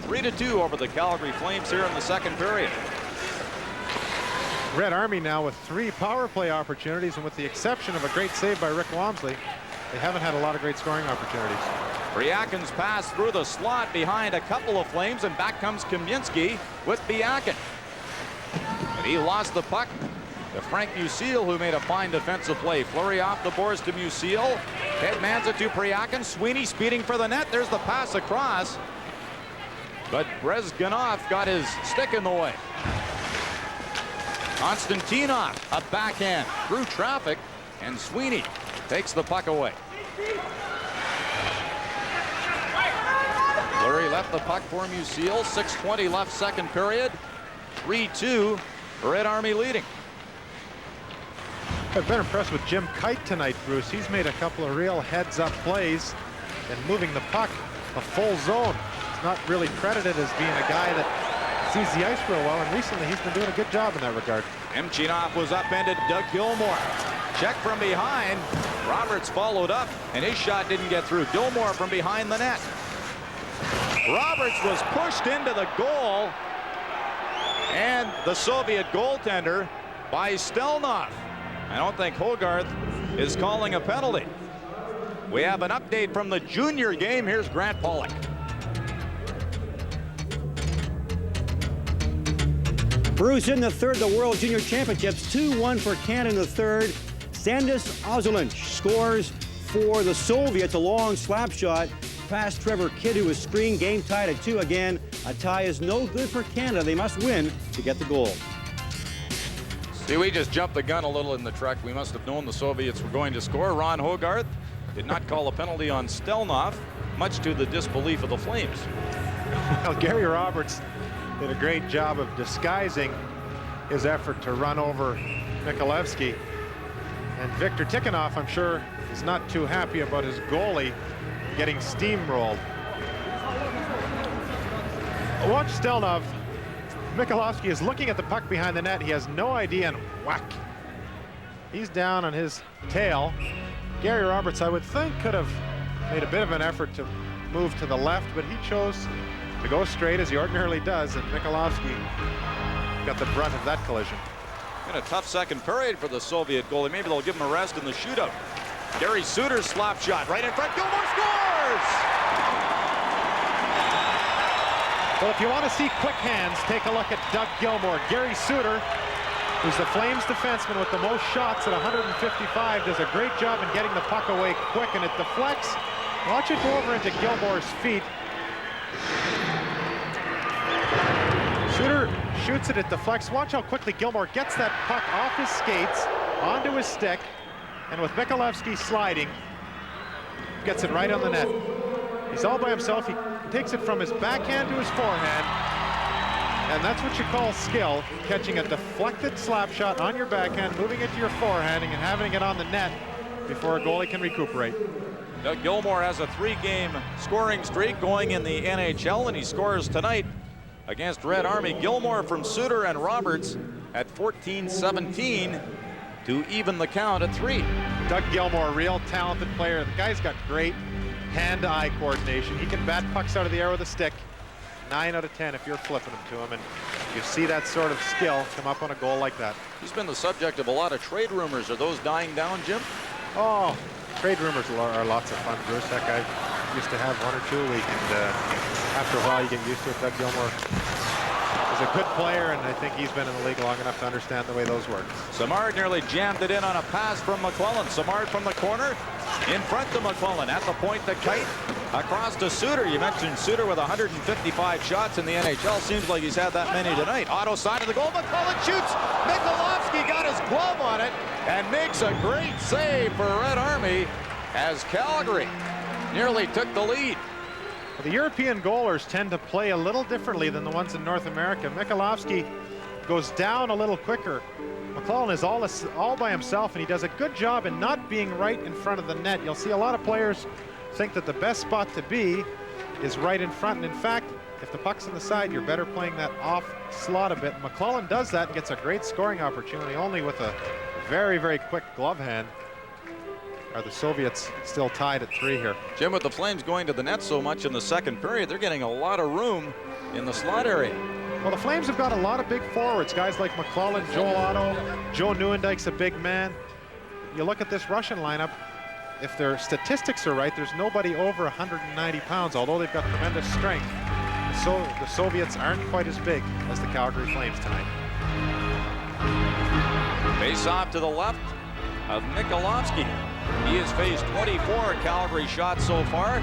3-2 over the Calgary Flames here in the second period. Red Army now with 3 power play opportunities, and with the exception of a great save by Rick Walmsley, they haven't had a lot of great scoring opportunities. Biakin's pass through the slot behind a couple of Flames, and back comes Kamensky with Biakin. And he lost the puck to Frank Musil, who made a fine defensive play. Flurry off the boards to Musil. Headmans it to Priakin. Sweeney speeding for the net. There's the pass across. But Brezganov got his stick in the way. Konstantinov, a backhand through traffic, and Sweeney takes the puck away. Fleury left the puck for Musil. 6:20 left second period. 3-2, Red Army leading. I've been impressed with Jim Kite tonight, Bruce. He's made a couple of real heads-up plays and moving the puck a full zone. He's not really credited as being a guy that sees the ice real well, and recently he's been doing a good job in that regard. Emchinov was upended. Doug Gilmore. Check from behind. Roberts followed up, and his shot didn't get through. Gilmore from behind the net. Roberts was pushed into the goal, and the Soviet goaltender by Stelnov. I don't think Hogarth is calling a penalty. We have an update from the junior game. Here's Grant Pollock. Bruce, in the third, the World Junior Championships, 2-1 for Canada in the third. Sandis Ozolinsh scores for the Soviets, a long slap shot past Trevor Kidd, who was screened. Game tied at 2 again. A tie is no good for Canada. They must win to get the goal. See, we just jumped the gun a little in the truck. We must have known the Soviets were going to score. Ron Hogarth did not call a penalty on Stelnov, much to the disbelief of the Flames. Well, Gary Roberts did a great job of disguising his effort to run over Michalewski. And Victor Tikhonov, I'm sure, is not too happy about his goalie getting steamrolled. Watch Stelnov. Michalowski is looking at the puck behind the net. He has no idea, and whack. He's down on his tail. Gary Roberts, I would think, could have made a bit of an effort to move to the left, but he chose to go straight as he ordinarily does, and Michalowski got the brunt of that collision. In a tough second period for the Soviet goalie. Maybe they'll give him a rest in the shootout. Gary Suter's slap shot right in front. Gilmore scores! Well, if you want to see quick hands, take a look at Doug Gilmore. Gary Suter, who's the Flames defenseman with the most shots at 155, does a great job in getting the puck away quick, and it deflects. Watch it go over into Gilmore's feet. Suter shoots it, it deflects. Watch how quickly Gilmore gets that puck off his skates, onto his stick, and with Michalewski sliding, gets it right on the net. He's all by himself. He takes it from his backhand to his forehand, And that's what you call skill, catching a deflected slap shot on your backhand, moving it to your forehand, and having it on the net before a goalie can recuperate. Doug Gilmour has a 3-game scoring streak going in the NHL, and he scores tonight against Red Army. Gilmour from Suter and Roberts at 14-17 to even the count at 3. Doug Gilmour, a real talented player. The guy's got great hand-eye coordination. He can bat pucks out of the air with a stick. 9 out of 10 if you're flipping them to him, and you see that sort of skill come up on a goal like that. He's been the subject of a lot of trade rumors. Are those dying down, Jim? Oh, trade rumors are lots of fun, Bruce. Heck, I used to have 1 or 2 a week, and after a while you get used to it. Doug Gilmour is a good player, and I think he's been in the league long enough to understand the way those work. Samard nearly jammed it in on a pass from McClellan. Samard from the corner, in front to McClellan, at the point to Kite, across to Suter. You mentioned Suter with 155 shots in the NHL. Seems like he's had that many tonight. Otto side of the goal, McClellan shoots. Mikolovsky got his glove on it and makes a great save for Red Army as Calgary nearly took the lead. Well, the European goalers tend to play a little differently than the ones in North America. Mikolovsky goes down a little quicker. McClellan is all by himself, and he does a good job in not being right in front of the net. You'll see a lot of players think that the best spot to be is right in front, and in fact, if the puck's on the side, you're better playing that off slot a bit. McClellan does that and gets a great scoring opportunity, only with a very, very quick glove hand. Are the Soviets still tied at 3 here? Jim, with the Flames going to the net so much in the second period, they're getting a lot of room in the slot area. Well, the Flames have got a lot of big forwards, guys like McClellan, Joel Otto, Joe Nieuwendyke's a big man. You look at this Russian lineup, if their statistics are right, there's nobody over 190 pounds, although they've got tremendous strength. So the Soviets aren't quite as big as the Calgary Flames tonight. Face off to the left of Mikolovsky. He has faced 24 Calgary shots so far.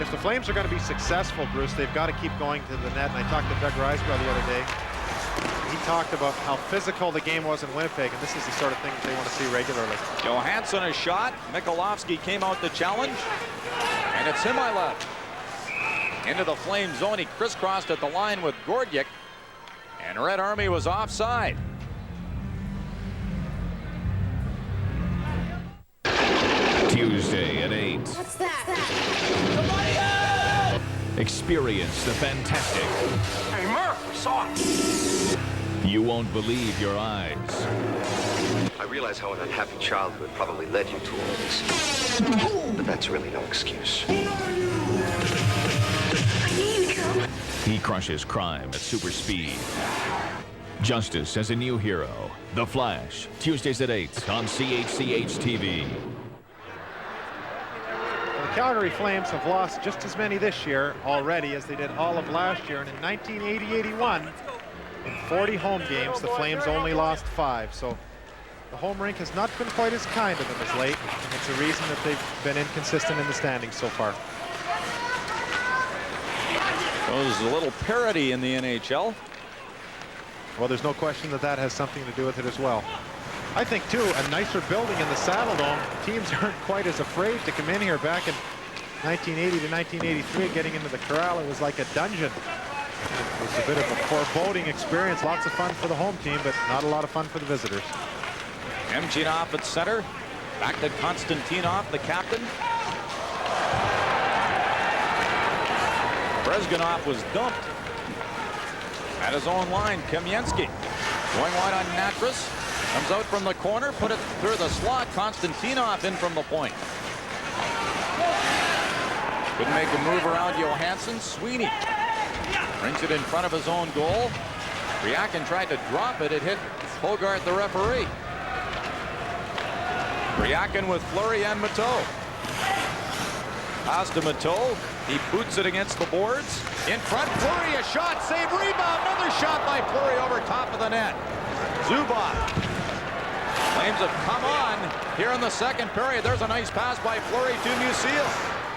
If the Flames are going to be successful, Bruce, they've got to keep going to the net. And I talked to Doug Risebrough the other day. He talked about how physical the game was in Winnipeg, and this is the sort of thing that they want to see regularly. Johansson a shot. Mikolovsky came out to challenge, and it's him I left. Into the Flame zone. He crisscrossed at the line with Gordiuk, and Red Army was offside. Tuesday at 8. What's that? Experience the fantastic. Hey, Murph, we saw it. You won't believe your eyes. I realize how an unhappy childhood probably led you to all this. But that's really no excuse. He crushes crime at super speed. Justice as a new hero. The Flash. Tuesdays at 8 on CHCH TV. The Calgary Flames have lost just as many this year already as they did all of last year. And in 1980-81, in 40 home games, the Flames only lost 5. So the home rink has not been quite as kind to them as late. And it's a reason that they've been inconsistent in the standings so far. Well, there's a little parity in the NHL. Well, there's no question that that has something to do with it as well. I think, too, a nicer building in the Saddle Dome. Teams aren't quite as afraid to come in here. Back in 1980 to 1983, getting into the Corral, it was like a dungeon. It was a bit of a foreboding experience. Lots of fun for the home team, but not a lot of fun for the visitors. Emchinov at center. Back to Konstantinov, the captain. Brezganov was dumped at his own line. Kamensky going wide on Natras. Comes out from the corner, put it through the slot. Konstantinov in from the point. Couldn't make a move around Johansson. Sweeney brings it in front of his own goal. Ryakin tried to drop it. It hit Hogart, the referee. Ryakin with Fleury and Mateau. Pass to Mateau. He boots it against the boards. In front, Fleury, a shot, save, rebound. Another shot by Fleury over top of the net. Zubov. Flames have come on here in the second period. There's a nice pass by Fleury to Musil.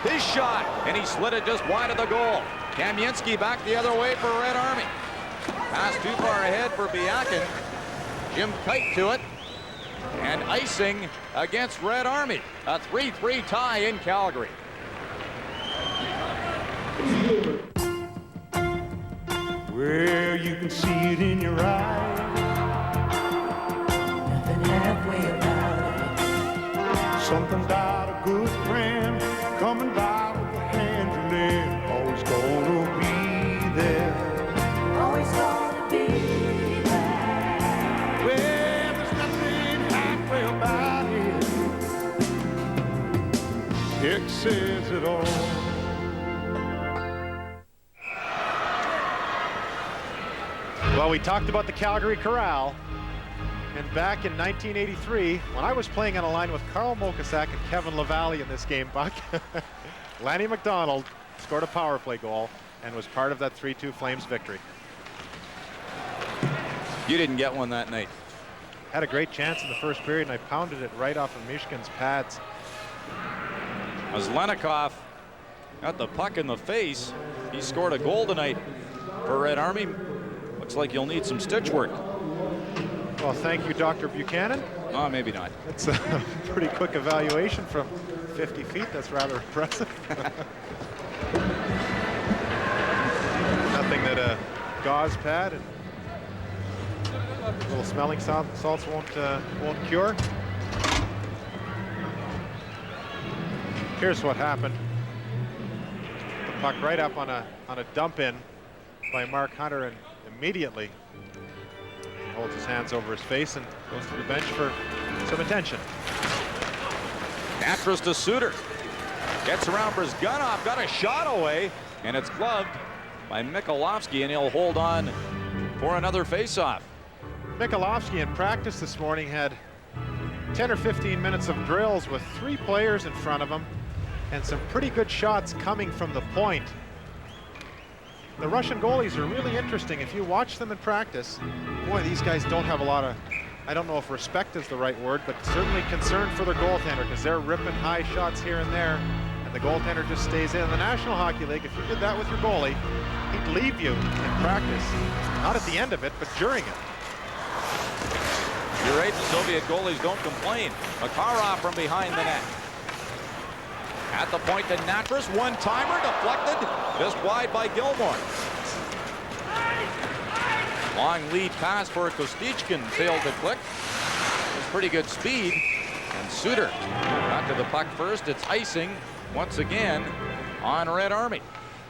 His shot, and he slid it just wide of the goal. Kamensky back the other way for Red Army. Pass too far ahead for Biakin. Jim Kite to it. And icing against Red Army. A 3-3 tie in Calgary. Well, you can see it in your eyes. Nothing halfway about it. Something about a good friend coming by with a hand you lend. Always gonna be there. Always gonna be there. Well, there's nothing halfway about it. Hick says it all. Well, we talked about the Calgary Corral, and back in 1983, when I was playing on a line with Carl Mokasak and Kevin Lavalley in this game, Buck, Lanny McDonald scored a power play goal and was part of that 3-2 Flames victory. You didn't get one that night. Had a great chance in the first period, and I pounded it right off of Mishkin's pads. As Lenikoff got the puck in the face, he scored a goal tonight for Red Army. Looks like you'll need some stitch work. Well, thank you, Dr. Buchanan. Oh, maybe not. It's a pretty quick evaluation from 50 feet. That's rather impressive. Nothing that a gauze pad and little smelling salts won't cure. Here's what happened. The puck right up on a dump in by Mark Hunter, and immediately he holds his hands over his face and goes to the bench for some attention. Natras to Suter. Gets around Brizgunov, got a shot away, and it's gloved by Mikolovsky, and he'll hold on for another faceoff. Mikolovsky in practice this morning had 10 or 15 minutes of drills with 3 players in front of him and some pretty good shots coming from the point. The Russian goalies are really interesting. If you watch them in practice, boy, these guys don't have a lot of, I don't know if respect is the right word, but certainly concern for their goaltender, because they're ripping high shots here and there, and the goaltender just stays in. The National Hockey League, if you did that with your goalie, he'd leave you in practice. Not at the end of it, but during it. You're right, the Soviet goalies don't complain. Makarov from behind the net. At the point to Natras, one-timer deflected, just wide by Gilmore. Long lead pass for Kostichkin, failed to click. It was pretty good speed, and Suter got to the puck first. It's icing once again on Red Army.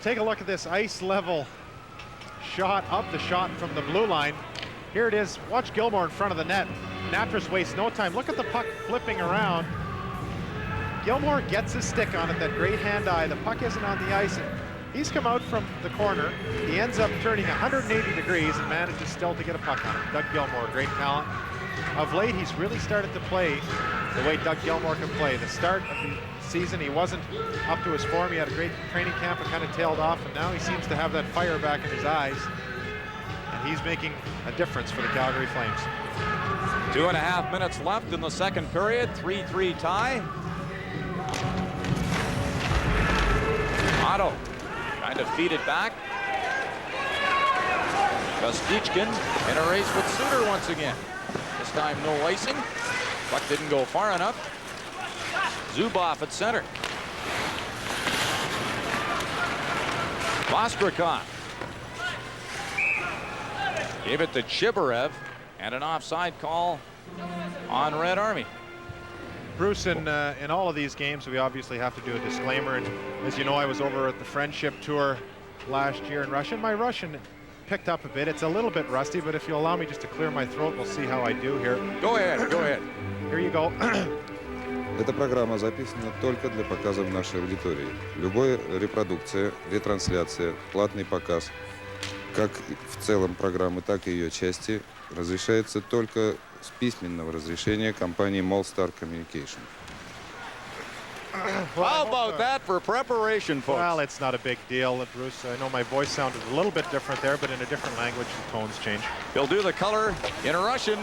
Take a look at this ice level shot of the shot from the blue line. Here it is. Watch Gilmore in front of the net. Natras wastes no time. Look at the puck flipping around. Gilmore gets his stick on it, that great hand-eye. The puck isn't on the ice. He's come out from the corner. He ends up turning 180 degrees and manages still to get a puck on it. Doug Gilmore, great talent. Of late, he's really started to play the way Doug Gilmore can play. The start of the season, he wasn't up to his form. He had a great training camp and kind of tailed off, and now he seems to have that fire back in his eyes. And he's making a difference for the Calgary Flames. 2.5 minutes left in the second period, 3-3 tie. Otto trying to feed it back. Kostichkin in a race with Suter once again. This time no icing. Puck didn't go far enough. Zubov at center. Vostrikov gave it to Chibarev, and an offside call on Red Army. Bruce, in all of these games, we obviously have to do a disclaimer. And as you know, I was over at the Friendship Tour last year in Russia. My Russian picked up a bit. It's a little bit rusty, but if you allow me just to clear my throat, we'll see how I do here. Go ahead, go ahead. Here you go. Эта программа записана только для показа в нашей аудитории. Любая репродукция, ретрансляция, платный показ, как в целом программы, так и ее части, разрешается только с письменного разрешения компании Molstar Communication. How about that for preparation, folks? Well, it's not a big deal, Bruce. I know my voice sounded a little bit different there, but in a different language, the tones change. He'll do the color in Russian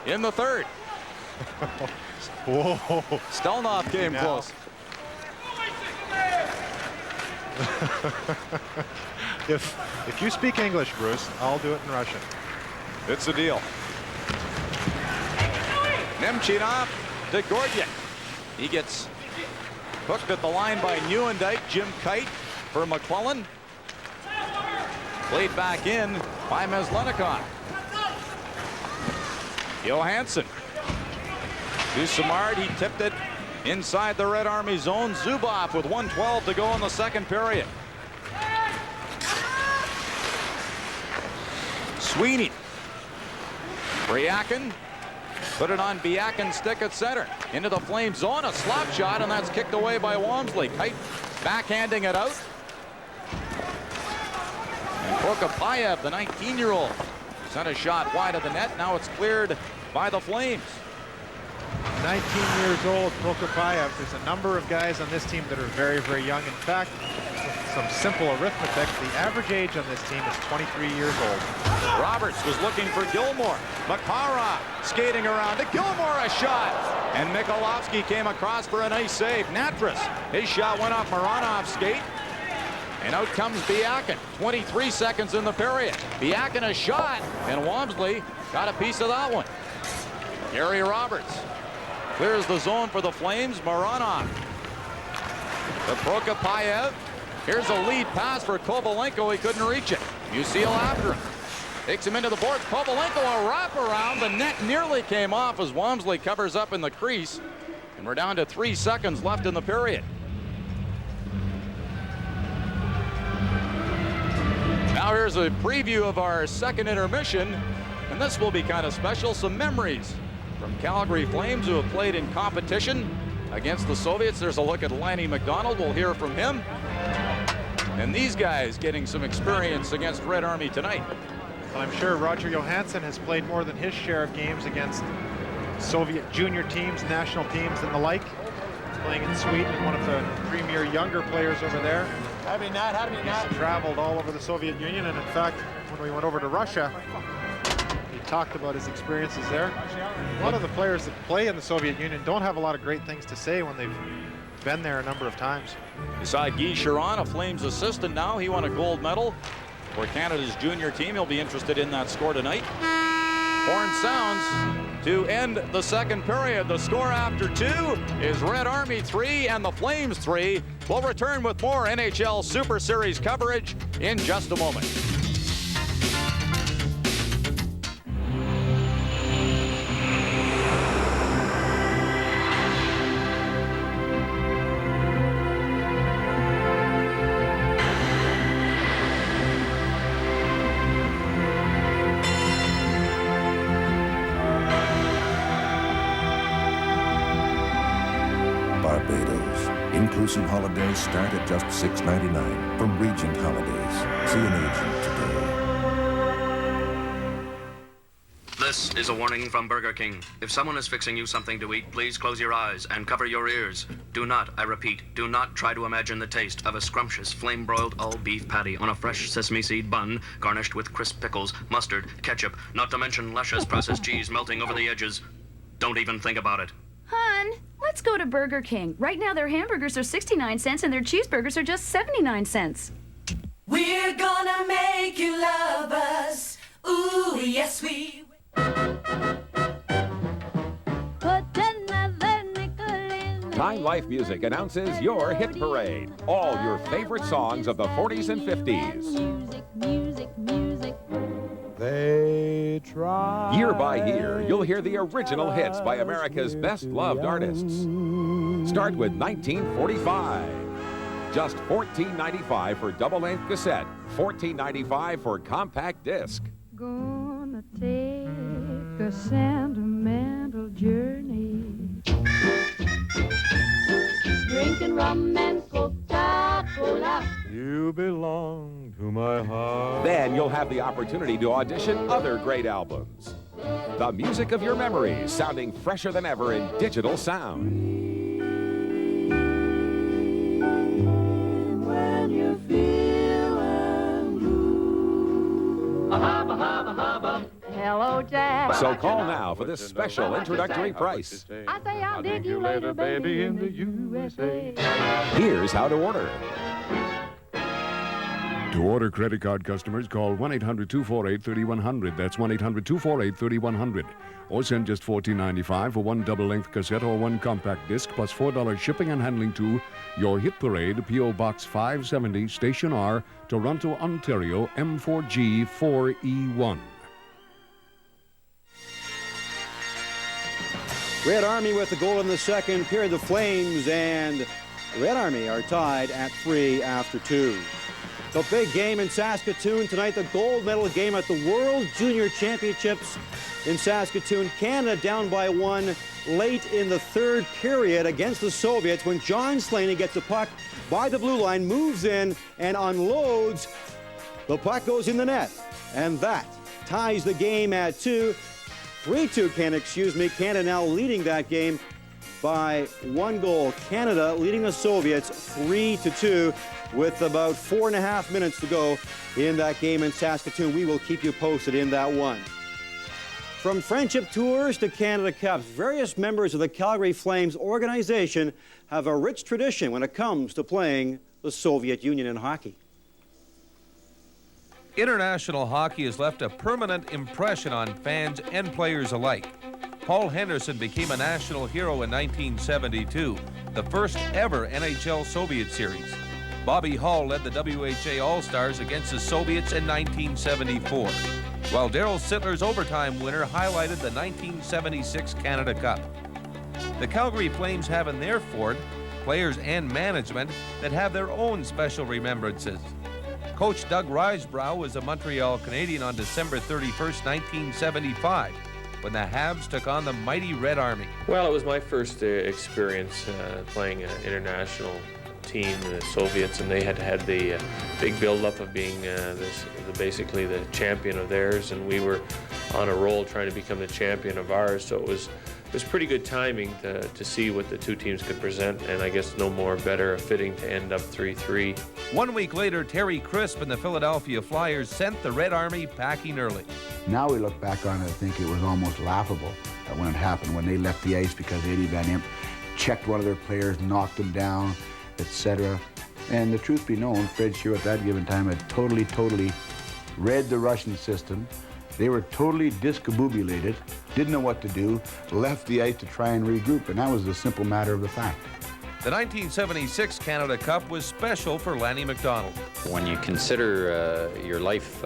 in the third. Whoa. Stelnov came close. If you speak English, Bruce, I'll do it in Russian. It's a deal. Nemchinov to Gordyak. He gets hooked at the line by Neuendijk. Jim Kite for McClellan. Played back in by Meslenikov. Johansson to Samard. He tipped it inside the Red Army zone. Zubov with 1:12 to go in the second period. Sweeney. Bryakin put it on Biakin's stick at center. Into the Flame zone. A slap shot, and that's kicked away by Walmsley. Kite backhanding it out. And Prokopayev, the 19-year-old, sent a shot wide of the net. Now it's cleared by the Flames. 19 years old, Prokopayev. There's a number of guys on this team that are very, very young. In fact, some simple arithmetic, the average age on this team is 23 years old. Roberts was looking for Gilmore. Makara skating around to Gilmore, a shot. And Mikolovsky came across for a nice save. Natras, his shot went off Maranov's skate. And out comes Biakin. 23 seconds in the period. Biakin a shot, and Walmsley got a piece of that one. Gary Roberts clears the zone for the Flames. Maranov to Prokopayev. Here's a lead pass for Kovalenko. He couldn't reach it. Musil after him. Takes him into the boards. Kovalenko a wraparound. The net nearly came off as Walmsley covers up in the crease. And we're down to 3 seconds left in the period. Now here's a preview of our second intermission. And this will be kind of special. Some memories from Calgary Flames who have played in competition against the Soviets. There's a look at Lanny McDonald. We'll hear from him. And these guys getting some experience against Red Army tonight. I'm sure Roger Johansson has played more than his share of games against Soviet junior teams, national teams, and the like. He's playing in Sweden, one of the premier younger players over there. He's traveled all over the Soviet Union, and in fact, when we went over to Russia, he talked about his experiences there. A lot of the players that play in the Soviet Union don't have a lot of great things to say when they've been there a number of times. Beside Guy Chiron, a Flames assistant now. He won a gold medal for Canada's junior team. He'll be interested in that score tonight. Horn sounds to end the second period. The score after 2 is Red Army 3 and the Flames 3. We'll return with more NHL Super Series coverage in just a moment. Inclusive holidays start at just $6.99 from Regent Holidays. See an agent today. This is a warning from Burger King. If someone is fixing you something to eat, please close your eyes and cover your ears. Do not, I repeat, do not try to imagine the taste of a scrumptious flame-broiled all-beef patty on a fresh sesame seed bun garnished with crisp pickles, mustard, ketchup, not to mention luscious processed cheese melting over the edges. Don't even think about it. Hon, let's go to Burger King. Right now their hamburgers are 69 cents and their cheeseburgers are just 79 cents. We're gonna make you love us. Ooh, yes we Time Life Music announces your hit parade. All your favorite songs of the 40s and 50s. music. They try. Year by year, you'll hear the original hits by America's best-loved artists. Start with 1945. Just $14.95 for double-length cassette, $14.95 for compact disc. Gonna take a sentimental journey. Drinking rum and Coca-Cola. You belong to my heart. Then you'll have the opportunity to audition other great albums. The music of your memories, sounding fresher than ever in digital sound. When you're feeling blue. A-hubba. Hello, Jack. So call now for this special introductory price. I say I'll dig you later, baby, in the USA. Here's how to order. To order credit card customers, call 1-800-248-3100. That's 1-800-248-3100. or send just $14.95 for one double-length cassette or one compact disc plus $4 shipping and handling to Your Hit Parade, P.O. Box 570, Station R, Toronto, Ontario, M4G 4E1. Red Army with the goal in the second period. The Flames and Red Army are tied at 3 after 2. The big game in Saskatoon tonight, the gold medal game at the World Junior Championships in Saskatoon. Canada down by 1 late in the third period against the Soviets when John Slaney gets the puck by the blue line, moves in and unloads. The puck goes in the net, and that ties the game at 2. 3-2 Canada now leading that game by 1 goal. Canada leading the Soviets 3-2 with about 4.5 minutes to go in that game in Saskatoon. We will keep you posted in that one. From friendship tours to Canada Cups, various members of the Calgary Flames organization have a rich tradition when it comes to playing the Soviet Union in hockey. International hockey has left a permanent impression on fans and players alike. Paul Henderson became a national hero in 1972, the first ever NHL Soviet series. Bobby Hull led the WHA All-Stars against the Soviets in 1974, while Darryl Sittler's overtime winner highlighted the 1976 Canada Cup. The Calgary Flames have in their fort players and management that have their own special remembrances. Coach Doug Risebrough was a Montreal Canadian on December 31st, 1975, when the Habs took on the mighty Red Army. Well, it was my first experience playing an international team, the Soviets, and they had had the big build-up of being basically the champion of theirs, and we were on a roll trying to become the champion of ours. So it was pretty good timing to see what the two teams could present, and I guess no more better fitting to end up 3-3. 1 week later, Terry Crisp and the Philadelphia Flyers sent the Red Army packing early. Now we look back on it, I think it was almost laughable when it happened, when they left the ice because Eddie Van Imp checked one of their players, knocked him down, etc. And the truth be known, Fred Shear at that given time had totally read the Russian system. They were totally discombobulated, didn't know what to do, left the ice to try and regroup, and that was the simple matter of the fact. The 1976 Canada Cup was special for Lanny McDonald. When you consider your life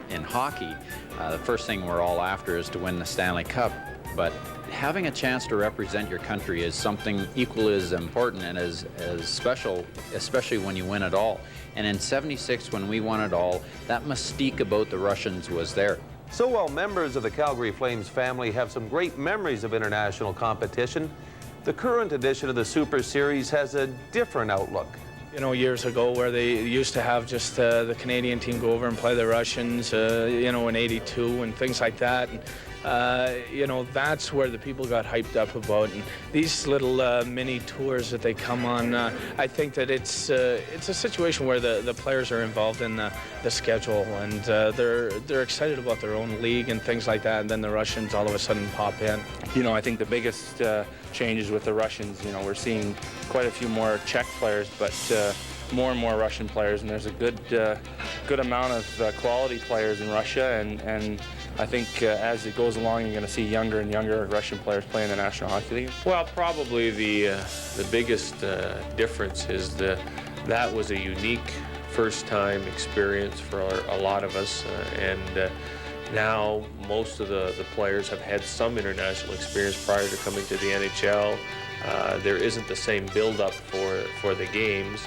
in hockey, the first thing we're all after is to win the Stanley Cup, but having a chance to represent your country is something equally as important and as special, especially when you win it all. And in '76, when we won it all, that mystique about the Russians was there. So while members of the Calgary Flames family have some great memories of international competition, the current edition of the Super Series has a different outlook. You know, years ago where they used to have just the Canadian team go over and play the Russians, you know, in '82 and things like that. And, you know, that's where the people got hyped up about. And these little mini tours that they come on, I think that it's a situation where the players are involved in the schedule, and they're excited about their own league and things like that. And then the Russians all of a sudden pop in. You know, I think the biggest changes with the Russians, you know, we're seeing quite a few more Czech players, but more and more Russian players, and there's a good amount of quality players in Russia, and I think as it goes along, you're going to see younger and younger Russian players playing the National Hockey League. Well, probably the biggest difference is that was a unique first-time experience for a lot of us, and now most of the players have had some international experience prior to coming to the NHL. There isn't the same build-up for the games.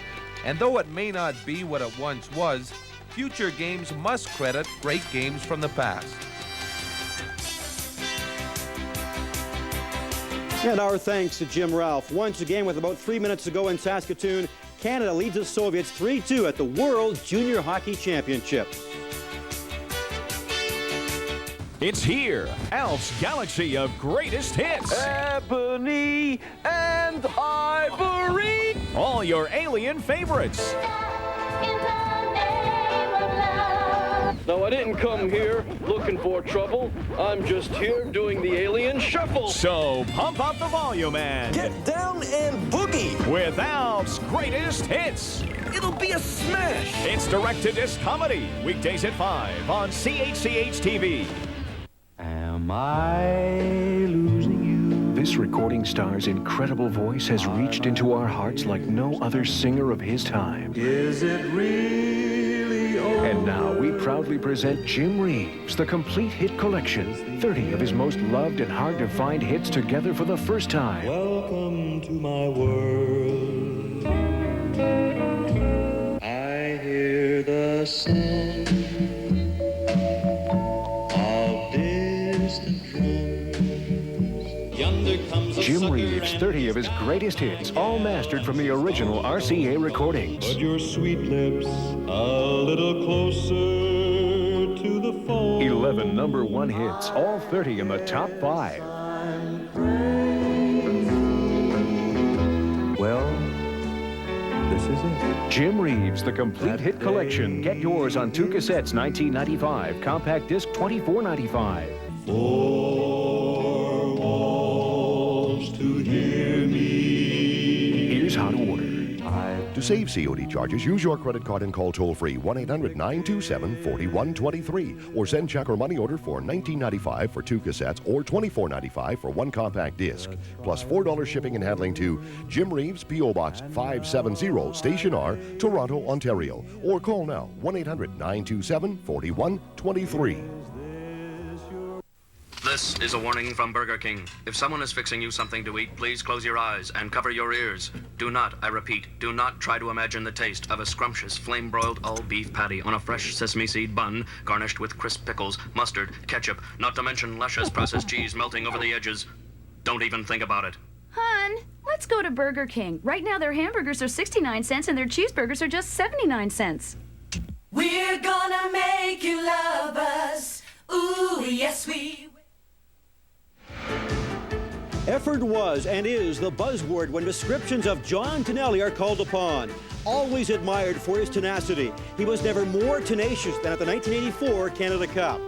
And though it may not be what it once was, future games must credit great games from the past. And our thanks to Jim Ralph. Once again, with about 3 minutes to go in Saskatoon, Canada leads the Soviets 3-2 at the World Junior Hockey Championship. It's here, Alf's Galaxy of Greatest Hits. Ebony and Ivory. All your Alien favorites. No, I didn't come here looking for trouble. I'm just here doing the Alien Shuffle. So pump up the volume and get down and boogie with Alf's Greatest Hits. It'll be a smash. It's direct-to-disc comedy, weekdays at 5 on CHCH TV. Am Am I losing you? This recording star's incredible voice has reached into our hearts like no other singer of his time. Is it really over? And now we proudly present Jim Reeves, the complete hit collection. 30 of his most loved and hard-to-find hits together for the first time. Welcome to my world. I hear the sound of distant drums. Yonder comes a Jim Reeves, 30 of his greatest hits, all mastered from the original RCA recordings. Put your sweet lips a little closer to the phone. 11 #1 hits, all 30 in the top 5. Well, this is it. Jim Reeves, the complete hit collection. Get yours on 2 cassettes, $19.95. Compact disc, $24.95. Four walls to hear me. Here's how to order. To save COD charges, use your credit card and call toll-free 1-800-927-4123 or send check or money order for $19.95 for 2 cassettes or $24.95 for 1 compact disc, plus $4 shipping and handling to Jim Reeves, P.O. Box 570, Station R, Toronto, Ontario, or call now 1-800-927-4123. This is a warning from Burger King. If someone is fixing you something to eat, please close your eyes and cover your ears. Do not, I repeat, do not try to imagine the taste of a scrumptious flame-broiled all-beef patty on a fresh sesame seed bun, garnished with crisp pickles, mustard, ketchup, not to mention luscious processed cheese melting over the edges. Don't even think about it. Hon, let's go to Burger King. Right now their hamburgers are 69 cents and their cheeseburgers are just 79 cents. We're gonna make you love us. Ooh, yes, we will. Effort was and is the buzzword when descriptions of John Tonelli are called upon. Always admired for his tenacity, he was never more tenacious than at the 1984 Canada Cup,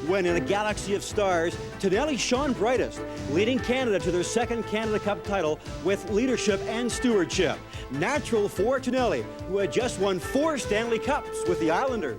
when in a galaxy of stars, Tonelli shone brightest, leading Canada to their 2nd Canada Cup title with leadership and stewardship. Natural for Tonelli, who had just won 4 Stanley Cups with the Islanders.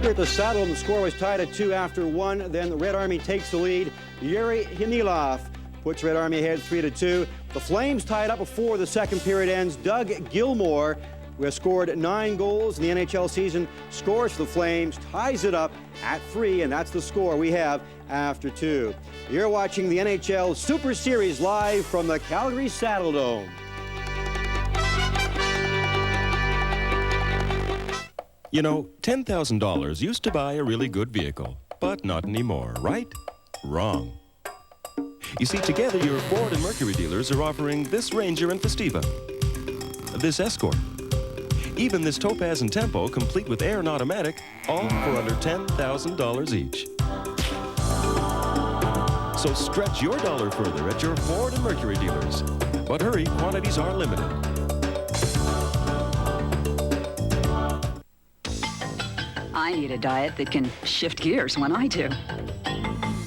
Here at the Saddle, the score was tied at 2 after 1. Then the Red Army takes the lead. Yuri Hinilov puts Red Army ahead 3-2. The Flames tied up before the second period ends. Doug Gilmour, who has scored 9 goals in the NHL season, scores for the Flames, ties it up at 3, and that's the score we have after 2. You're watching the NHL Super Series live from the Calgary Saddle Dome. You know, $10,000 used to buy a really good vehicle, but not anymore, right? Wrong. You see, together your Ford and Mercury dealers are offering this Ranger and Festiva, this Escort, even this Topaz and Tempo, complete with air and automatic, all for under $10,000 each. So stretch your dollar further at your Ford and Mercury dealers. But hurry, quantities are limited. I need a diet that can shift gears when I do.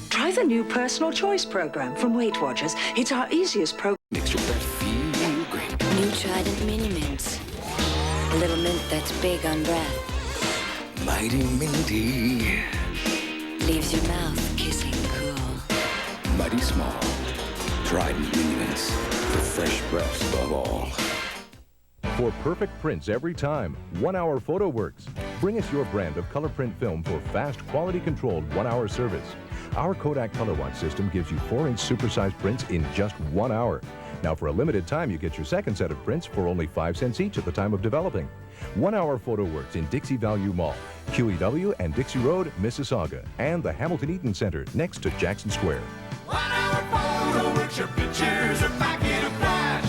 Try the new Personal Choice program from Weight Watchers. It's our easiest program. Mixture that feel great. New Trident Mini Mints. A little mint that's big on breath. Mighty minty. Leaves your mouth kissing cool. Mighty small. Trident Mini Mints. For fresh breaths above all. For perfect prints every time, 1 Hour Photo works. Bring us your brand of color print film for fast, quality-controlled 1-hour service. Our Kodak Color Watch system gives you 4-inch supersized prints in just 1 hour. Now, for a limited time, you get your second set of prints for only 5 cents each at the time of developing. 1 Hour Photo works in Dixie Value Mall, QEW and Dixie Road, Mississauga, and the Hamilton Eaton Center next to Jackson Square. 1 Hour Photo works, your pictures are back in a flash.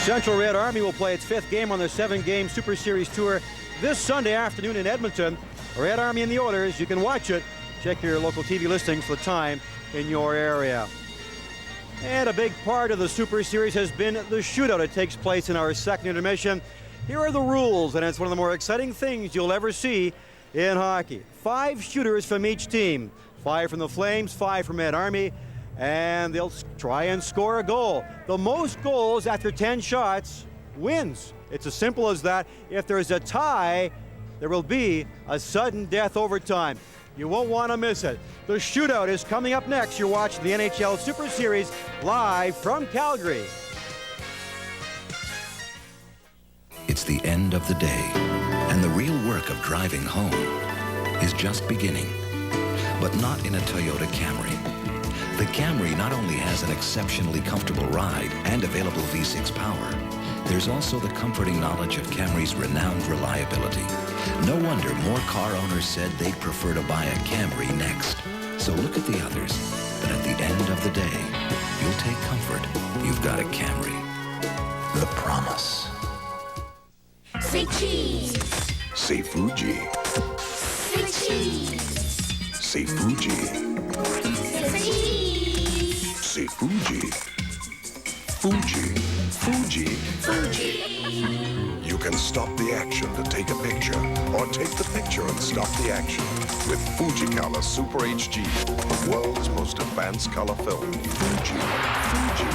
Central Red Army will play its 5th game on their 7-game Super Series tour this Sunday afternoon in Edmonton. Red Army and the Oilers, you can watch it. Check your local TV listings for the time in your area. And a big part of the Super Series has been the shootout. It takes place in our second intermission. Here are the rules, and it's one of the more exciting things you'll ever see in hockey. 5 shooters from each team. 5 from the Flames, 5 from Red Army, and they'll try and score a goal. The most goals after 10 shots wins. It's as simple as that. If there's a tie, there will be a sudden death overtime. You won't want to miss it. The shootout is coming up next. You're watching the NHL Super Series live from Calgary. It's the end of the day, and the real work of driving home is just beginning. But not in a Toyota Camry. The Camry not only has an exceptionally comfortable ride and available V6 power, there's also the comforting knowledge of Camry's renowned reliability. No wonder more car owners said they'd prefer to buy a Camry next. So look at the others, but at the end of the day, you'll take comfort. You've got a Camry. The promise. Say cheese. Say Fuji. Say cheese. Say Fuji. Say cheese. Say Fuji. Fuji. Fuji. Fuji. You can stop the action to take a picture, or take the picture and stop the action with Fuji Color Super HD, the world's most advanced color film. Fuji. Fuji.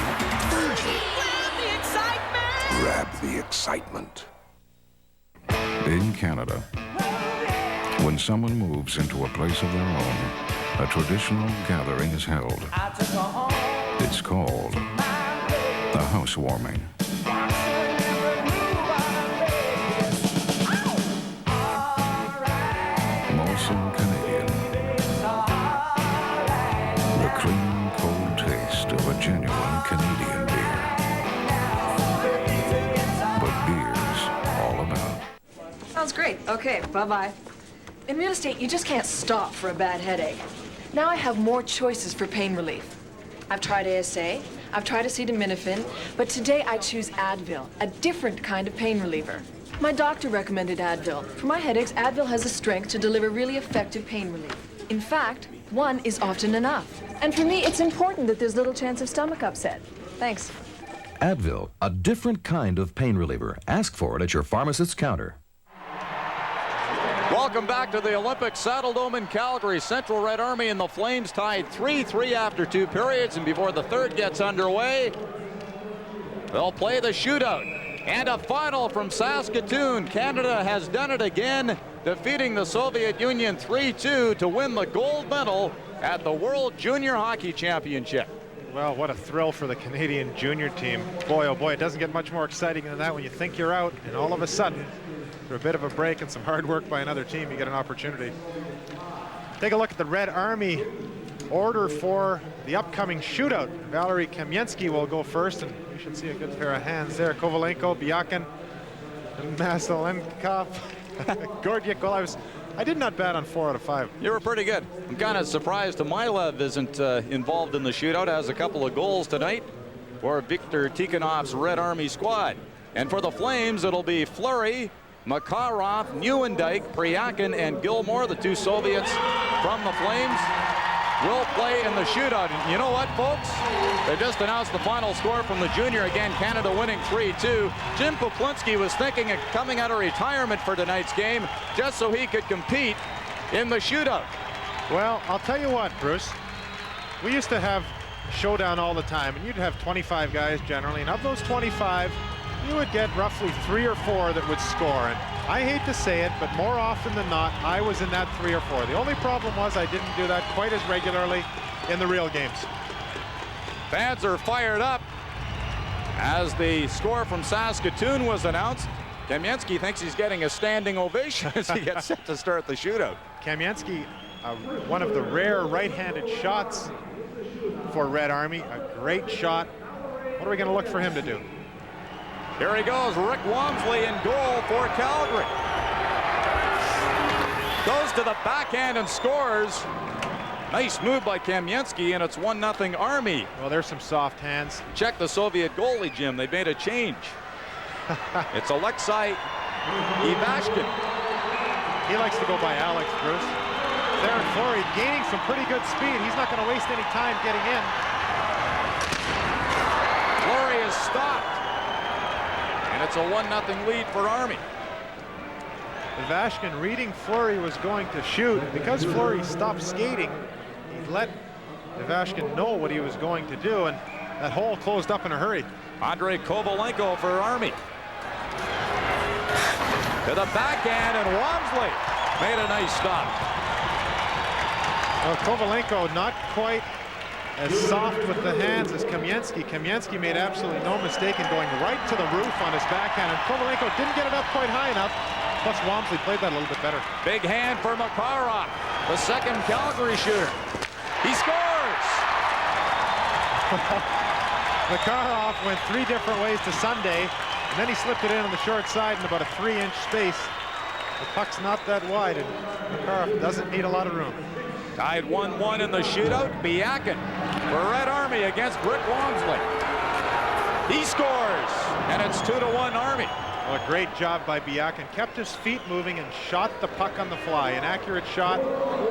Fuji. Grab the excitement. Grab the excitement. In Canada, when someone moves into a place of their own, a traditional gathering is held. It's called the housewarming. Molson Canadian. The clean, cold taste of a genuine Canadian beer. But beer's all about. Sounds great. Okay, bye-bye. In real estate, you just can't stop for a bad headache. Now I have more choices for pain relief. I've tried ASA, I've tried acetaminophen, but today I choose Advil, a different kind of pain reliever. My doctor recommended Advil. For my headaches, Advil has the strength to deliver really effective pain relief. In fact, one is often enough. And for me, it's important that there's little chance of stomach upset. Thanks. Advil, a different kind of pain reliever. Ask for it at your pharmacist's counter. Welcome back to the Olympic Saddle Dome in Calgary. Central Red Army and the Flames tied 3-3 after 2 periods, and before the third gets underway, they'll play the shootout. And a final from Saskatoon. Canada has done it again, defeating the Soviet Union 3-2 to win the gold medal at the World Junior Hockey Championship. Well, what a thrill for the Canadian junior team. Boy, oh boy, it doesn't get much more exciting than that when you think you're out, and all of a sudden, through a bit of a break and some hard work by another team, you get an opportunity. Take a look at the Red Army order for the upcoming shootout. Valery Kamensky will go first, and you should see a good pair of hands there. Kovalenko, Biakin, Masalenkov, Gordiak. Well, I did not bat on 4 out of 5. You were pretty good. I'm kind of surprised Tomilev isn't involved in the shootout. Has a couple of goals tonight for Viktor Tikhonov's Red Army squad. And for the Flames, it'll be Fleury, Makarov, Neuendijk, Priakin, and Gilmore, the 2 Soviets from the Flames, will play in the shootout. And you know what, folks? They just announced the final score from the junior. Again, Canada winning 3-2. Jim Poplinski was thinking of coming out of retirement for tonight's game just so he could compete in the shootout. Well, I'll tell you what, Bruce. We used to have showdown all the time, and you'd have 25 guys generally, and of those 25, you would get roughly 3 or 4 that would score. And I hate to say it, but more often than not, I was in that 3 or 4. The only problem was I didn't do that quite as regularly in the real games. Fans are fired up as the score from Saskatoon was announced. Kamensky thinks he's getting a standing ovation as he gets set to start the shootout. Kamensky, one of the rare right-handed shots for Red Army. A great shot. What are we going to look for him to do? Here he goes, Rick Wamsley in goal for Calgary. Goes to the backhand and scores. Nice move by Kamensky, and it's 1-0 Army. Well, there's some soft hands. Check the Soviet goalie, Jim. They made a change. It's Alexei Ivashkin. He likes to go by Alex, Bruce. Theron Fleury gaining some pretty good speed. He's not going to waste any time getting in. Fleury is stopped. And it's a 1-0 lead for Army. Ivashkin reading Fleury was going to shoot. Because Fleury stopped skating, he let Ivashkin know what he was going to do, and that hole closed up in a hurry. Andrei Kovalenko for Army. To the backhand, and Walmsley made a nice stop. Well, Kovalenko not quite as soft with the hands as Kamensky. Kamensky made absolutely no mistake in going right to the roof on his backhand, and Kovalenko didn't get it up quite high enough. Plus, Walmsley played that a little bit better. Big hand for Makarov, the second Calgary shooter. He scores! Makarov went 3 different ways to Sunday, and then he slipped it in on the short side in about a 3-inch space. The puck's not that wide, and Makarov doesn't need a lot of room. Tied 1-1 in the shootout. Biakin for Red Army against Rick Walmsley. He scores, and it's 2-1 Army. Well, a great job by Biakin. Kept his feet moving and shot the puck on the fly. An accurate shot.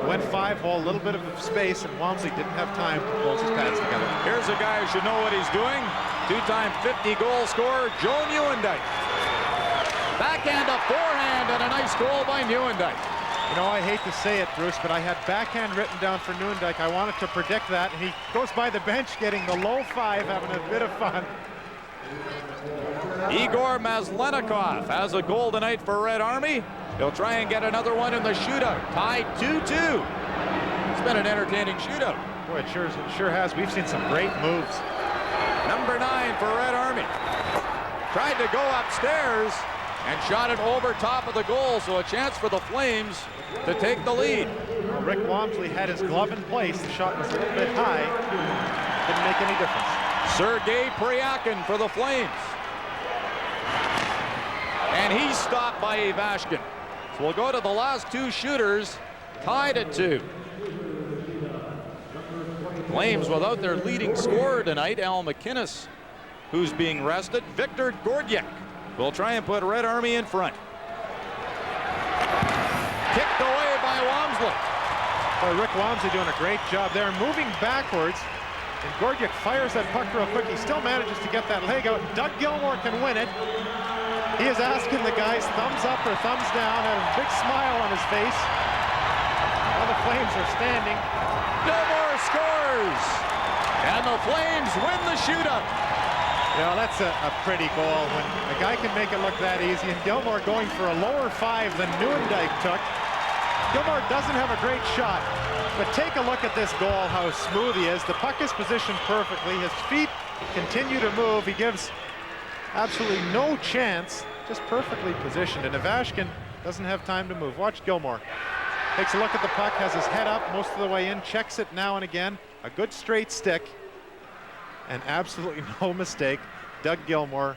Went 5-hole, a little bit of space, and Walmsley didn't have time to close his pads together. Here's a guy who should know what he's doing. 2-time 50-goal scorer, Joe Nieuwendyk. Backhand to forehand, and a nice goal by Nieuwendyk. You know, I hate to say it, Bruce, but I had backhand written down for Nieuwendyk. I wanted to predict that, and he goes by the bench getting the low 5, having a bit of fun. Igor Maslenikov has a goal tonight for Red Army. He'll try and get another one in the shootout. Tied 2-2. It's been an entertaining shootout. Boy, it sure has. We've seen some great moves. Number 9 for Red Army. Tried to go upstairs and shot it over top of the goal, so a chance for the Flames to take the lead. Well, Rick Walmsley had his glove in place. The shot was a little bit high. Didn't make any difference. Sergei Priakin for the Flames. And he's stopped by Ivashkin. So we'll go to the last 2 shooters, tied at 2. Flames without their leading scorer tonight, Al McInnes, who's being rested. Victor Gordiak will try and put Red Army in front. Kicked away by Walmsley. Boy, Rick Walmsley doing a great job there, moving backwards. And Gordiak fires that puck real quick. He still manages to get that leg out. Doug Gilmour can win it. He is asking the guys thumbs up or thumbs down, and a big smile on his face. Now the Flames are standing. Gilmour scores! And the Flames win the shootout. You know, that's a pretty goal when a guy can make it look that easy, and Gilmour going for a lower 5 than Nieuwendyk took. Gilmour doesn't have a great shot, but take a look at this goal, how smooth he is. The puck is positioned perfectly. His feet continue to move. He gives absolutely no chance, just perfectly positioned. And Ivashkin doesn't have time to move. Watch Gilmour. Takes a look at the puck, has his head up most of the way in, checks it now and again. A good straight stick, and absolutely no mistake. Doug Gilmour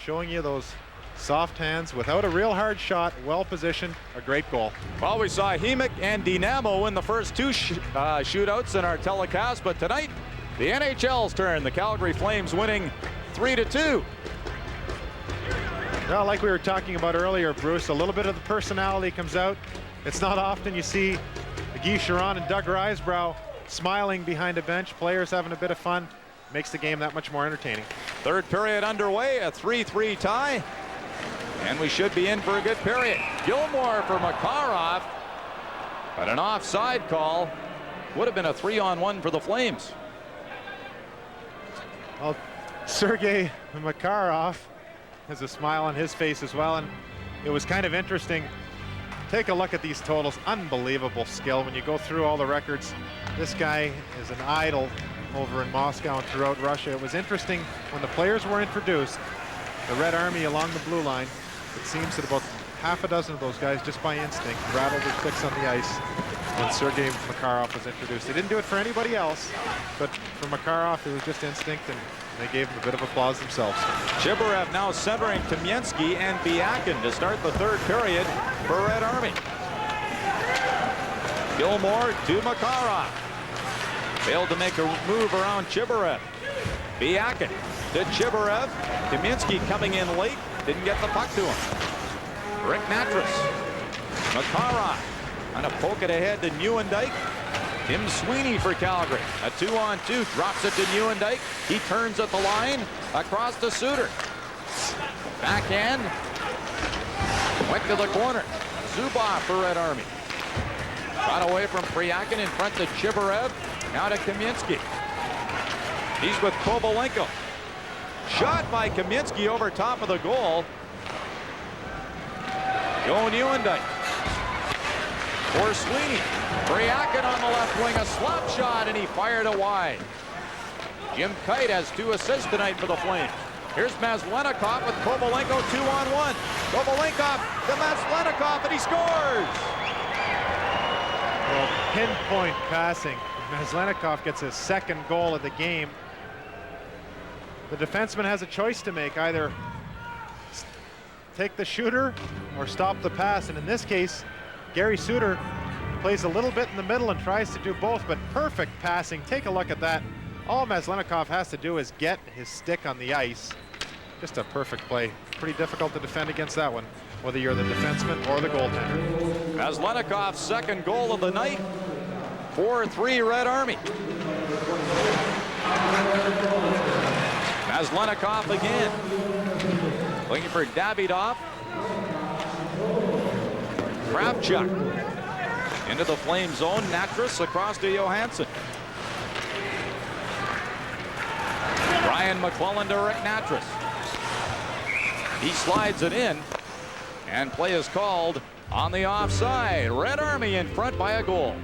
showing you those soft hands without a real hard shot, well positioned, a great goal. Well, we saw Hemik and Dynamo in the first 2 shootouts in our telecast, but tonight the NHL's turn. The Calgary Flames winning 3-2. Well, like we were talking about earlier, Bruce, a little bit of the personality comes out. It's not often you see Guy Chiron and Doug Risebrough smiling behind a bench, players having a bit of fun. Makes the game that much more entertaining. Third period underway, a 3-3 tie. And we should be in for a good period. Gilmour for Makarov, but an offside call would have been a 3-on-1 for the Flames. Well, Sergei Makarov has a smile on his face as well, and it was kind of interesting. Take a look at these totals. Unbelievable skill when you go through all the records. This guy is an idol over in Moscow and throughout Russia. It was interesting when the players were introduced, the Red Army along the blue line. It seems that about half a dozen of those guys, just by instinct, rattled their sticks on the ice when Sergei Makarov was introduced. They didn't do it for anybody else, but for Makarov, it was just instinct, and they gave him a bit of applause themselves. Chibarev now centering Kamensky and Biakin to start the third period for Red Army. Gilmour to Makarov. Failed to make a move around Chibarev. Biakin to Chibarev. Kamensky coming in late. Didn't get the puck to him. Rick Mattress. Makarov. And a poke it ahead to Nieuwendyk. Tim Sweeney for Calgary. A 2-on-2. Drops it to Nieuwendyk. He turns at the line. Across to Suter. Backhand. Went to the corner. Zubov for Red Army. Got away from Priakin in front to Chibarev. Now to Kamensky. He's with Kovalenko. Shot by Kamensky over top of the goal. Joe Nieuwendyk. For Sweeney. Bryakin on the left wing, a slap shot, and he fired it wide. Jim Kite has 2 assists tonight for the Flames. Here's Maslenikov with Kovalenko 2-on-1. Kovalenko to Maslenikov, and he scores! Well, pinpoint passing. Maslenikov gets his 2nd goal of the game. The defenseman has a choice to make, either take the shooter or stop the pass, and in this case, Gary Suter plays a little bit in the middle and tries to do both, but perfect passing. Take a look at that. All Maslenikov has to do is get his stick on the ice. Just a perfect play. Pretty difficult to defend against that one, whether you're the defenseman or the goaltender. Maslenikov's 2nd goal of the night. 4-3 Red Army. Maslenikov again. Looking for Davidoff. Kravchuk into the Flame zone. Natras across to Johansson. Brian McClellan to Rick Natras. He slides it in, and play is called on the offside. Red Army in front by a goal.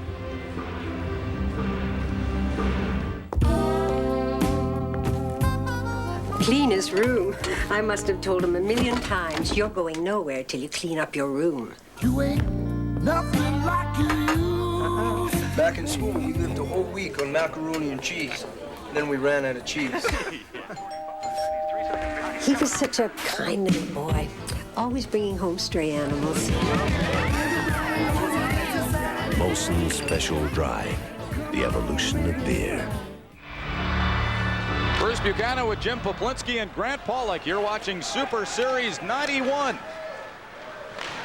Cleanest room. I must have told him a million times, you're going nowhere till you clean up your room. You ain't nothing like you used. Back in school, we lived a whole week on macaroni and cheese. Then we ran out of cheese. He was such a kind little boy, always bringing home stray animals. Molson Special Dry, the evolution of beer. Bruce Buchanan with Jim Poplinski and Grant Pollock. You're watching Super Series 91.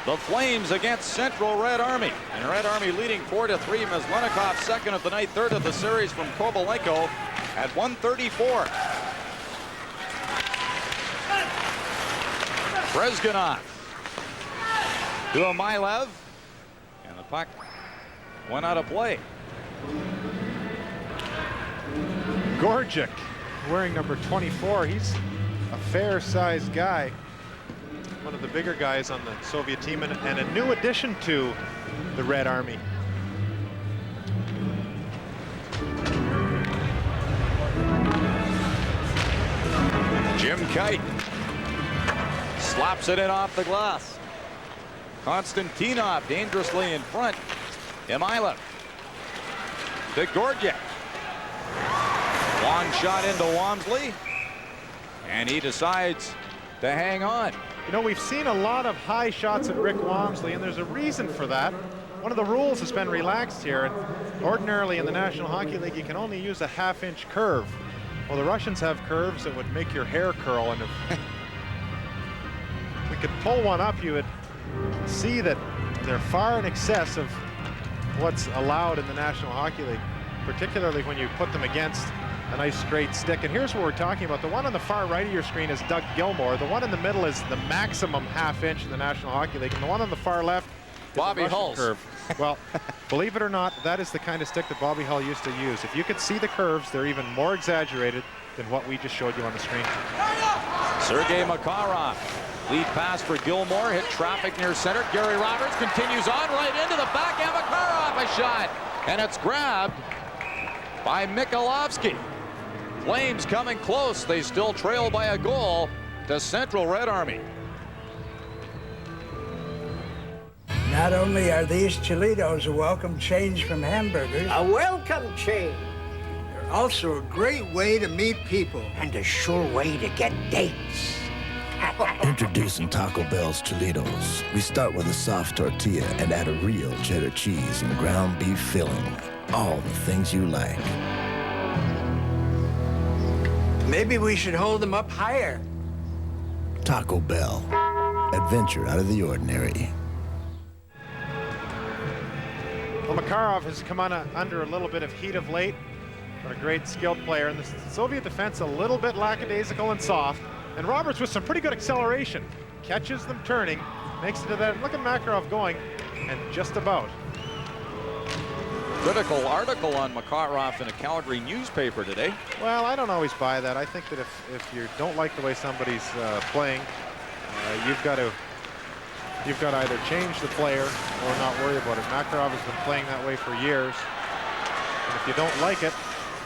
The Flames against Central Red Army. And Red Army leading 4-3. Maslenikov 2nd of the night, 3rd of the series from Kovalenko at 1:34. Brezhganov to Milev, and the puck went out of play. Gorgic wearing number 24. He's a fair-sized guy, one of the bigger guys on the Soviet team, and a new addition to the Red Army. Jim Kite slaps it in off the glass. Konstantinov dangerously in front. Emilev to Gorgic. Long shot into Walmsley, and he decides to hang on. You know, we've seen a lot of high shots at Rick Walmsley, and there's a reason for that. One of the rules has been relaxed here, and ordinarily in the National Hockey League, you can only use a half-inch curve. Well, the Russians have curves that would make your hair curl, and if we could pull one up, you would see that they're far in excess of what's allowed in the National Hockey League, particularly when you put them against a nice straight stick. And here's what we're talking about. The one on the far right of your screen is Doug Gilmour. The one in the middle is the maximum half-inch in the National Hockey League, and the one on the far left is Bobby the Russian Hull's curve. Well, believe it or not, that is the kind of stick that Bobby Hull used to use. If you could see the curves, they're even more exaggerated than what we just showed you on the screen. Sergei Makarov. Lead pass for Gilmour. Hit traffic near center. Gary Roberts continues on right into the backhand. Makarov a shot. And it's grabbed by Mikulovsky. Flames coming close. They still trail by a goal to Central Red Army. Not only are these Cholitos a welcome change from hamburgers, A welcome change. they're also a great way to meet people and a sure way to get dates. Introducing Taco Bell's Cholitos. We start with a soft tortilla and add a real cheddar cheese and ground beef filling. All the things you like. Maybe we should hold them up higher. Taco Bell. Adventure out of the ordinary. Well, Makarov has come on under a little bit of heat of late, but a great skilled player. And the Soviet defense a little bit lackadaisical and soft. And Roberts with some pretty good acceleration. Catches them turning, makes it to that. Look at Makarov going, and just about. Critical article on Makarov in a Calgary newspaper today. Well, I don't always buy that. I think that if you don't like the way somebody's playing, you've got to you've got to either change the player or not worry about it. Makarov has been playing that way for years. And if you don't like it,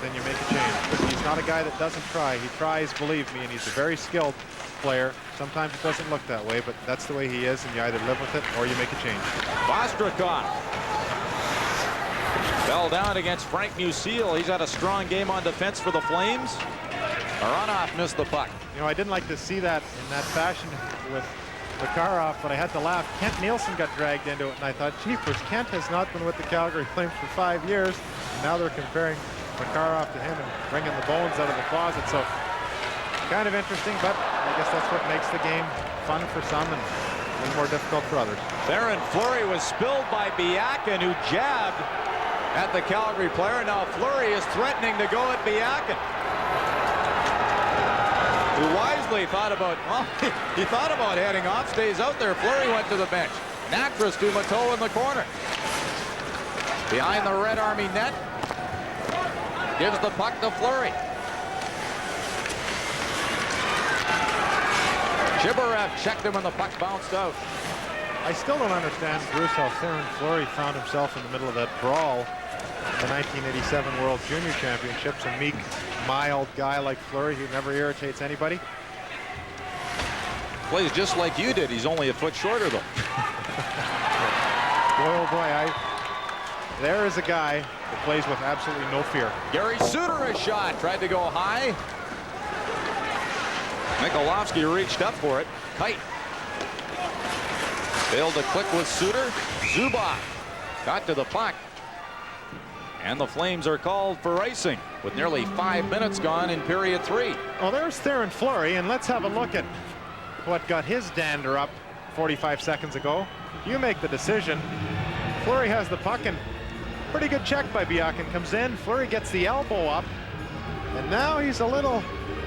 then you make a change. But he's not a guy that doesn't try. He tries, believe me, and he's a very skilled player. Sometimes it doesn't look that way, but that's the way he is, and you either live with it or you make a change. Vostrikov fell down against Frank Musil. He's had a strong game on defense for the Flames. Aronoff missed the puck. You know, I didn't like to see that in that fashion with Makarov, but I had to laugh. Kent Nielsen got dragged into it, and I thought, jeepers, Kent has not been with the Calgary Flames for 5 years, and now they're comparing Makarov to him and bringing the bones out of the closet. So kind of interesting, but I guess that's what makes the game fun for some and a little more difficult for others. Theron Fleury was spilled by Biakin, who jabbed at the Calgary player. Now Fleury is threatening to go at Biakin, who wisely thought about, well, he thought about heading off, stays out there. Fleury went to the bench. Natras to Mateau in the corner. Behind the Red Army net. Gives the puck to Fleury. Chibarev checked him and the puck bounced out. I still don't understand, Bruce, how Theron Fleury found himself in the middle of that brawl in the 1987 World Junior Championships. A meek, mild guy like Fleury who never irritates anybody. Plays just like you did. He's only a foot shorter, though. Boy, oh boy, there is a guy that plays with absolutely no fear. Gary Suter a shot. Tried to go high. Mikolovsky reached up for it. Tight. Failed to click with Suter. Zubov got to the puck. And the Flames are called for icing with nearly 5 minutes gone in period 3. Well, there's Theron Fleury, and let's have a look at what got his dander up 45 seconds ago. You make the decision. Fleury has the puck, and pretty good check by Biakin. Comes in, Fleury gets the elbow up, and now he's a little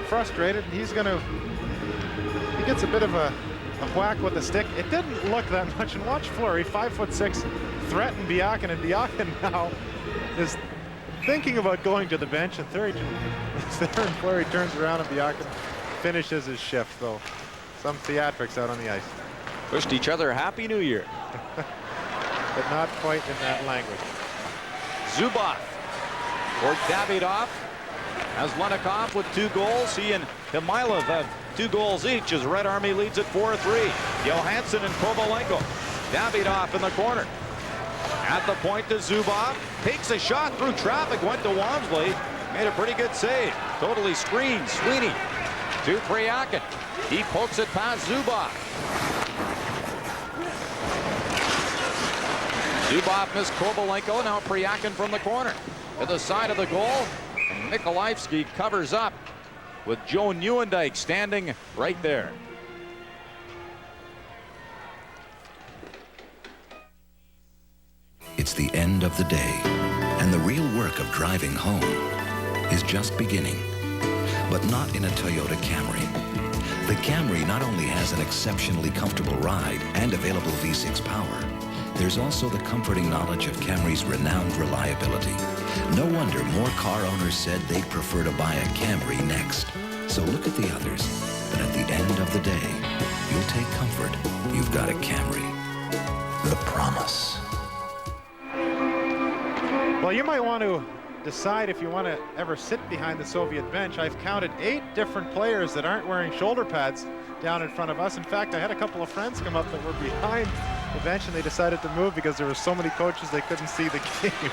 frustrated. He's going to, he gets a bit of a whack with the stick. It didn't look that much, and watch Fleury, 5'6", threaten Biakin, and Biakin now is thinking about going to the bench, and Theron Fleury turns around and Biakin finishes his shift, though. Some theatrics out on the ice. Wished each other Happy New Year. But not quite in that language. Zubov or Davidoff has Lenikoff with 2 goals. He and Khmyelov have 2 goals each as Red Army leads at 4-3. Johansson and Kovalenko. Davidoff in the corner. At the point to Zubov. Takes a shot through traffic. Went to Walmsley. Made a pretty good save. Totally screened. Sweeney to Priakin. He pokes it past Zubov. Zubov missed Kovalenko. Now Priakin from the corner. To the side of the goal. Mikolovsky covers up with Joe Nieuwendyk standing right there. It's the end of the day, and the real work of driving home is just beginning. But not in a Toyota Camry. The Camry not only has an exceptionally comfortable ride and available V6 power, there's also the comforting knowledge of Camry's renowned reliability. No wonder more car owners said they'd prefer to buy a Camry next. So look at the others, but at the end of the day, you'll take comfort. You've got a Camry. The promise. Well, you might want to decide if you want to ever sit behind the Soviet bench. I've counted 8 different players that aren't wearing shoulder pads down in front of us. In fact, I had a couple of friends come up that were behind the bench, and they decided to move because there were so many coaches they couldn't see the game.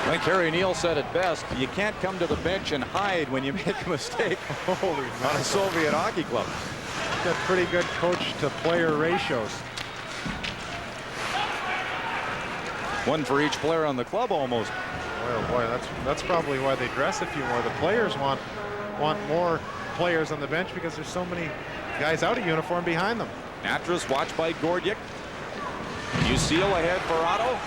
I think Harry Neal said it best. You can't come to the bench and hide when you make a mistake. Holy on a Soviet hockey club. Got pretty good coach-to-player ratios. One for each player on the club almost. Boy, oh boy, that's probably why they dress a few more. The players want more players on the bench because there's so many guys out of uniform behind them. Natras watched by Gordiuk. Musil ahead for Otto.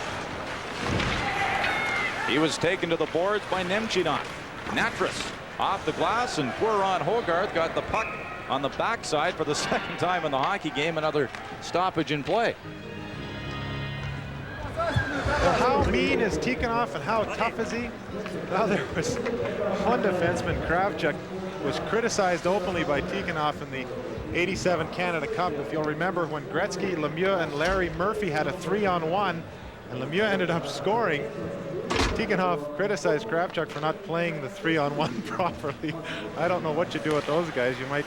He was taken to the boards by Nemchinov. Natras off the glass, and Ron Hogarth got the puck on the backside for the second time in the hockey game. Another stoppage in play. Well, how mean is Tikhonov and how tough is he? Now there was one defenseman, Kravchuk, was criticized openly by Tikhonov in the '87 Canada Cup. If you'll remember when Gretzky, Lemieux, and Larry Murphy had a 3-on-1, and Lemieux ended up scoring, Tikhonov criticized Kravchuk for not playing the 3-on-1 properly. I don't know what you do with those guys. You might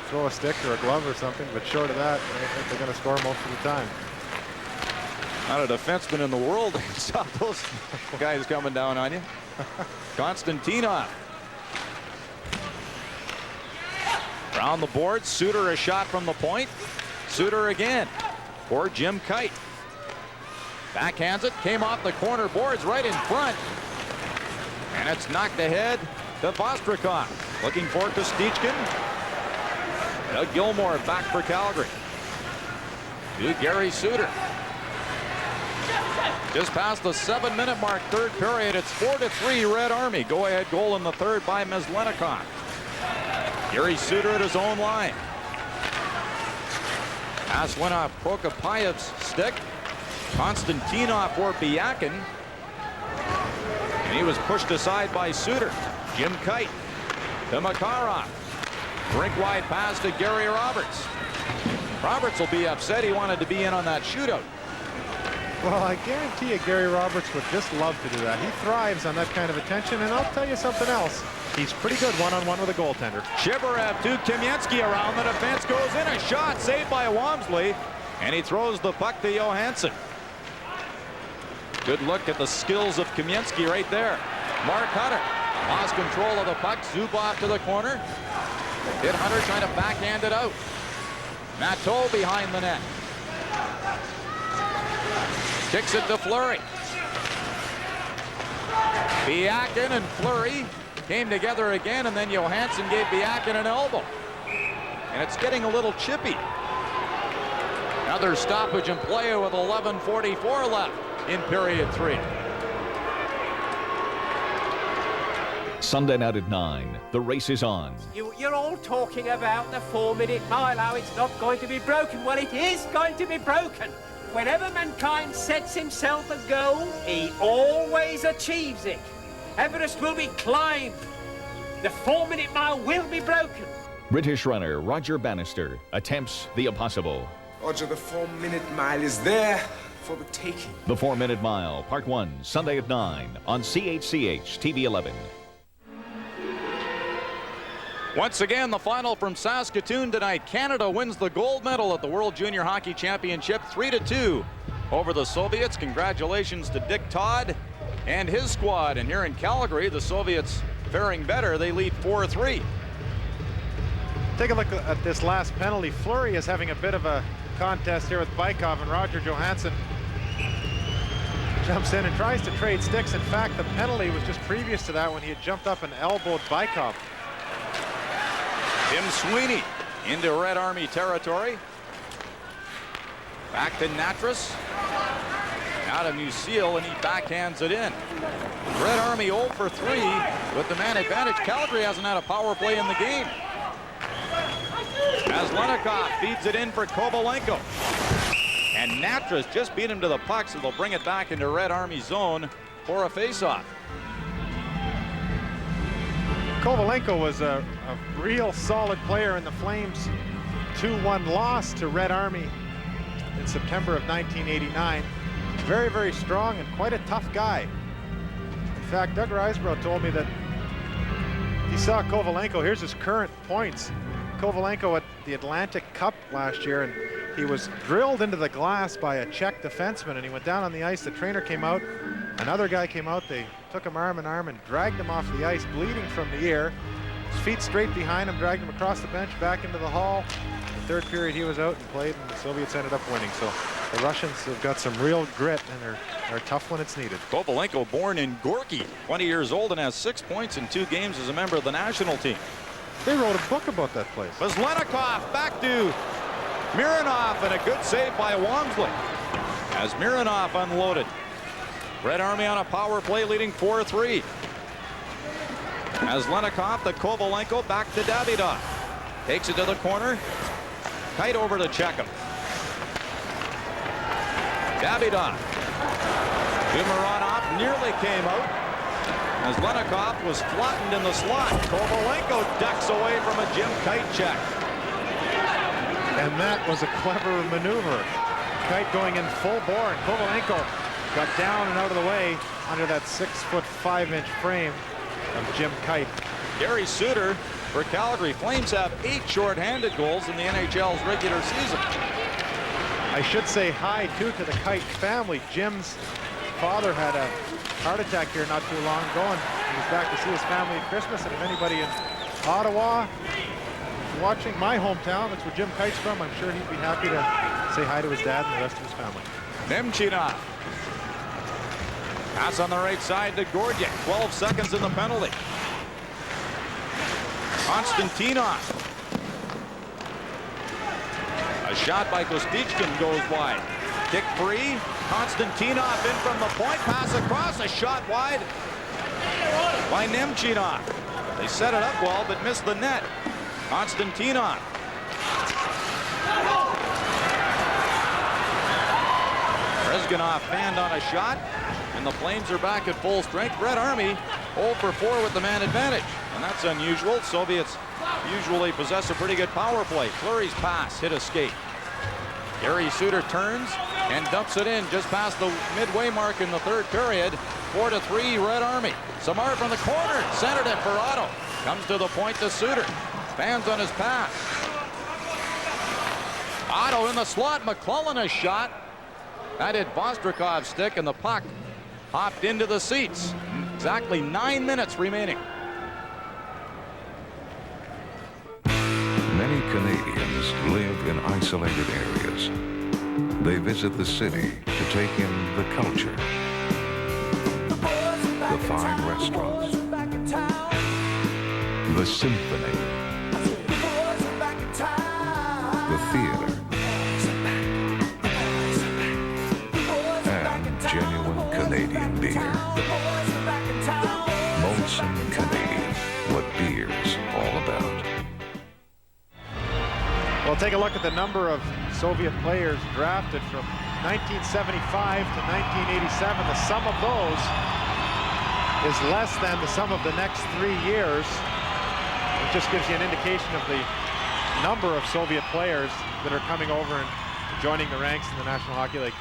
throw a stick or a glove or something, but short of that, I think they're going to score most of the time. Not a defenseman in the world to stop those guys coming down on you. Konstantinov. Around the board, Suter a shot from the point. Suter again for Jim Kite. Backhands it, came off the corner boards right in front. And it's knocked ahead to Vostrikov. Looking for Kostichin. Doug Gilmour back for Calgary. To Gary Suter. Just past the 7-minute mark, third period. It's 4-3 Red Army. Go-ahead goal in the third by Meslenikov. Gary Suter at his own line. Pass went off Prokopyev's stick. Konstantinov for Biakin. And he was pushed aside by Suter. Jim Kite to Makarov. Rink-wide pass to Gary Roberts. Roberts will be upset. He wanted to be in on that shootout. Well, I guarantee you Gary Roberts would just love to do that. He thrives on that kind of attention, and I'll tell you something else. He's pretty good one-on-one with a goaltender. Chibarev to Kamensky around the defense, goes in, a shot saved by Wamsley, and he throws the puck to Johansson. Good look at the skills of Kamensky right there. Mark Hunter lost control of the puck. Zubov to the corner. Hit Hunter trying to backhand it out. Matteau behind the net. Kicks it to Fleury. Biakin and Fleury came together again, and then Johansson gave Biakin an elbow. And it's getting a little chippy. Another stoppage in play with 11:44 left in period 3. Sunday night at 9, the race is on. You're all talking about the 4-minute mile, how it's not going to be broken. Well, it is going to be broken. Whenever mankind sets himself a goal, he always achieves it. Everest will be climbed. The 4-minute mile will be broken. British runner Roger Bannister attempts the impossible. Roger, the 4-minute mile is there for the taking. The 4-minute mile, part 1, Sunday at 9 on CHCH TV 11. Once again, the final from Saskatoon tonight. Canada wins the gold medal at the World Junior Hockey Championship 3-2 over the Soviets. Congratulations to Dick Todd and his squad. And here in Calgary, the Soviets faring better. They lead 4-3. Take a look at this last penalty. Fleury is having a bit of a contest here with Bykov, and Roger Johansson jumps in and tries to trade sticks. In fact, the penalty was just previous to that when he had jumped up and elbowed Bykov. Tim Sweeney into Red Army territory. Back to Natras. Now to Musil, and he backhands it in. Red Army 0 for 3 with the man advantage. Calgary hasn't had a power play in the game. Meslenikov feeds it in for Kovalenko. And Natras just beat him to the puck, so they'll bring it back into Red Army zone for a faceoff. Kovalenko was a real solid player in the Flames' 2-1 loss to Red Army in September of 1989. Very, very strong and quite a tough guy. In fact, Doug Risebrough told me that he saw Kovalenko. Here's his current points. Kovalenko at the Atlantic Cup last year, and he was drilled into the glass by a Czech defenseman, and he went down on the ice. The trainer came out. Another guy came out. They took him arm in arm and dragged him off the ice, bleeding from the ear. His feet straight behind him, dragged him across the bench, back into the hall. The third period he was out and played, and the Soviets ended up winning. So the Russians have got some real grit, and they're tough when it's needed. Kovalenko, born in Gorky, 20 years old, and has 6 points in 2 games as a member of the national team. They wrote a book about that place. Meslenikov back to Mironov, and a good save by Wamsley as Mironov unloaded. Red Army on a power play, leading 4-3. Meslenikov to Kovalenko, back to Davidov. Takes it to the corner. Kite over to Chekhov. Davidov to Mironov, nearly came out. Meslenikov was flattened in the slot. Kovalenko ducks away from a Jim Kite check. And that was a clever maneuver. Kite going in full bore, and Kovalenko got down and out of the way under that 6'5" frame of Jim Kite. Gary Suter for Calgary. Flames have 8 shorthanded goals in the NHL's regular season. I should say hi, too, to the Kite family. Jim's father had a heart attack here not too long ago, and he was back to see his family at Christmas. And if anybody in Ottawa is watching, my hometown, that's where Jim Kite's from, I'm sure he'd be happy to say hi to his dad and the rest of his family. Nemchinov. Pass on the right side to Gordiak. 12 seconds in the penalty. Konstantinov. A shot by Kostichkin goes wide. Kick free. Konstantinov in from the point. Pass across. A shot wide by Nemchinov. They set it up well, but missed the net. Konstantinov. Rezganov fanned on a shot, and the Flames are back at full strength. Red Army 0 for 4 with the man advantage, and that's unusual. Soviets usually possess a pretty good power play. Fleury's pass hit a skate. Gary Suter turns and dumps it in just past the midway mark in the third period. 4-3 Red Army. Samar from the corner, centered it for Otto. Comes to the point to Suter. Stands on his pass. Otto in the slot. McClellan a shot. That hit Vostrikov's stick, and the puck hopped into the seats. Exactly 9 minutes remaining. Many Canadians live in isolated areas. They visit the city to take in the culture, the fine restaurants, the symphony, the theater, and genuine Canadian beer. Molson Canadian, what beer's all about. Well, take a look at the number of Soviet players drafted from 1975 to 1987. The sum of those is less than the sum of the next 3 years. It just gives you an indication of the number of Soviet players that are coming over and joining the ranks in the National Hockey League.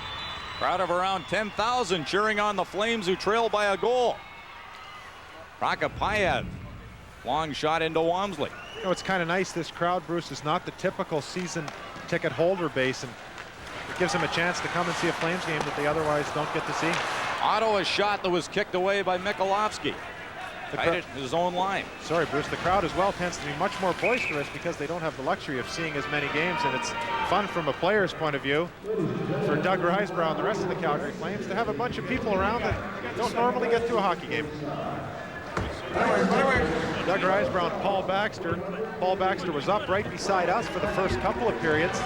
Crowd of around 10,000 cheering on the Flames, who trail by a goal. Prokopiev, long shot into Walmsley. You know, it's kind of nice. This crowd, Bruce, is not the typical season ticket holder base, and it gives them a chance to come and see a Flames game that they otherwise don't get to see. Otto, a shot that was kicked away by Mikolovsky. Right at his own line. Sorry, Bruce. The crowd as well tends to be much more boisterous because they don't have the luxury of seeing as many games, and it's fun from a player's point of view for Doug Risebrough and the rest of the Calgary Flames to have a bunch of people around that don't normally get to a hockey game. Doug Risebrough and Paul Baxter. Paul Baxter was up right beside us for the first couple of periods,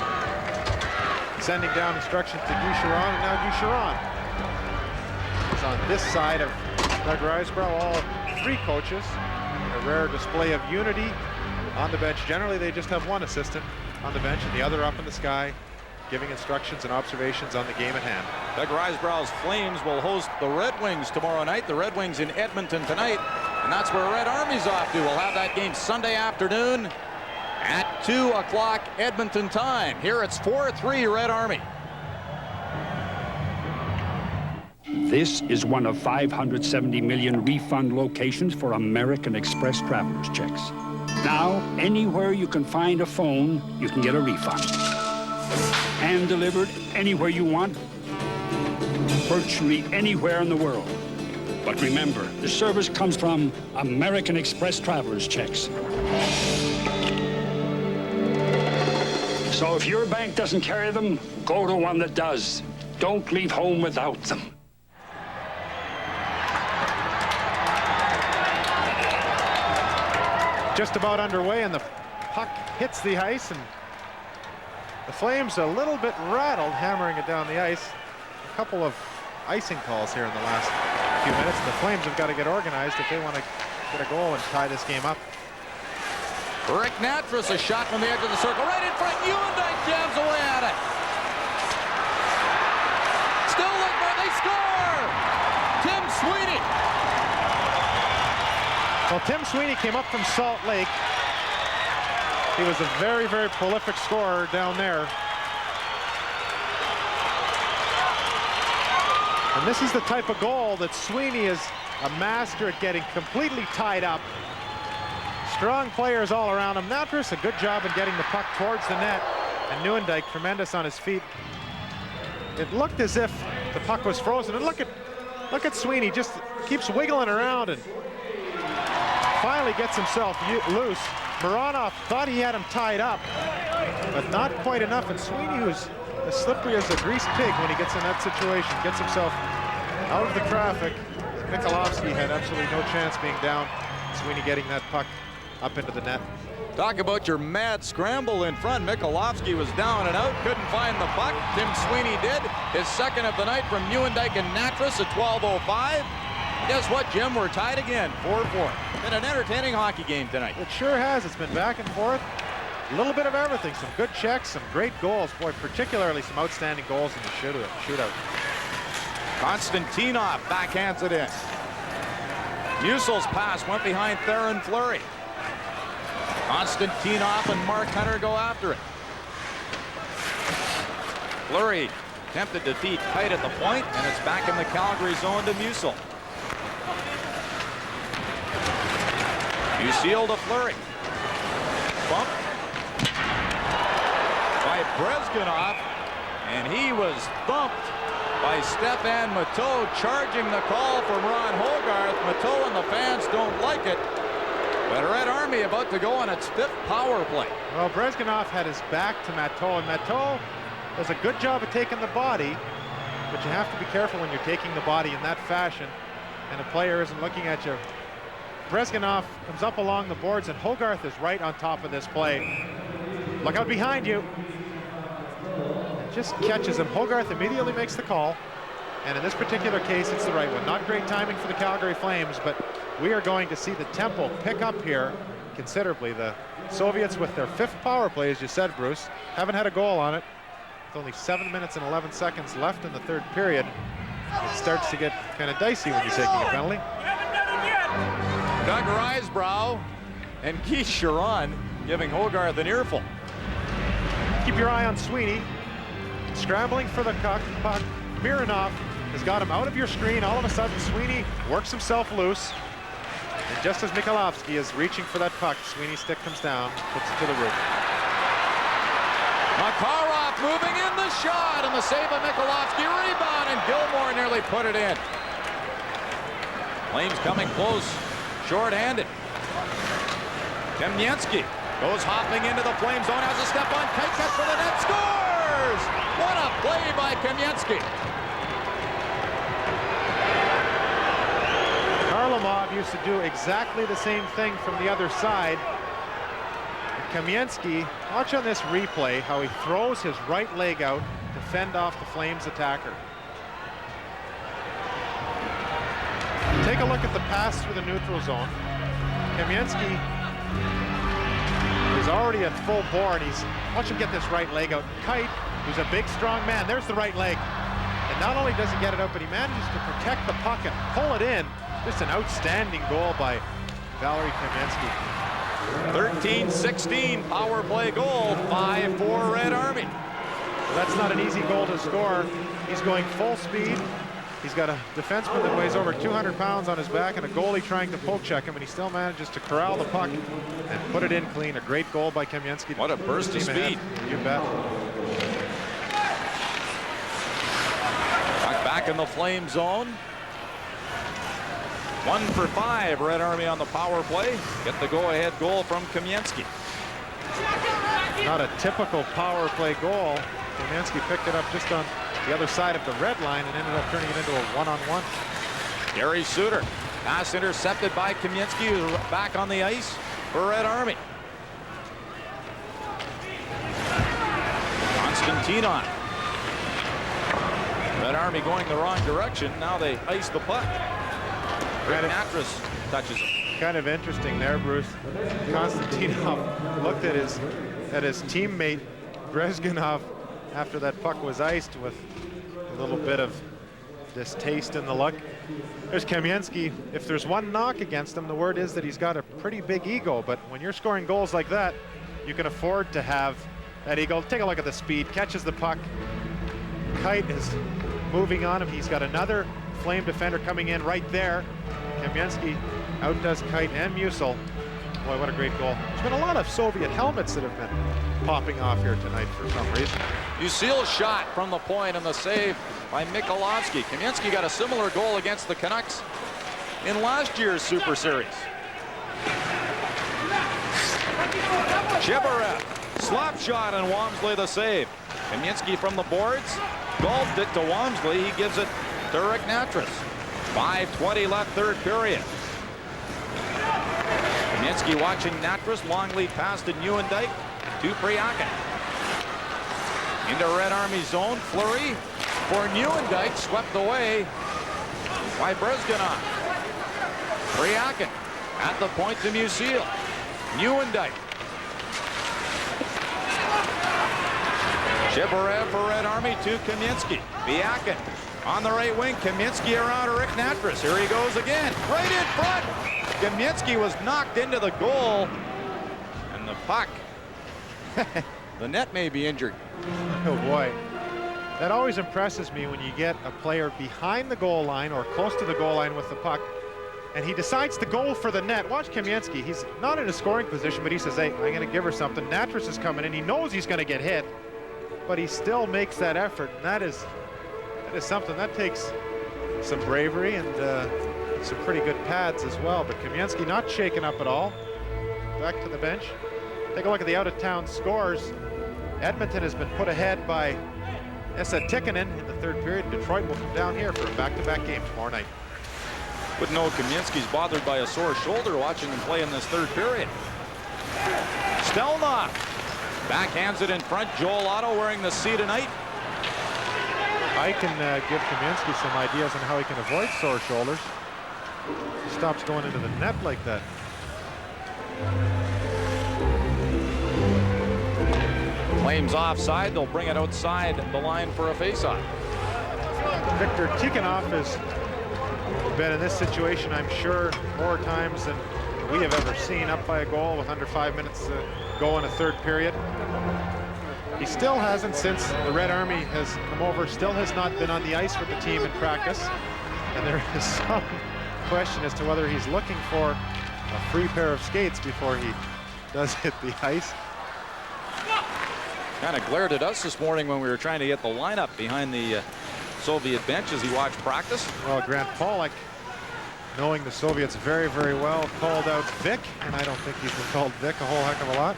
sending down instructions to Guy Chiron, and now Guy Chiron is on this side of Doug Risebrough. All 3 coaches, a rare display of unity on the bench. Generally, they just have one assistant on the bench and the other up in the sky, giving instructions and observations on the game at hand. Doug Risebrough's Flames will host the Red Wings tomorrow night. The Red Wings in Edmonton tonight, and that's where Red Army's off to. We'll have that game Sunday afternoon at 2 o'clock Edmonton time. Here it's 4-3 Red Army. This is one of 570 million refund locations for American Express traveler's checks. Now, anywhere you can find a phone, you can get a refund. Hand delivered anywhere you want, virtually anywhere in the world. But remember, the service comes from American Express traveler's checks. So if your bank doesn't carry them, go to one that does. Don't leave home without them. Just about underway, and the puck hits the ice, and the Flames a little bit rattled, hammering it down the ice. A couple of icing calls here in the last few minutes. The Flames have got to get organized if they want to get a goal and tie this game up. Rick Natras, a shot from the edge of the circle, right in front. Uendijk jabs away at it. Still looking for it. They score! Tim Sweeney. Well, Tim Sweeney came up from Salt Lake He was a very, very prolific scorer down there. And this is the type of goal that Sweeney is a master at getting completely tied up. Strong players all around him. Natras, a good job in getting the puck towards the net. And Nieuwendyk, tremendous on his feet. It looked as if the puck was frozen. And look at Sweeney, just keeps wiggling around and finally gets himself loose. Mironov thought he had him tied up, but not quite enough. And Sweeney, who's as slippery as a greased pig when he gets in that situation, gets himself out of the traffic. Mikolovsky had absolutely no chance being down. Sweeney getting that puck up into the net. Talk about your mad scramble in front. Mikolovsky was down and out, couldn't find the puck. Tim Sweeney did. His second of the night from Nieuwendyk and Natras at 12:05. Guess what, Jim? We're tied again, 4-4. Been an entertaining hockey game tonight. It sure has. It's been back and forth. A little bit of everything. Some good checks, some great goals. Boy, particularly some outstanding goals in the shootout. Konstantinov backhands it in. Musil's pass went behind Theron Fleury. Konstantinov and Mark Hunter go after it. Fleury tempted to feed tight at the point, and it's back in the Calgary zone to Musil. Musil to Fleury. Bump by Brezhganov, and he was thumped by Stefan Matteau, charging the call from Ron Hogarth. Matteau and the fans don't like it. But Red Army about to go on its 5th power play. Well, Brezhganov had his back to Matteau, and Matteau does a good job of taking the body, but you have to be careful when you're taking the body in that fashion, and a player isn't looking at you. Brezhganov comes up along the boards, and Hogarth is right on top of this play. Look out behind you. Just catches him. Hogarth immediately makes the call, and in this particular case, it's the right one. Not great timing for the Calgary Flames, but we are going to see the tempo pick up here considerably. The Soviets, with their 5th power play, as you said, Bruce, haven't had a goal on it. With only 7 minutes and 11 seconds left in the 3rd period, it starts to get kind of dicey when you're taking a penalty. Doug Risebrough and Keith Sharon giving Hogarth an earful. Keep your eye on Sweeney. Scrambling for the puck. Mironov has got him out of your screen. All of a sudden, Sweeney works himself loose. And just as Mikolovsky is reaching for that puck, Sweeney's stick comes down, puts it to the roof. Makarov moving in the shot, and the save of Mikolovsky. Rebound, and Gilmore nearly put it in. Flames coming close, short-handed. Kamensky goes hopping into the Flame zone, has a step on, tight cut for the net, scores! What a play by Kamensky. Varlamov used to do exactly the same thing from the other side. Kamensky, watch on this replay how he throws his right leg out to fend off the Flames attacker. Take a look at the pass through the neutral zone. Kamensky is already at full bore, and watch him get this right leg out. Kite, who's a big, strong man, there's the right leg. And not only does he get it out, but he manages to protect the puck and pull it in. Just an outstanding goal by Valery Kamensky. 13-16 power play goal, 5-4 Red Army. Well, that's not an easy goal to score. He's going full speed. He's got a defenseman that weighs over 200 pounds on his back and a goalie trying to poke check him, and he still manages to corral the puck and put it in clean. A great goal by Kamensky. What a burst of speed. You bet. Back in the Flame zone. 1 for 5 Red Army on the power play. Get the go-ahead goal from Kamensky. Not a typical power play goal. Kamensky picked it up just on the other side of the red line and ended up turning it into a one-on-one. Gary Suter, pass intercepted by Kamensky, who's back on the ice for Red Army. Konstantinov. Red Army going the wrong direction. Now they ice the puck. Natras touches him. Kind of interesting there, Bruce. Konstantinov looked at his teammate Brezhganov after that puck was iced with a little bit of distaste in the look. There's Kamensky. If there's one knock against him, the word is that he's got a pretty big ego, but when you're scoring goals like that, you can afford to have that eagle. Take a look at the speed, catches the puck. Kite is moving on him. He's got another Flame defender coming in right there. Kamensky outdoes Kite and Musil. Boy, what a great goal. There's been a lot of Soviet helmets that have been popping off here tonight for some reason. Musil shot from the point and the save by Mikolovsky. Kamensky got a similar goal against the Canucks in last year's Super Series. Chibarev, slap shot, and Wamsley the save. Kamensky from the boards, golfed it to Wamsley. He gives it to Rick Natras. 5:20 left, third period. Kamensky watching Natras, long lead pass to Nieuwendyk, to Priakin. Into Red Army zone, flurry for Nieuwendyk, swept away by Brezganov. Priakin at the point to Musil. Nieuwendyk. Chibarev for Red Army to Kamensky. Priakin on the right wing. Kamensky around Rick Natras. Here he goes again. Right in front. Kamensky was knocked into the goal. And the puck. The net may be injured. Oh boy. That always impresses me when you get a player behind the goal line or close to the goal line with the puck, and he decides to go for the net. Watch Kamensky. He's not in a scoring position, but he says, hey, I'm going to give her something. Natras is coming in. He knows he's going to get hit, but he still makes that effort. And that is something that takes some bravery and some pretty good pads as well. But Kamensky not shaken up at all. Back to the bench. Take a look at the out-of-town scores. Edmonton has been put ahead by Esa Tikkanen in the third period. Detroit will come down here for a back-to-back game tomorrow night. Wouldn't know Kamensky's bothered by a sore shoulder watching him play in this third period. Stelnoff backhands it in front. Joel Otto wearing the C tonight. I can give Kamensky some ideas on how he can avoid sore shoulders. He stops going into the net like that. Flames offside. They'll bring it outside the line for a faceoff. Viktor Tikhonov has been in this situation, I'm sure, more times than we have ever seen, up by a goal with under 5 minutes to go in a third period. He still hasn't, since the Red Army has come over, still has not been on the ice with the team in practice. And there is some question as to whether he's looking for a free pair of skates before he does hit the ice. Kind of glared at us this morning when we were trying to get the lineup behind the Soviet bench as he watched practice. Well, Grant Pollock, knowing the Soviets very, very well, called out Vic, and I don't think he's been called Vic a whole heck of a lot.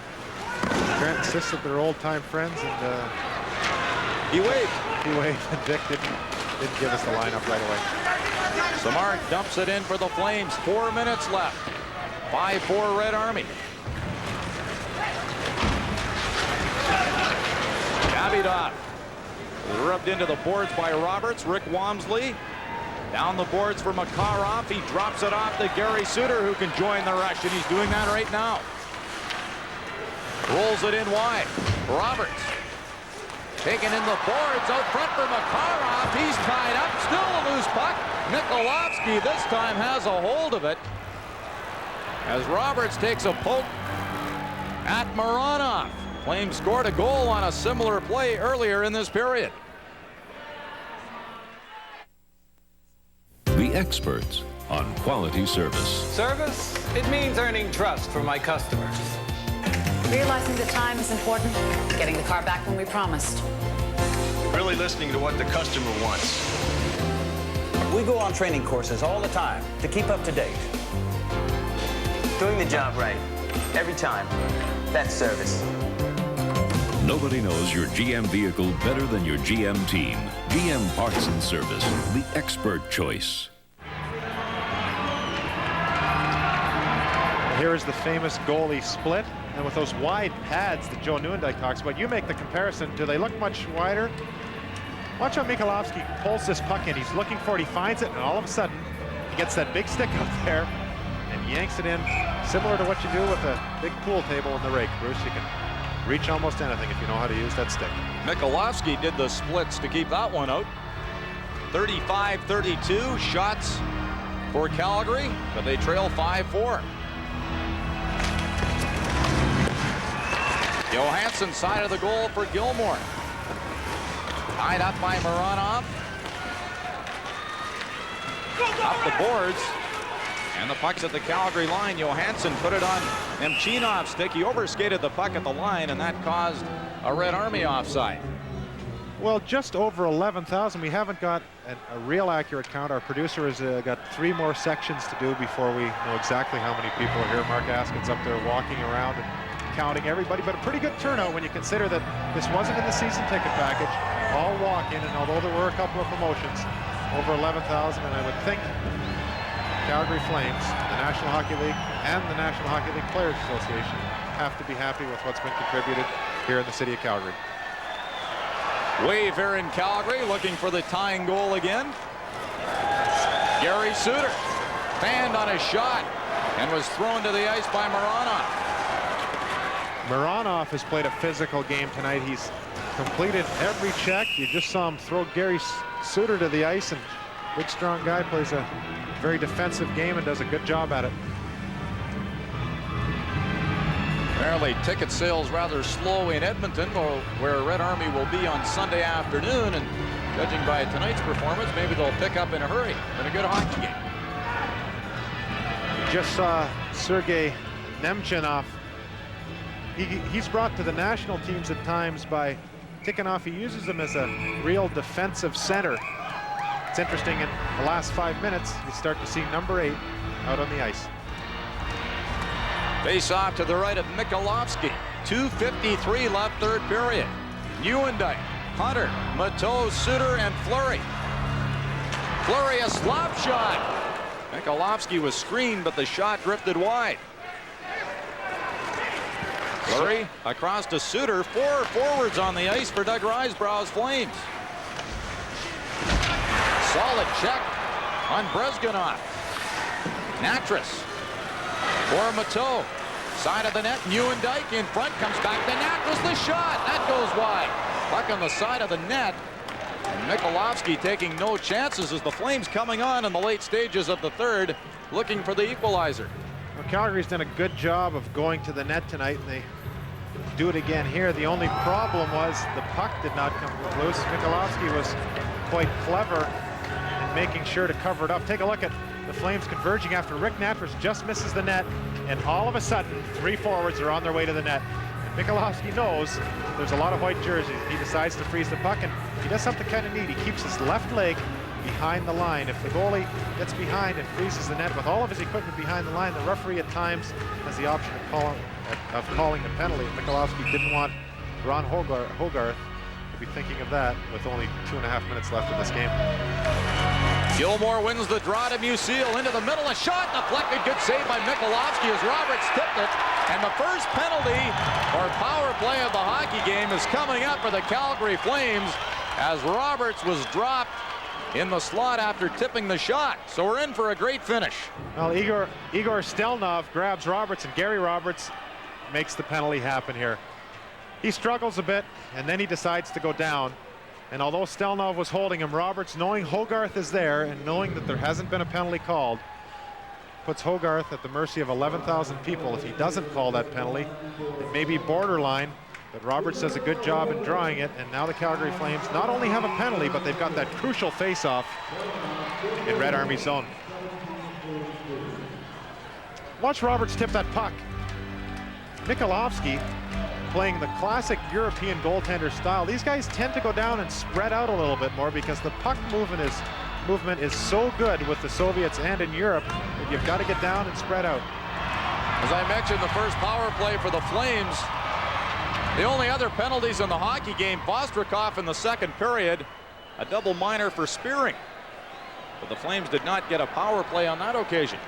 Grant insists that they're old-time friends, and he waved. He waved, and Vic didn't give us the lineup right away. Samard dumps it in for the Flames. 4 minutes left. 5-4 Red Army. Davidov rubbed into the boards by Roberts. Rick Wamsley down the boards for Makarov. He drops it off to Gary Suter, who can join the rush, and he's doing that right now. Rolls it in wide. Roberts taking in the boards out front for Makarov. He's tied up. Still a loose puck. Mikolovsky this time has a hold of it as Roberts takes a poke at Mironov. Flames scored a goal on a similar play earlier in this period. The experts on quality service. Service? It means earning trust from my customers. Realizing the time is important. Getting the car back when we promised. Really listening to what the customer wants. We go on training courses all the time to keep up to date. Doing the job right. Every time. That's service. Nobody knows your GM vehicle better than your GM team. GM Parts and Service, the expert choice. Here is the famous goalie split, and with those wide pads that Joe Nieuwendyk talks about, you make the comparison. Do they look much wider? Watch how Mikolovsky pulls this puck in. He's looking for it, he finds it, and all of a sudden, he gets that big stick out there and yanks it in, similar to what you do with a big pool table in the rake. Bruce, you can reach almost anything if you know how to use that stick. Mikolovsky did the splits to keep that one out. 35-32 shots for Calgary, but they trail 5-4. Johansson side of the goal for Gilmore. Tied up by Mironov. Up the boards. And the puck's at the Calgary line. Johansson put it on Nemchinov's stick. He overskated the puck at the line, and that caused a Red Army offside. Well, just over 11,000. We haven't got a real accurate count. Our producer has got 3 more sections to do before we know exactly how many people are here. Mark Askin's up there walking around and counting everybody, but a pretty good turnout when you consider that this wasn't in the season ticket package. All walk-in, and although there were a couple of promotions, over 11,000, and I would think Calgary Flames, the National Hockey League, and the National Hockey League Players Association have to be happy with what's been contributed here in the city of Calgary. Wave here in Calgary, looking for the tying goal again. Gary Suter fanned on a shot and was thrown to the ice by Mironov. Mironov has played a physical game tonight. He's completed every check. You just saw him throw Gary Suter to the ice, and big strong guy plays a very defensive game and does a good job at it. Apparently ticket sales rather slow in Edmonton, where Red Army will be on Sunday afternoon, and judging by tonight's performance, maybe they'll pick up in a hurry. Been a good hockey game. Just saw Sergei Nemchinov. He's brought to the national teams at times by Tikhonov. He uses him as a real defensive center. It's interesting, in the last 5 minutes, you start to see number 8 out on the ice. Face off to the right of Mikolovsky. 2:53 left, third period. Nieuwendyk, Hunter, Mateau, Suter, and Fleury. Fleury a slap shot. Mikolovsky was screened, but the shot drifted wide. Fleury across to Suter. 4 forwards on the ice for Doug Risebrough's Flames. Solid check on Brezgunov. Natras for Mateau. Side of the net, Nieuwendyk in front, comes back to Natras, the shot. That goes wide. Puck on the side of the net. And Mikolovsky taking no chances as the Flames coming on in the late stages of the third, looking for the equalizer. Well, Calgary's done a good job of going to the net tonight, and they do it again here. The only problem was the puck did not come loose. Mikolovsky was quite clever in making sure to cover it up. Take a look at the Flames converging after Rick Natras just misses the net, and all of a sudden 3 forwards are on their way to the net. And Mikolovsky knows there's a lot of white jerseys. He decides to freeze the puck, and he does something kind of neat. He keeps his left leg behind the line. If the goalie gets behind and freezes the net with all of his equipment behind the line, the referee at times has the option of calling the penalty. Mikolovsky didn't want Ron Hogarth to be thinking of that with only 2.5 minutes left in this game. Gilmore wins the draw to Musil into the middle. A shot deflected. Good save by Mikolovsky as Roberts tipped it. And the first penalty or power play of the hockey game is coming up for the Calgary Flames as Roberts was dropped in the slot after tipping the shot. So we're in for a great finish. Well, Igor Stelnov grabs Roberts, and Gary Roberts makes the penalty happen here. He struggles a bit, and then he decides to go down. And although Stelnov was holding him, Roberts, knowing Hogarth is there and knowing that there hasn't been a penalty called, puts Hogarth at the mercy of 11,000 people. If he doesn't call that penalty, it may be borderline, but Roberts does a good job in drawing it, and now the Calgary Flames not only have a penalty, but they've got that crucial face-off in Red Army zone. Watch Roberts tip that puck. Mikolovsky playing the classic European goaltender style. These guys tend to go down and spread out a little bit more because the puck movement is so good with the Soviets and in Europe that you've got to get down and spread out. As I mentioned, the first power play for the Flames. The only other penalties in the hockey game, Vostrikov in the second period, a double minor for spearing. But the Flames did not get a power play on that occasion.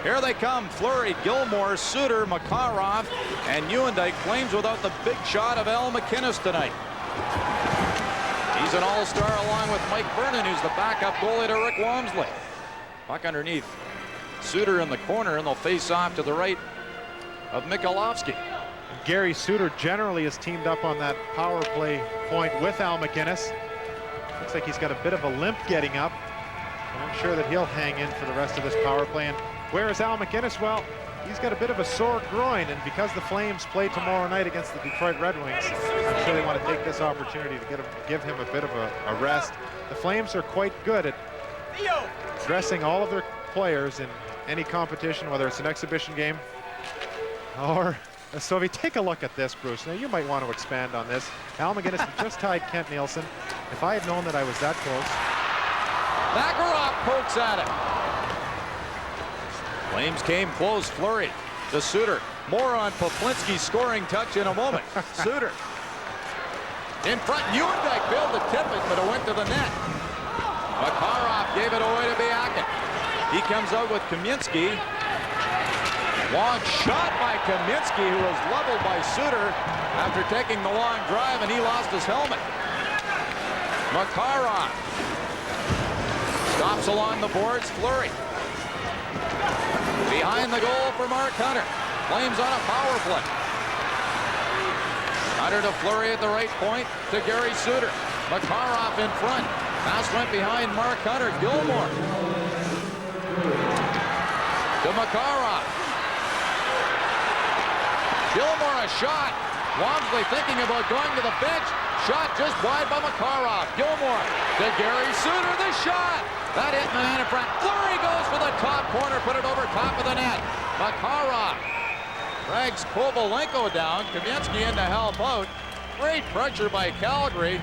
Here they come, Fleury, Gilmore, Suter, Makarov, and Nieuwendyk. Flames without the big shot of Al McInnes tonight. He's an all-star along with Mike Vernon, who's the backup goalie to Rick Walmsley. Puck underneath. Suter in the corner, and they'll face off to the right of Mikolovsky. Gary Suter generally is teamed up on that power play point with Al McInnes. Looks like he's got a bit of a limp getting up. I'm sure that he'll hang in for the rest of this power play. And where is Al McInnes? Well, he's got a bit of a sore groin, and because the Flames play tomorrow night against the Detroit Red Wings, I'm sure they want to take this opportunity to give him a bit of a rest. The Flames are quite good at dressing all of their players in any competition, whether it's an exhibition game or so. If you take a look at this, Bruce, now you might want to expand on this. Al McGinnis has just tied Kent Nielsen. If I had known that I was that close. Makarov pokes at it. Flames came close. Fleury to Suter. More on Poplinski's scoring touch in a moment. Suter in front. Nieuwendyk failed to tip it, but it went to the net. Makarov gave it away to Biakin. He comes out with Kaminsky. Long shot by Kaminsky, who was leveled by Suter after taking the long drive, and he lost his helmet. Makarov stops along the boards. Fleury behind the goal for Mark Hunter. Flames on a power play. Hunter to Fleury at the right point to Gary Suter. Makarov in front. Pass went behind Mark Hunter. Gilmore to Makarov. Gilmore a shot. Walmsley thinking about going to the bench. Shot just wide by Makarov. Gilmore to Gary Suter. The shot. That hit man in front. Fleury goes for the top corner. Put it over top of the net. Makarov drags Kovalenko down. Kaminsky in to help out. Great pressure by Calgary.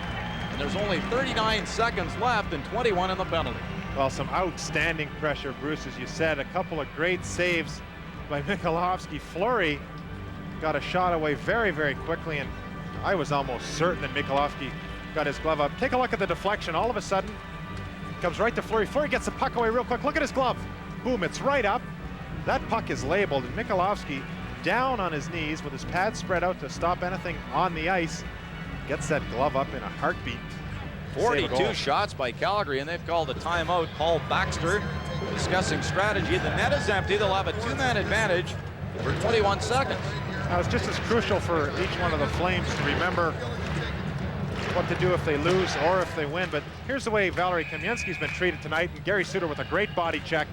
And there's only 39 seconds left and 21 in the penalty. Well, some outstanding pressure, Bruce, as you said. A couple of great saves by Mikulovsky. Fleury got a shot away very, very quickly, and I was almost certain that Mikulovsky got his glove up. Take a look at the deflection. All of a sudden, it comes right to Fleury. Fleury gets the puck away real quick. Look at his glove. Boom, it's right up. That puck is labeled, and Mikulovsky down on his knees with his pads spread out to stop anything on the ice. Gets that glove up in a heartbeat. 42 shots by Calgary, and they've called a timeout. Paul Baxter discussing strategy. The net is empty. They'll have a two-man advantage for 21 seconds. Now, it's just as crucial for each one of the Flames to remember what to do if they lose or if they win. But here's the way Valerie Kaminsky's been treated tonight, and Gary Suter with a great body check,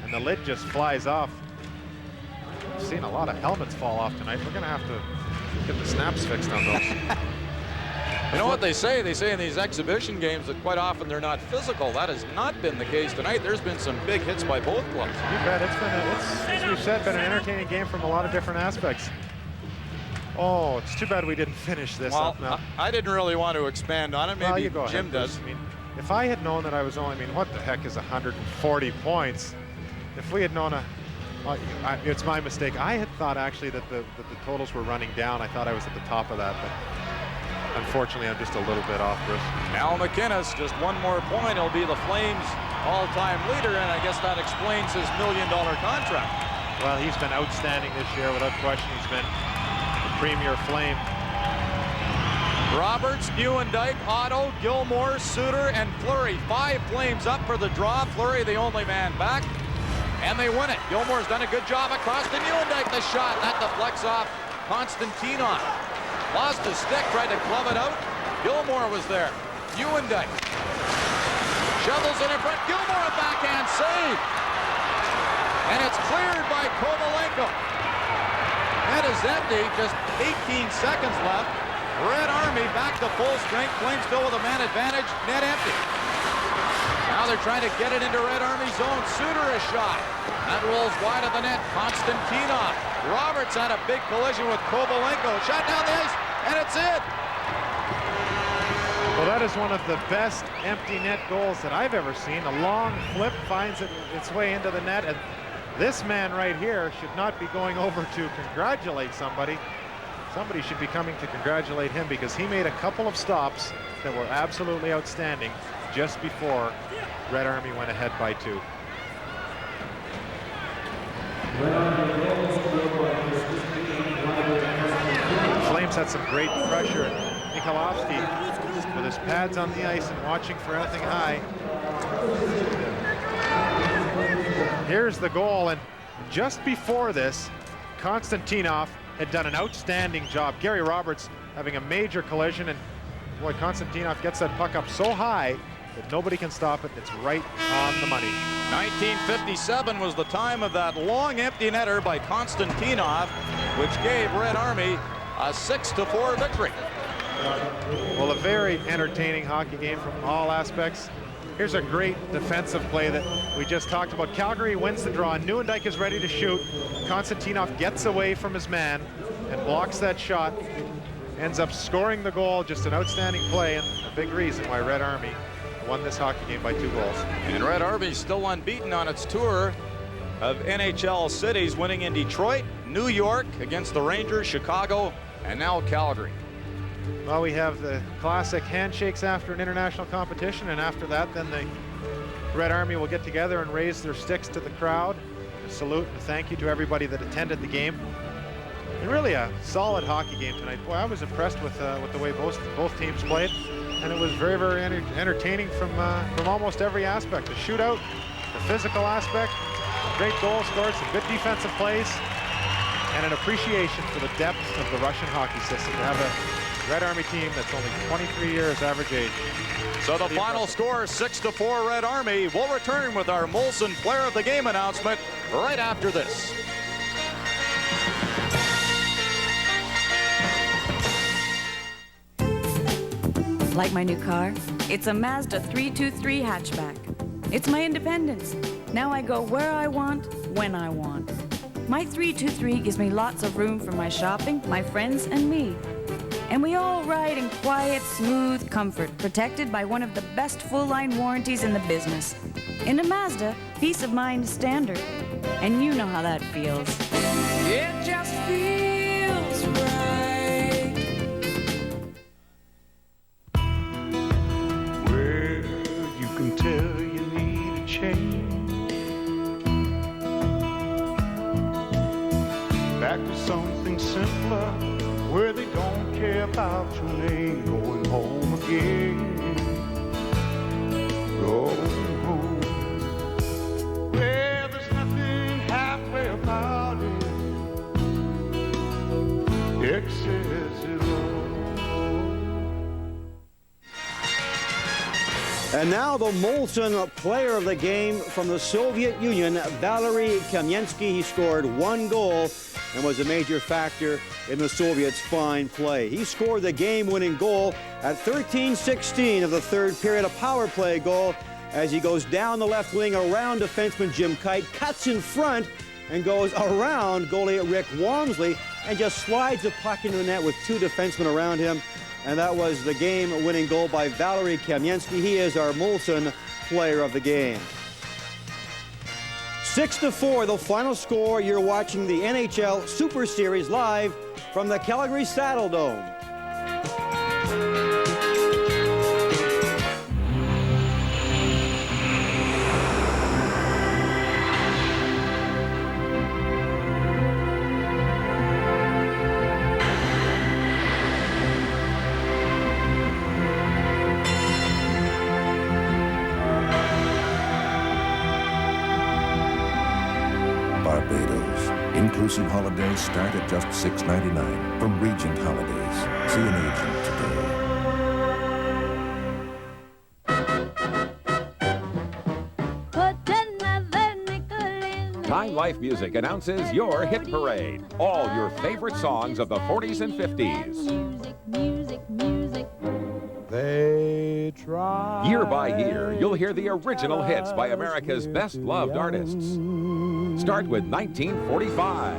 and the lid just flies off. We've seen a lot of helmets fall off tonight. We're going to have to get the snaps fixed on those. You know what they say? They say in these exhibition games that quite often they're not physical. That has not been the case tonight. There's been some big hits by both clubs. You bet. It's, as we've said, been an entertaining game from a lot of different aspects. Oh, it's too bad we didn't finish this up now. I didn't really want to expand on it. Maybe you go Jim ahead, does. I mean, if I had known that I was only, what the heck is 140 points? If we had known it's my mistake. I had thought actually that the totals were running down. I thought I was at the top of that, but unfortunately, I'm just a little bit off, Bruce. Al McInnes, just one more point. He'll be the Flames' all-time leader, and I guess that explains his $1 million contract. Well, he's been outstanding this year. Without question, he's been the premier Flame. Roberts, Nieuwendyk, Otto, Gilmore, Suter, and Fleury. 5 Flames up for the draw. Fleury, the only man back, and they win it. Gilmore's done a good job across to Nieuwendyk. The shot, that deflects off Konstantinov. Lost his stick, tried to club it out. Gilmore was there. Nieuwendyk shovels it in front. Gilmore a backhand save. And it's cleared by Kovalenko. Net is empty, just 18 seconds left. Red Army back to full strength. Flames still with a man advantage. Net empty. Now they're trying to get it into Red Army zone. Suter a shot. That rolls wide of the net. Konstantinov. Roberts had a big collision with Kovalenko. Shot down the ice, and it's in. Well, that is one of the best empty net goals that I've ever seen. A long flip finds its way into the net, and this man right here should not be going over to congratulate somebody. Somebody should be coming to congratulate him, because he made a couple of stops that were absolutely outstanding just before Red Army went ahead by 2. Flames had some great pressure. Mikulovsky with his pads on the ice and watching for anything high. Here's the goal, and just before this, Konstantinov had done an outstanding job. Gary Roberts having a major collision, and boy, Konstantinov gets that puck up so high but nobody can stop it. It's right on the money. 1957 was the time of that long empty netter by Konstantinov, which gave Red Army a 6-4 victory. Well, a very entertaining hockey game from all aspects. Here's a great defensive play that we just talked about. Calgary wins the draw. Nieuwendyk is ready to shoot. Konstantinov gets away from his man and blocks that shot. Ends up scoring the goal. Just an outstanding play and a big reason why Red Army won this hockey game by 2 goals. And Red Army still unbeaten on its tour of NHL cities, winning in Detroit, New York against the Rangers, Chicago, and now Calgary. Well, we have the classic handshakes after an international competition, and after that, then the Red Army will get together and raise their sticks to the crowd. A salute and a thank you to everybody that attended the game. And really a solid hockey game tonight. Boy, I was impressed with the way both teams played, and it was very, very entertaining from almost every aspect. The shootout, the physical aspect, great goal scored, some good defensive plays, and an appreciation for the depth of the Russian hockey system to have a Red Army team that's only 23 years average age. So the final score, 6-4 Red Army. We'll return with our Molson Player of the Game announcement right after this. Like my new car? It's a Mazda 323 hatchback. It's my independence. Now I go where I want, when I want. My 323 gives me lots of room for my shopping, my friends, and me. And we all ride in quiet, smooth comfort, protected by one of the best full-line warranties in the business. In a Mazda, peace of mind is standard. And you know how that feels. It just feels right. Well, you can tell you need a change. Back to something simpler, where they don't care about your name. Going home again. Going home. Well, there's nothing halfway about it. X says it all. And now the Molson Player of the Game from the Soviet Union, Valery Kamensky. He scored 1 goal and was a major factor in the Soviets' fine play. He scored the game-winning goal at 13:16 of the third period, a power play goal, as he goes down the left wing around defenseman Jim Kite, cuts in front, and goes around goalie Rick Walmsley, and just slides the puck into the net with 2 defensemen around him. And that was the game-winning goal by Valery Kamensky. He is our Molson Player of the Game. 6-4, the final score. You're watching the NHL Super Series live from the Calgary Saddle Dome. Inclusive holidays start at just $6.99 from Regent Holidays. See an agent today. Time Life Music announces your hit parade. All your favorite songs of the 40s and 50s. Music. They try. Year by year, you'll hear the original hits by America's best-loved artists. Start with 1945.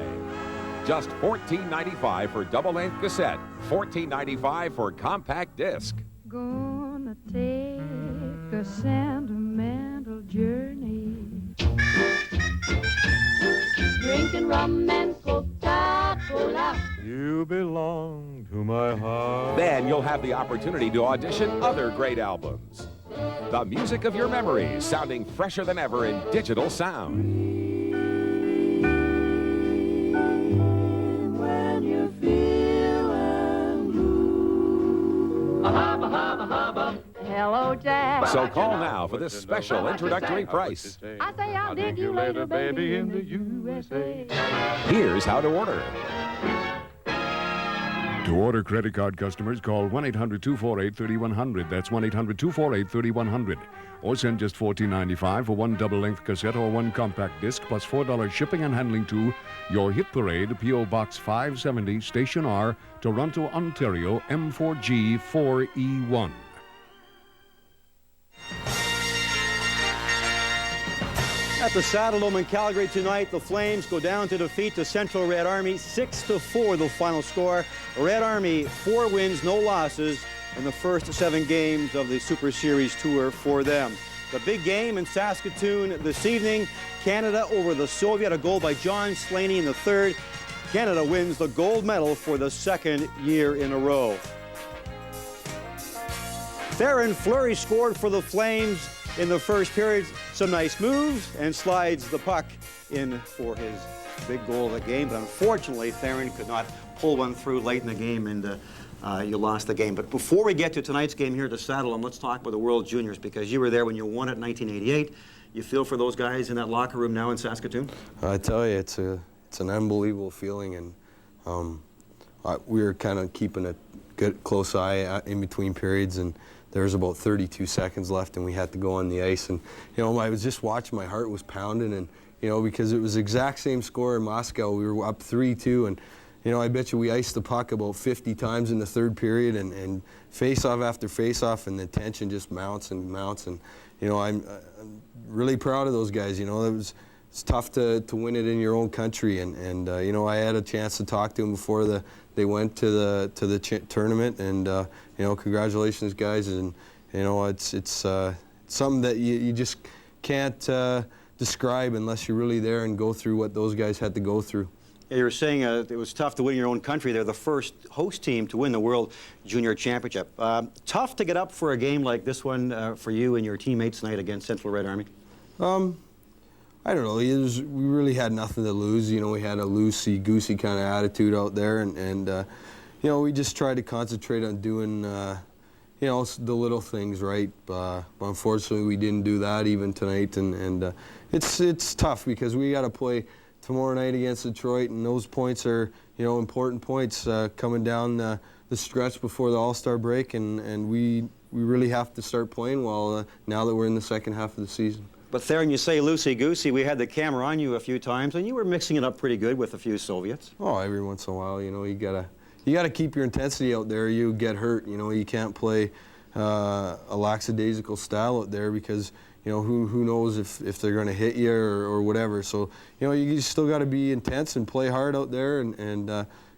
Just $14.95 for double-length cassette, $14.95 for compact disc. Gonna take a sentimental journey. Drinking rum and Coca-Cola. You belong to my heart. Then you'll have the opportunity to audition other great albums. The music of your memories, sounding fresher than ever in digital sound. Hello, Jack. So call now for this special introductory price. I say I'll dig you later, baby, in the USA. Here's how to order. To order credit card customers, call 1-800-248-3100. That's 1-800-248-3100. Or send just $14.95 for one double-length cassette or one compact disc, plus $4 shipping and handling to Your Hit Parade, P.O. Box 570, Station R, Toronto, Ontario, M4G 4E1. At the Saddledome in Calgary tonight, the Flames go down to defeat the Central Red Army 6-4, the final score. Red Army 4 wins, no losses in the first 7 games of the Super Series tour for them. The big game in Saskatoon this evening, Canada over the Soviet, a goal by John Slaney in the third. Canada wins the gold medal for the 2nd year in a row. Theron Fleury scored for the Flames in the first period. Some nice moves, and slides the puck in for his big goal of the game. But unfortunately, Theron could not pull one through late in the game, and you lost the game. But before we get to tonight's game here at the Saddledome, let's talk about the World Juniors, because you were there when you won it in 1988. You feel for those guys in that locker room now in Saskatoon? I tell you, it's an unbelievable feeling, and we were kind of keeping a good close eye in between periods, and there was about 32 seconds left, and we had to go on the ice. And you know, I was just watching, my heart was pounding, and you know, because it was the exact same score in Moscow. We were up 3-2, and you know, I bet you we iced the puck about 50 times in the third period, and face-off after face-off, and the tension just mounts and mounts. And you know, I'm really proud of those guys. You know, it's tough to win it in your own country, and you know, I had a chance to talk to them before they went to the tournament, and you know, congratulations, guys. And you know, it's something that you just can't describe unless you're really there and go through what those guys had to go through. Yeah, you were saying it was tough to win in your own country. They're the first host team to win the World Junior Championship. Tough to get up for a game like this one for you and your teammates tonight against Central Red Army? I don't know. We really had nothing to lose. You know, we had a loosey-goosey kind of attitude out there, and you know, we just tried to concentrate on doing, you know, the little things right. But unfortunately, we didn't do that even tonight, and it's tough because we got to play tomorrow night against Detroit, and those points are, you know, important points coming down the stretch before the All-Star break, and we really have to start playing well now that we're in the second half of the season. But Theron, you say loosey-goosey. We had the camera on you a few times, and you were mixing it up pretty good with a few Soviets. Oh, every once in a while, you know, you gotta keep your intensity out there. You get hurt. You know, you can't play a lackadaisical style out there because, you know, who knows if they're going to hit you or whatever. So, you know, you still got to be intense and play hard out there. And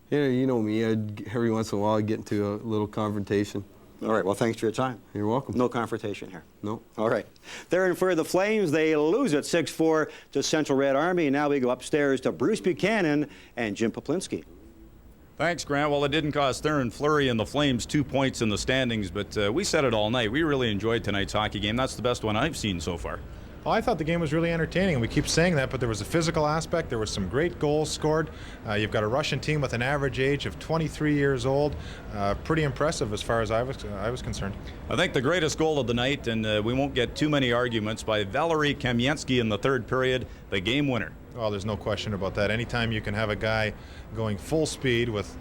you know me, every once in a while I get into a little confrontation. All right, well, thanks for your time. You're welcome. No confrontation here. No. All right. Theron for the Flames. They lose it 6-4 to Central Red Army. And now we go upstairs to Bruce Buchanan and Jim Poplinski. Thanks, Grant. Well, it didn't cost Theron Fleury and the Flames 2 points in the standings, but we said it all night. We really enjoyed tonight's hockey game. That's the best one I've seen so far. Well, I thought the game was really entertaining. We keep saying that, but there was a physical aspect. There was some great goals scored. You've got a Russian team with an average age of 23 years old. Pretty impressive as far as I was concerned. I think the greatest goal of the night, and we won't get too many arguments, by Valery Kamensky in the third period, the game winner. Oh, there's no question about that. Anytime you can have a guy going full speed with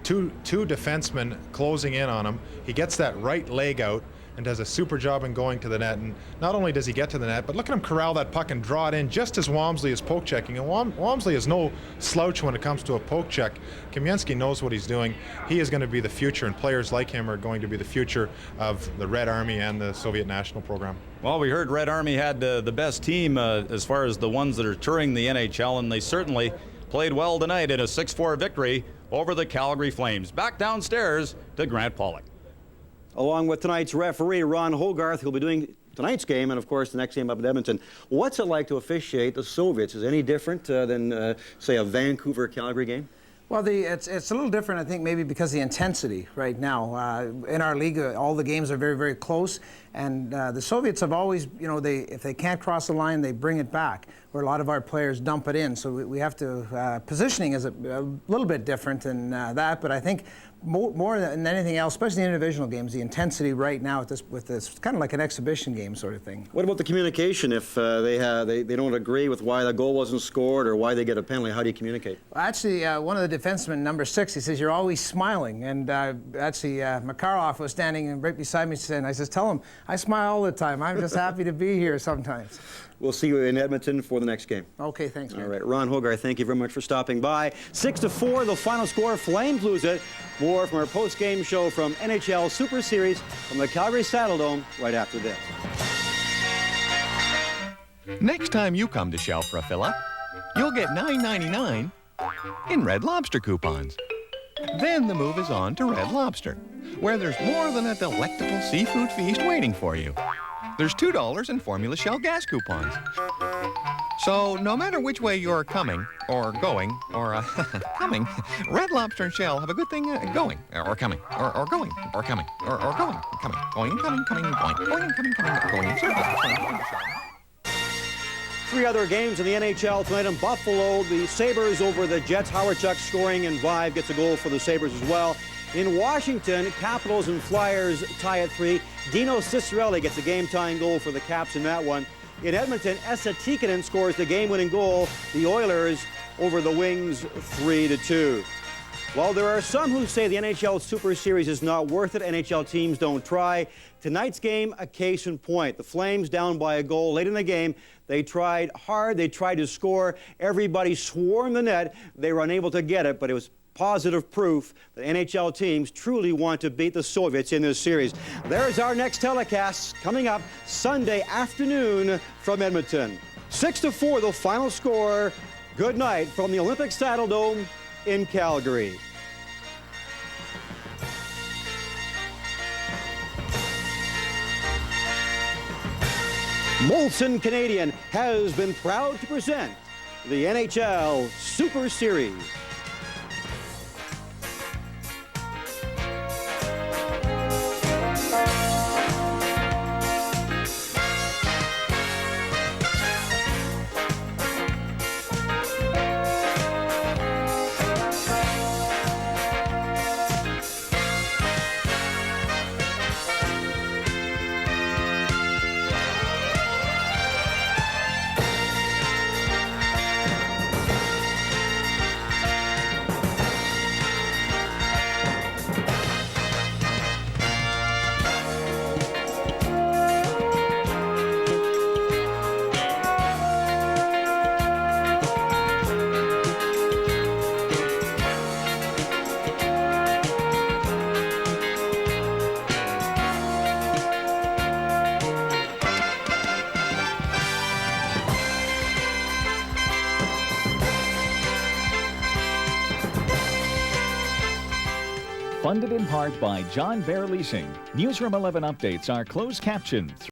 two defensemen closing in on him, he gets that right leg out and does a super job in going to the net. And not only does he get to the net, but look at him corral that puck and draw it in just as Walmsley is poke checking. And Walmsley is no slouch when it comes to a poke check. Kamensky knows what he's doing. He is going to be the future, and players like him are going to be the future of the Red Army and the Soviet national program. Well, we heard Red Army had the best team as far as the ones that are touring the NHL, and they certainly played well tonight in a 6-4 victory over the Calgary Flames. Back downstairs to Grant Pollock. Along with tonight's referee, Ron Hogarth, who'll be doing tonight's game and, of course, the next game up at Edmonton. What's it like to officiate the Soviets? Is it any different than, say, a Vancouver-Calgary game? Well, it's a little different, I think, maybe because of the intensity right now. In our league, all the games are very, very close, and the Soviets have always, you know, if they can't cross the line, they bring it back, where a lot of our players dump it in. So we have to, positioning is a little bit different than that, but I think more than anything else, especially in individual games, the intensity right now with this kind of like an exhibition game sort of thing. What about the communication? If they don't agree with why the goal wasn't scored or why they get a penalty, how do you communicate? Actually, one of the defensemen, number 6, he says, you're always smiling. And actually, Makarov was standing right beside me, and I says, tell him, I smile all the time. I'm just happy to be here sometimes. We'll see you in Edmonton for the next game. Okay, thanks, man. All right, Ron Hogarth, thank you very much for stopping by. 6-4, the final score. Flames lose it. More from our post-game show from NHL Super Series from the Calgary Saddledome right after this. Next time you come to Shell for a fill-up, you'll get $9.99 in Red Lobster coupons. Then the move is on to Red Lobster, where there's more than a delectable seafood feast waiting for you. There's $2 in Formula Shell gas coupons. So no matter which way you're coming, or going, or coming, Red Lobster and Shell have a good thing going, or coming, or going, or coming, or going, coming, going, coming, going, going, coming, going, in circles. 3 other games in the NHL tonight in Buffalo. The Sabres over the Jets. Howard Chuck scoring, and Vive gets a goal for the Sabres as well. In Washington, Capitals and Flyers tie at 3. Dino Ciccarelli gets a game-tying goal for the Caps in that one. In Edmonton, Esa Tikkanen scores the game-winning goal. The Oilers over the Wings 3-2. Well, there are some who say the NHL Super Series is not worth it. NHL teams don't try. Tonight's game, a case in point. The Flames down by a goal late in the game. They tried hard. They tried to score. Everybody swarmed the net. They were unable to get it, but it was positive proof that NHL teams truly want to beat the Soviets in this series. There's our next telecast coming up Sunday afternoon from Edmonton. 6-4, the final score. Good night from the Olympic Saddledome in Calgary. Molson Canadian has been proud to present the NHL Super Series. Funded in part by John Bear Leasing. Newsroom 11 updates are closed captioned.